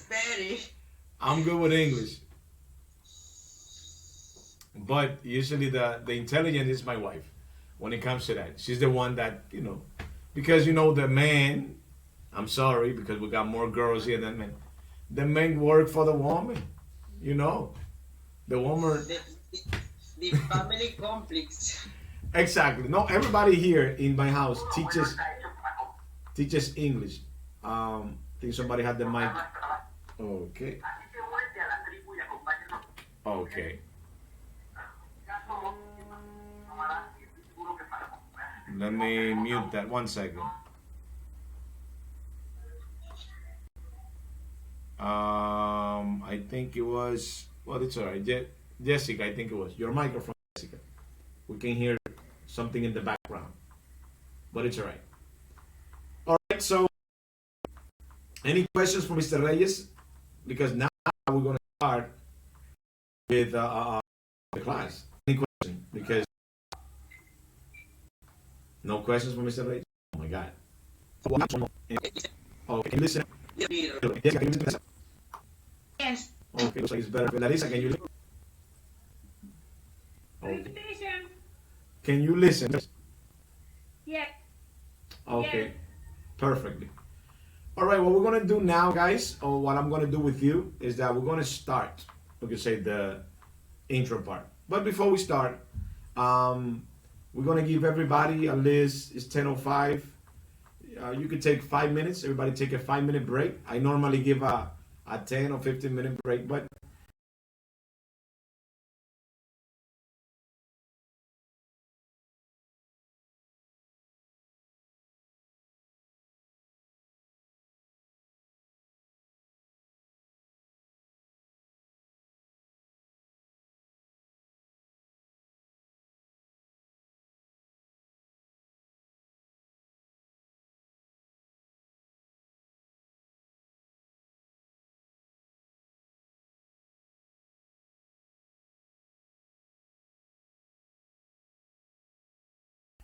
better. I'm good with English. But usually the intelligent is my wife when it comes to that. She's the one that, because the man, I'm sorry, because we got more girls here than men. The men work for the woman, you know. The woman. The family complex. Exactly. No, everybody here in my house teaches English. I think somebody had the mic. Okay. Okay. Let me mute that 1 second. I think it was. Well, it's alright. Jessica, I think it was your microphone, Jessica. We can hear something in the background, but it's alright. All right. So, any questions for Mr. Reyes? Because now we're going to start with the class. Any question? Because no questions for Mr. Reyes. Oh my God. Oh, can you listen? Jessica, can you listen? Yes. Okay, looks like it's better. Larissa, can you listen? Okay. Can you listen? Yeah. Okay, Yeah. perfectly. All right, what we're gonna do now, guys, or what I'm gonna do with you is that we're gonna start, we could say, the intro part. But before we start, we're gonna give everybody a list. It's 10:05. You could take 5 minutes. Everybody take a 5 minute break. I normally give a 10 or 15 minute break, but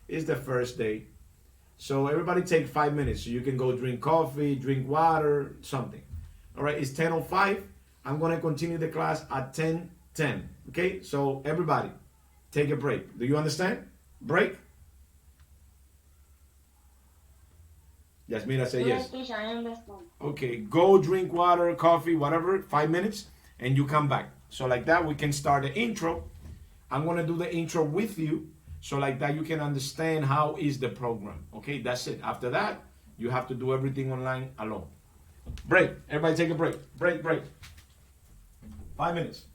it's the first day. So everybody take 5 minutes. So you can go drink coffee, drink water, something. All right, it's 10:05. I'm gonna continue the class at 10:10. Okay, so everybody, take a break. Do you understand? Break. Yasmina say yes. Teacher, I understand. Okay, go drink water, coffee, whatever. 5 minutes, and you come back. So like that, we can start the intro. I'm gonna do the intro with you, so like that you can understand how is the program. Okay, that's it. After that, you have to do everything online alone. Break. Everybody take a break. Break. 5 minutes.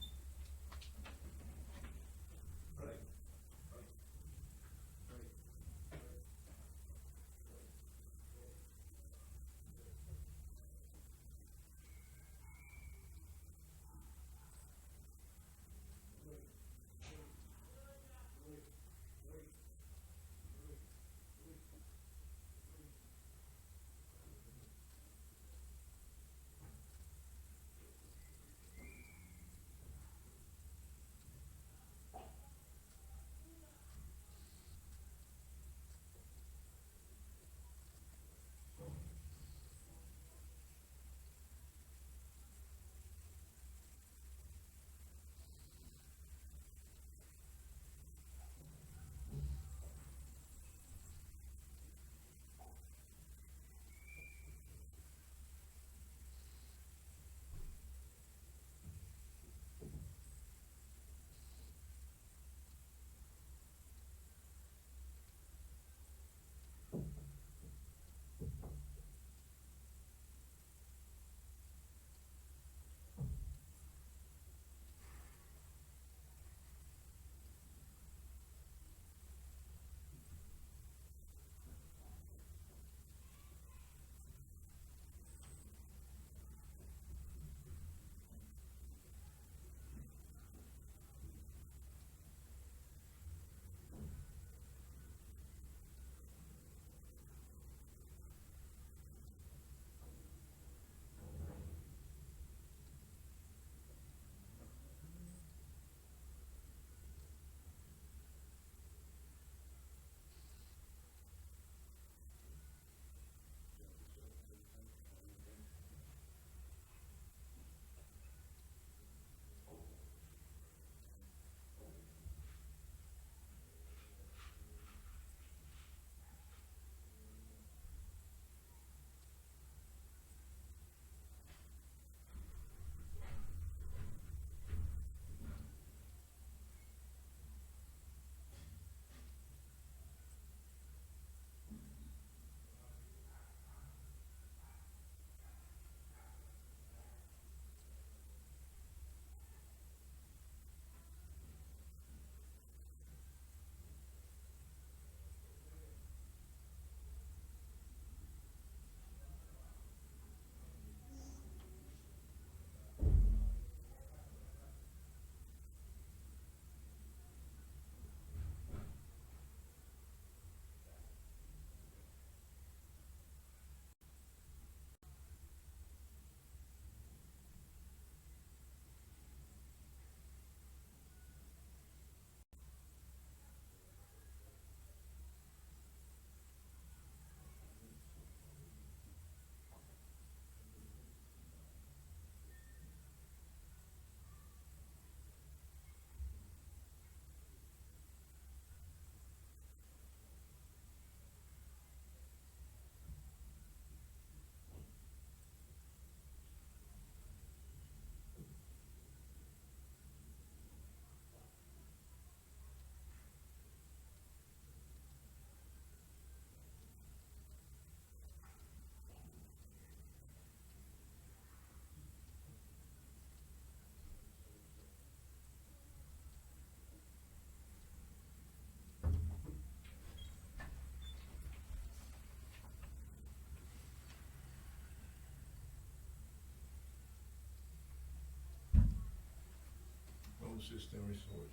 Sound system resource.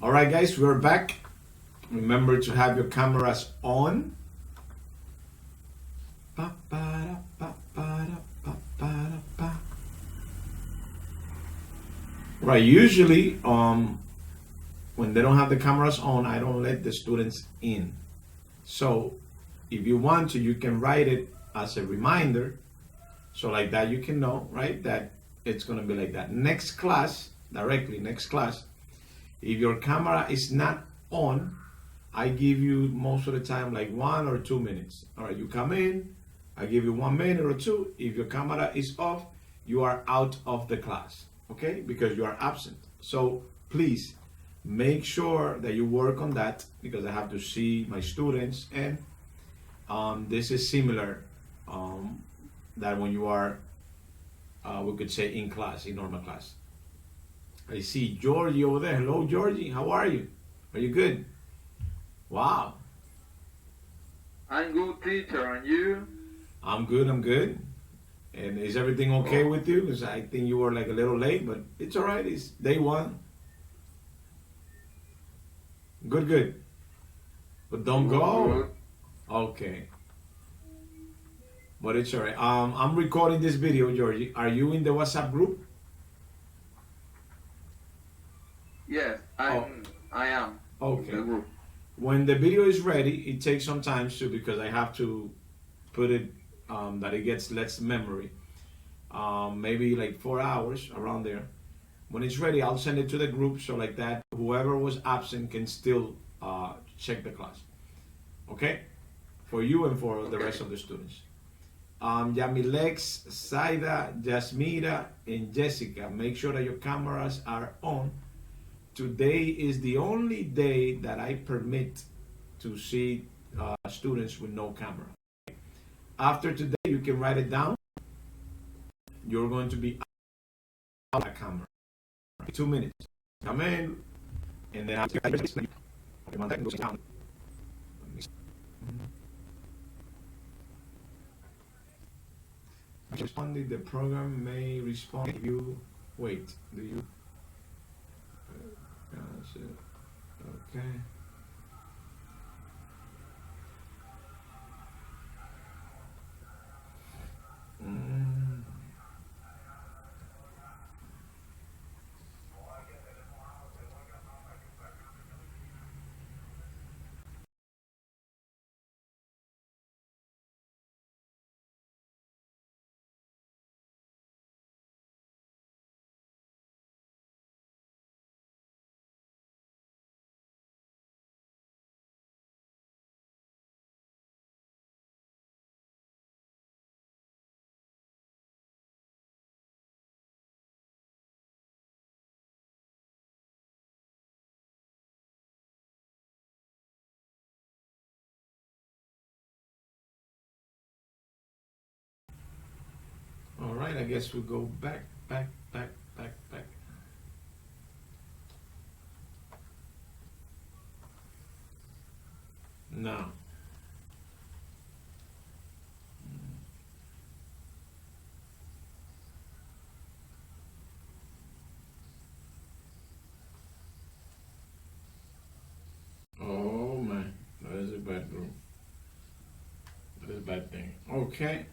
All right, guys, we're back. Remember to have your cameras on. Right, usually when they don't have the cameras on, I don't let the students in. So if you want to, you can write it as a reminder. So like that you can know, right, that it's gonna be like that. Next class, directly next class, if your camera is not on, I give you most of the time like 1 or 2 minutes. All right, you come in, I give you 1 minute or 2. If your camera is off, you are out of the class, okay? Because you are absent. So please make sure that you work on that, because I have to see my students, and this is similar that when you are, we could say in class, in normal class. I see Georgie over there. Hello, Georgie. How are you? Are you good? Wow. I'm good, teacher. And you? I'm good. I'm good. And is everything okay with you? Because I think you were like a little late, but it's all right. It's day one. Good, good. But don't go. Okay. But it's all right. I'm recording this video, Georgie. Are you in the WhatsApp group? Yes, I am. Okay. In the group. When the video is ready, it takes some time too, because I have to put it that it gets less memory. Maybe like 4 hours around there. When it's ready, I'll send it to the group, so like that whoever was absent can still check the class. Okay? For you and for the rest of the students. Yamilex, Saida, Jasmira, and Jessica, make sure that your cameras are on. Today is the only day that I permit to see students with no camera. After today, you can write it down. You're going to be out of the camera. 2 minutes. Come in, and then after responding, the program may respond if you wait. Do you? Okay. I guess we'll go back. Now. Oh man, that is a bad group. That is a bad thing. Okay.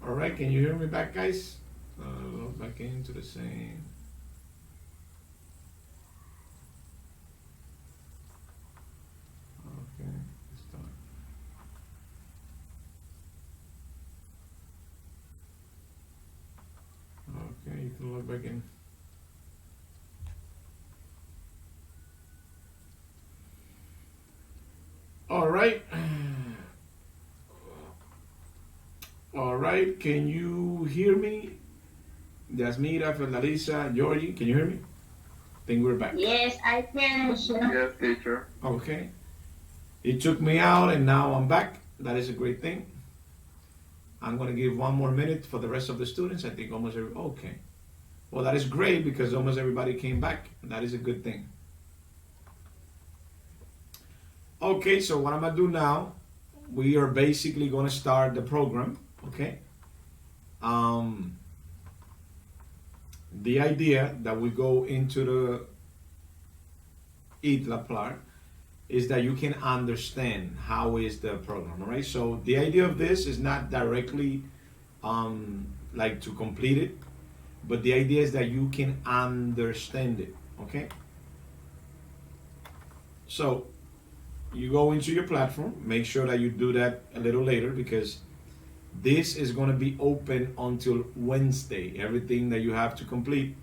All right, can you hear me back, guys? Log back into the same. Okay, start. Okay, you can log back in. All right. All right, can you hear me? Yasmira, Fernalisa, Georgie, can you hear me? I think we're back. Yes, I can. Yes, teacher. Okay. It took me out and now I'm back. That is a great thing. I'm going to give 1 more minute for the rest of the students. I think almost every, okay. Well, that is great because almost everybody came back. That is a good thing. Okay, so what I'm going to do now, we are basically going to start the program, okay? The idea that we go into the ITLA part is that you can understand how is the program, all right? So the idea of this is not directly like to complete it, but the idea is that you can understand it, okay? So you go into your platform, make sure that you do that a little later because this is going to be open until Wednesday. Everything that you have to complete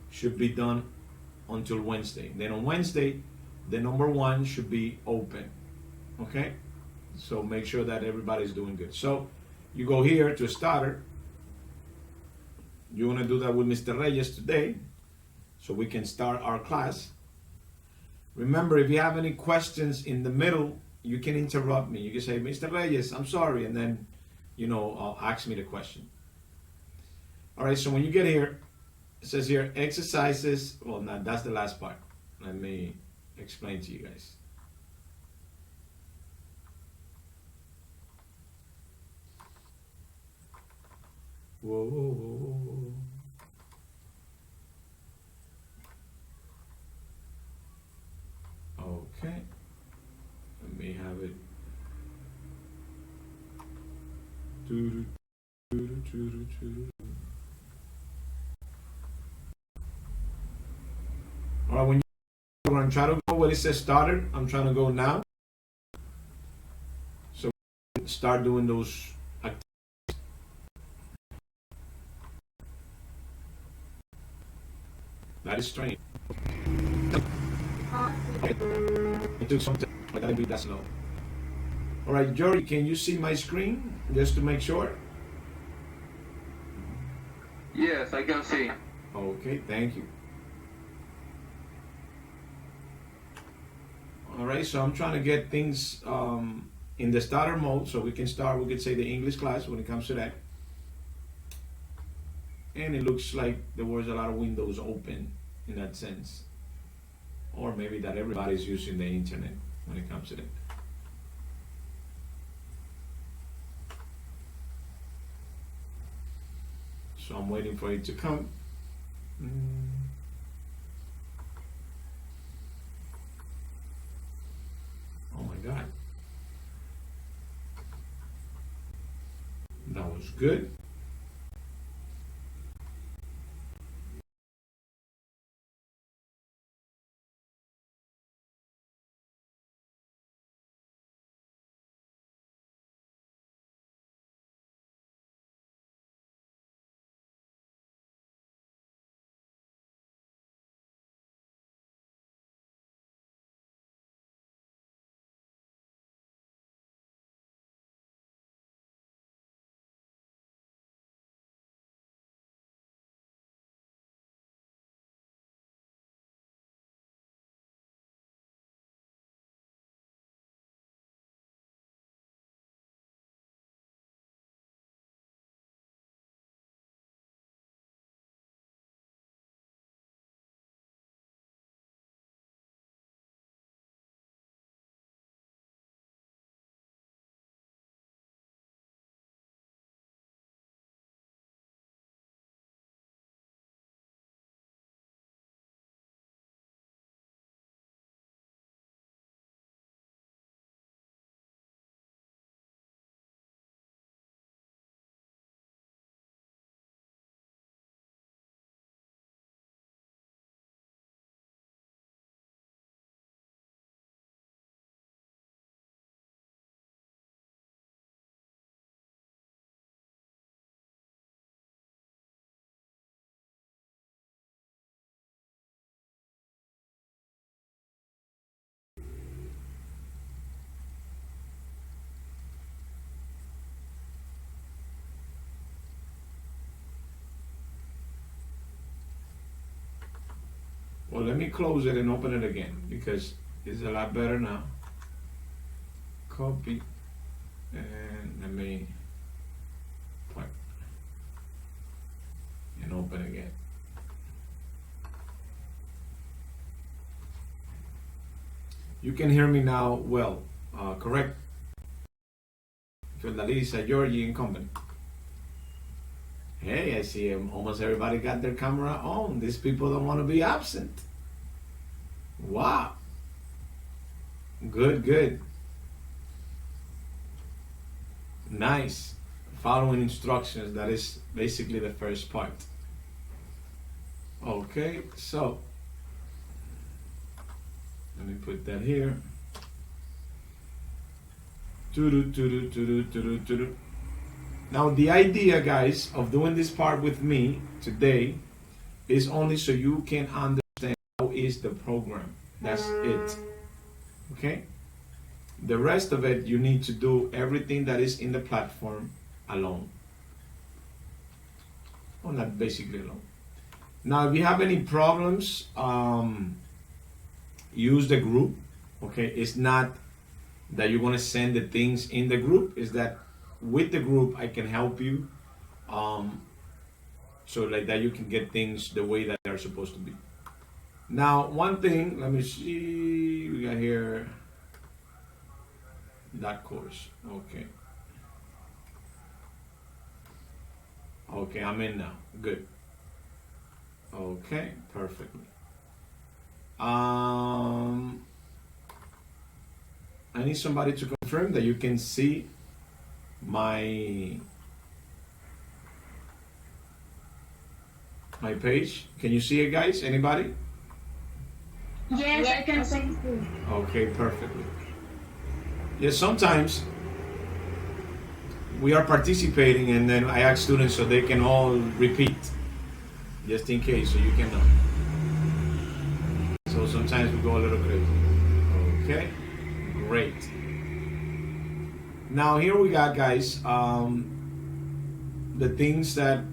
should be done until Wednesday. Then on Wednesday, the number 1 should be open. Okay? So make sure that everybody's doing good. So you go here to starter. You want to do that with Mr. Reyes today so we can start our class. Remember, if you have any questions in the middle, you can interrupt me. You can say, Mr. Reyes, I'm sorry, and then, ask me the question. All right, so when you get here, it says here, exercises. Well, no, that's the last part. Let me explain to you guys. Whoa, whoa, whoa, whoa. Okay, let me have it. All right, when you're going to try to go where it says started, I'm trying to go now. So start doing those activities. That is strange. It took some time, but I didn't do that slow. All right, Jory, can you see my screen just to make sure? Yes, I can see. Okay, thank you. All right, so I'm trying to get things in the starter mode so we can start, we could say the English class when it comes to that. And it looks like there was a lot of windows open in that sense. Or maybe that everybody's using the internet when it comes to that. So I'm waiting for it to come. Oh my God. That was good. Well, let me close it and open it again because it's a lot better now. Copy and let me put and open again. You can hear me now well, correct? Fiordalisa, Georgie and company. Hey, I see almost everybody got their camera on. These people don't want to be absent. Wow. Good, good. Nice. Following instructions, that is basically the first part. Okay, so let me put that here. Now the idea, guys, of doing this part with me today is only so you can understand how is the program. That's it. Okay? The rest of it, you need to do everything that is in the platform alone. Well, not basically alone. Now, if you have any problems, use the group. Okay? It's not that you're going to send the things in the group. It's that with the group, I can help you. So like that you can get things the way that they're supposed to be. Now, one thing, let me see, we got here, that course, okay. Okay, I'm in now, good. Okay, perfectly. I need somebody to confirm that you can see my page. Can you see it, guys? Anybody? Yes, I can see. Okay, perfectly. Yes, sometimes we are participating and then I ask students so they can all repeat, just in case, so you can know. So sometimes we go a little crazy. Okay, great. Now here we got, guys, the things that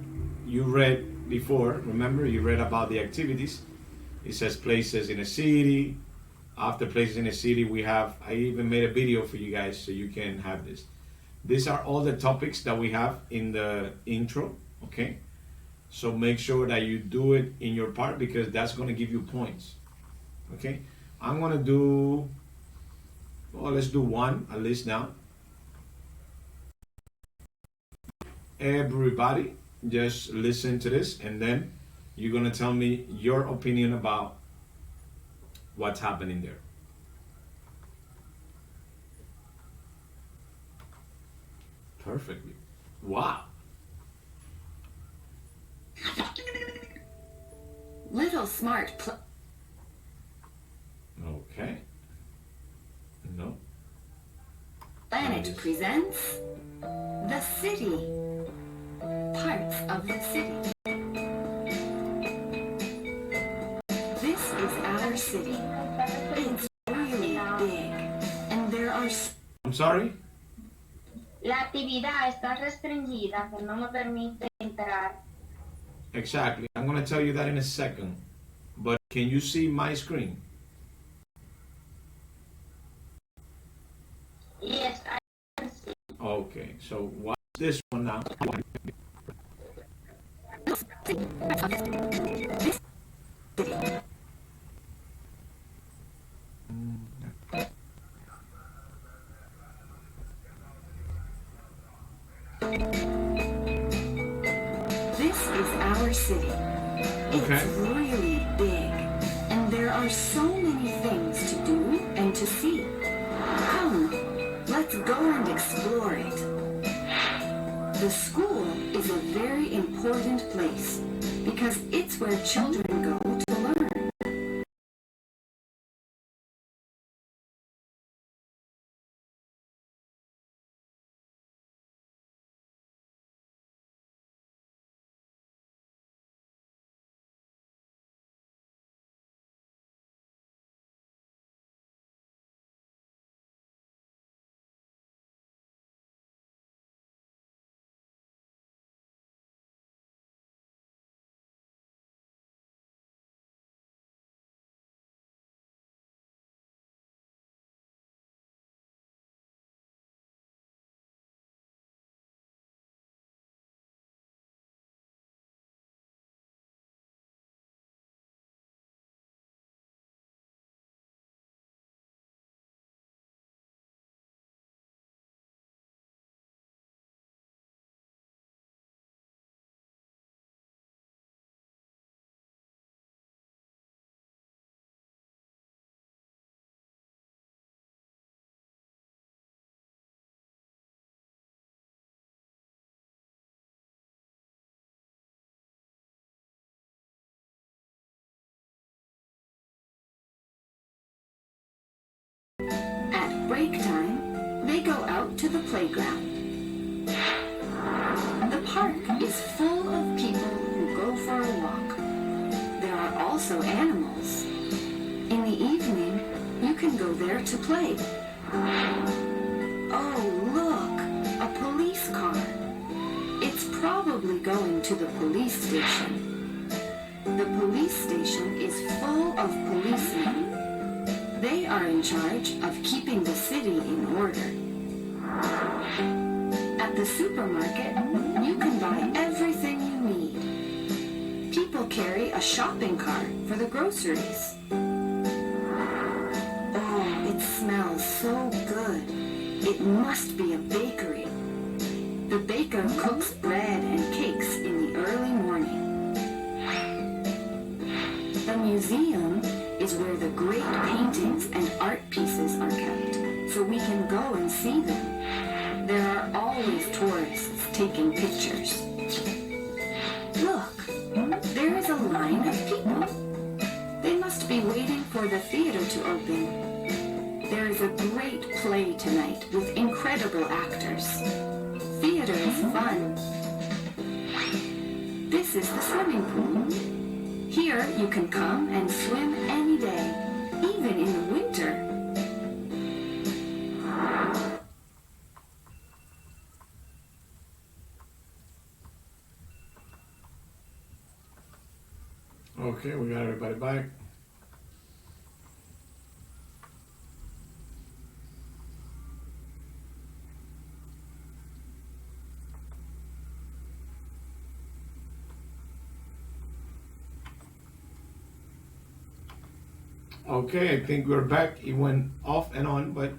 you read before. Remember, you read about the activities. It says places in a city. After places in a city, we have, I even made a video for you guys so you can have this. These are all the topics that we have in the intro, okay? So make sure that you do it in your part because that's going to give you points, okay? I'm going to do, well, let's do one at least now. Everybody, just listen to this, and then you're gonna tell me your opinion about what's happening there. Perfectly. Wow. Little smart Okay. No. Planet presents the city. Parts of the city. This is our city. It's really big, and there are. I'm sorry? La actividad está restringida, que no me permite entrar. Exactly. I'm going to tell you that in a second. But can you see my screen? Yes, I can see. Okay, so watch this one now. This is our city. It's really big, and there are so many things to do and to see. Come, let's go and explore it. The school is a very important place because it's where children go to learn. At break time, they go out to the playground. The park is full of people who go for a walk. There are also animals. In the evening, you can go there to play. Oh, look, a police car. It's probably going to the police station. The police station is full of policemen. They are in charge of keeping the city in order. At the supermarket, you can buy everything you need. People carry a shopping cart for the groceries. Oh, it smells so good. It must be a bakery. The baker cooks bread and cakes in the early morning. The museum is where the great paintings and art pieces are kept, so we can go and see them. There are always tourists taking pictures. Look, there is a line of people. They must be waiting for the theater to open. There is a great play tonight with incredible actors. Theater is fun. This is the swimming pool. Here you can come and swim any day, even in the winter. Okay, we got everybody back. Okay, I think we're back. It went off and on, but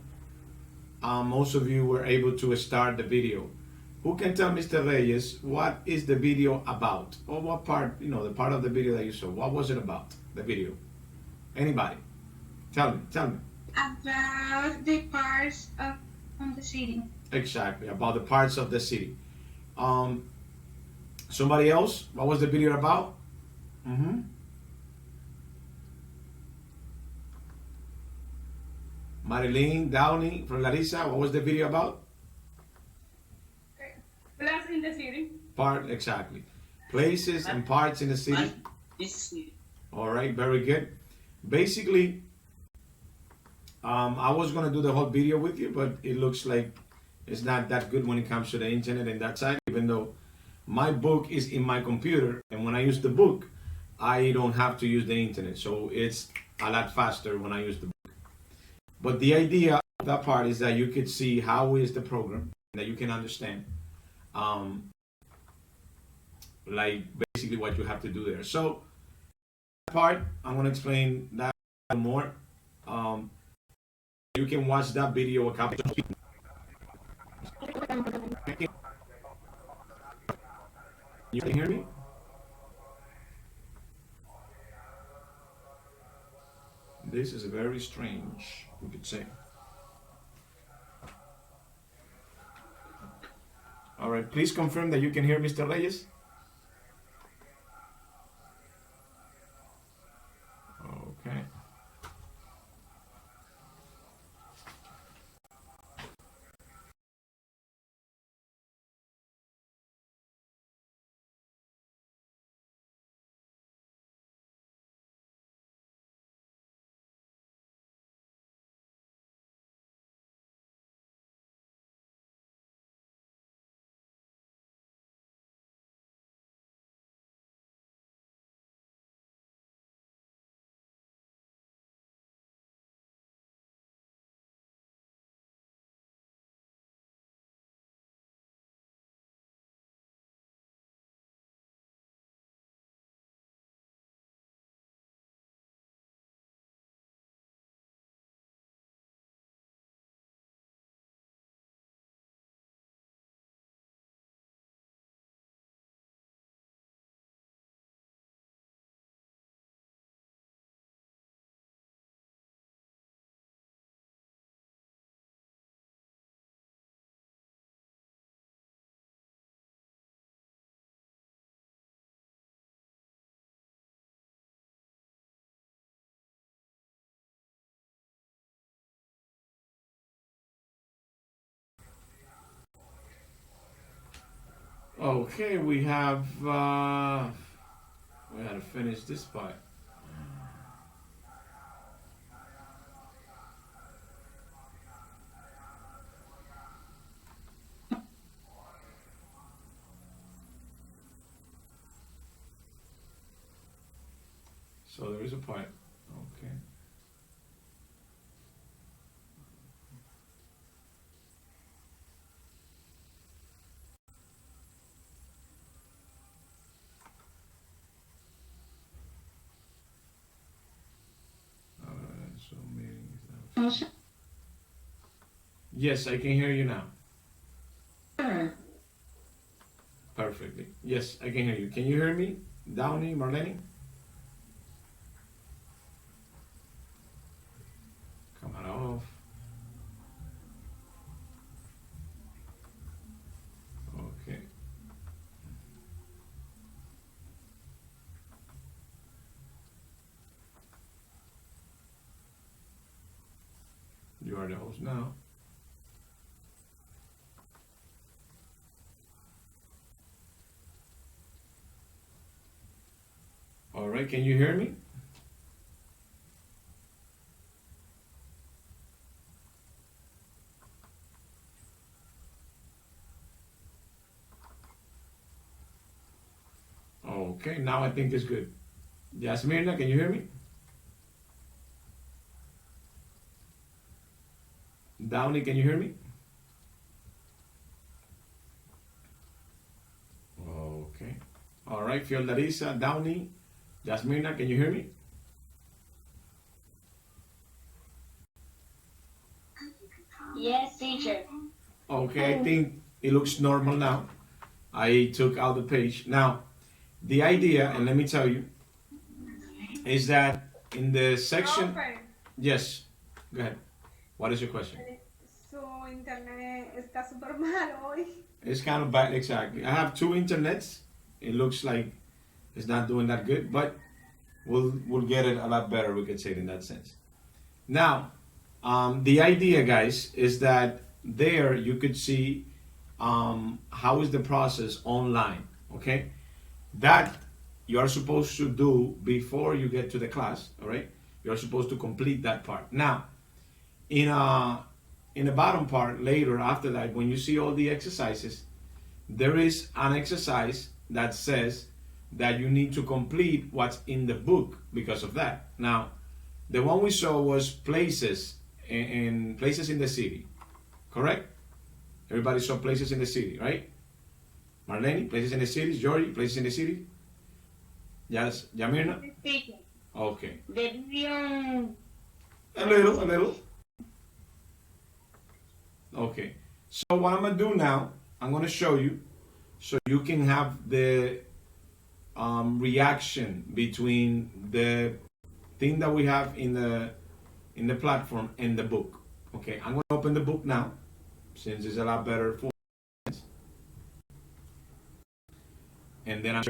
most of you were able to start the video. Who can tell Mr. Reyes what is the video about? Or what part, the part of the video that you saw, what was it about, the video? Anybody? Tell me. About the parts of the city. Exactly, about the parts of the city. Somebody else? What was the video about? Marilyn, Downey, from Larissa, what was the video about? Plus in the city. Exactly. Places and parts in the city. All right, very good. Basically, I was gonna do the whole video with you, but it looks like it's not that good when it comes to the internet and that side, even though my book is in my computer, and when I use the book, I don't have to use the internet, so it's a lot faster when I use the book. But the idea of that part is that you could see how is the program, that you can understand, like basically what you have to do there. So that part, I'm gonna explain that more. You can watch that video a couple of times. You can hear me? This is very strange, we could say. All right, please confirm that you can hear Mr. Reyes. Okay. Okay, we have we had to finish this part. So there is a part. Okay. Yes, I can hear you now. Perfectly. Yes, I can hear you. Can you hear me, Downey, Marlene? Come on off. Okay. You are the host now. All right, can you hear me? Okay, now I think it's good. Yasmirna, can you hear me? Downey, can you hear me? Okay. All right, Fiordarisa, Downey, Yasmirna, can you hear me? Yes, teacher. Okay, I think it looks normal now. I took out the page. Now, the idea, and let me tell you, is that in the section... Profe, Yes, go ahead. What is your question? su internet está súper mal hoy. It's kind of bad, exactly. I have two internets. It looks like it's not doing that good, but we'll get it a lot better, we could say it in that sense. Now, the idea, guys, is that there you could see how is the process online, okay? That you are supposed to do before you get to the class, all right? You're supposed to complete that part. Now, in the bottom part, later, after that, when you see all the exercises, there is an exercise that says that you need to complete what's in the book because of that. Now, the one we saw was places in places in the city, correct? Everybody saw places in the city, right? Marlene, places in the city. Georgie, places in the city. Yes, Yamirna. Okay. A little. Okay. So what I'm gonna do now, I'm gonna show you, so you can have the reaction between the thing that we have in the platform and the book. Okay, I'm gonna open the book now, since it's a lot better for. And then I'm.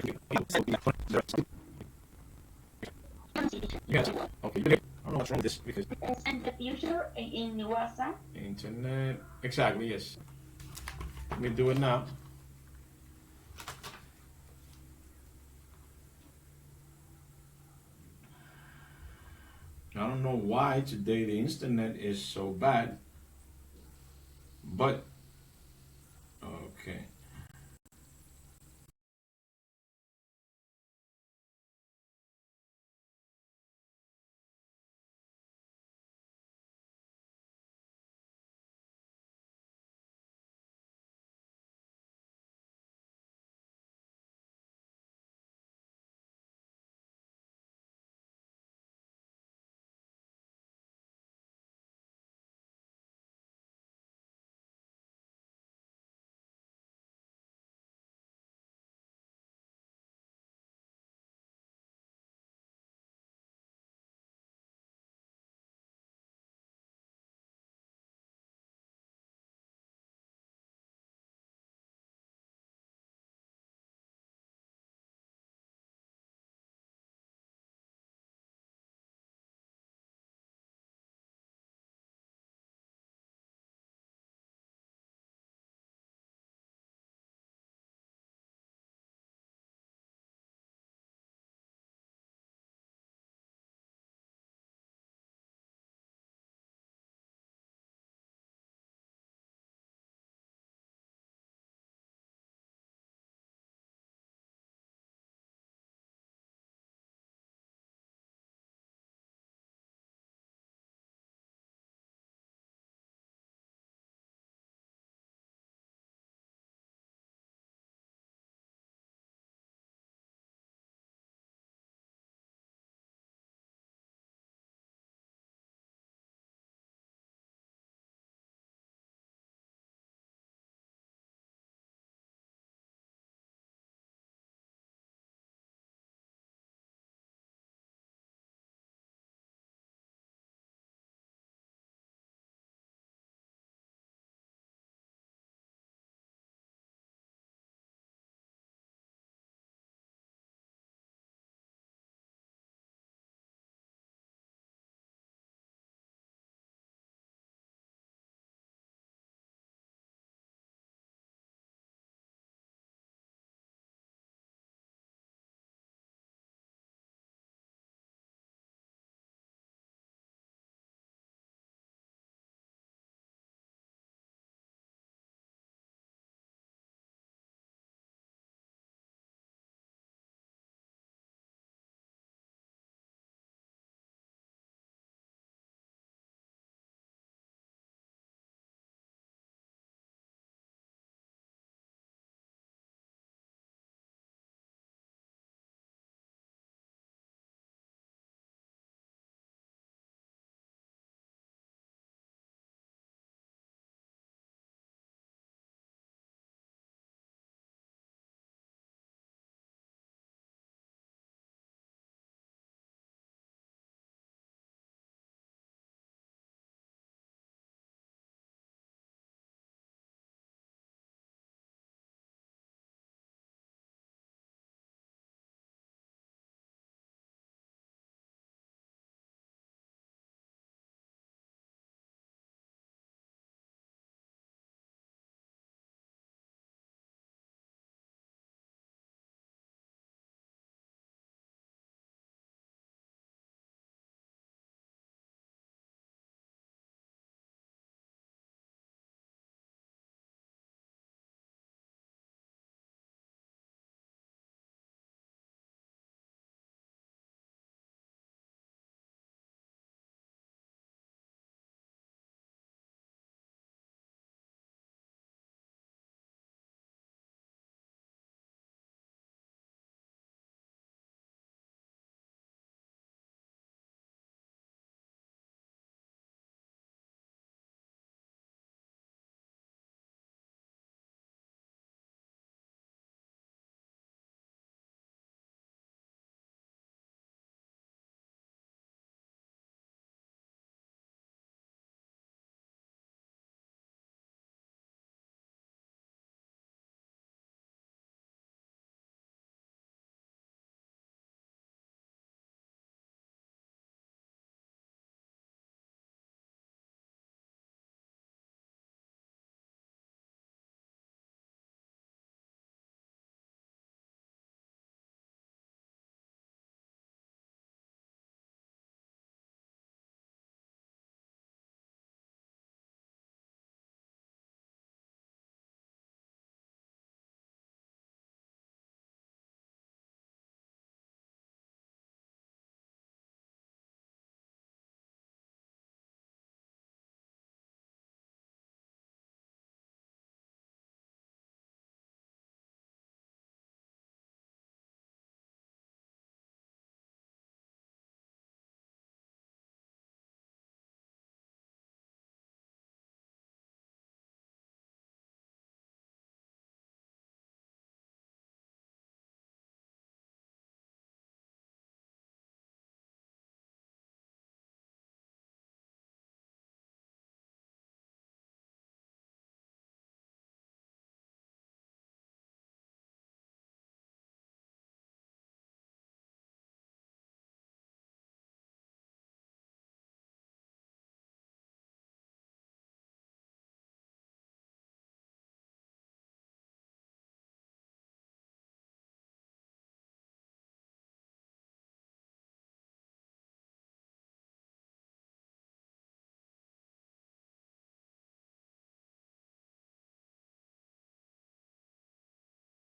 Yes. Okay. I don't know what's wrong with this because. And the future in WhatsApp. Internet. Exactly. Yes. Let me do it now. I don't know why today the internet is so bad, but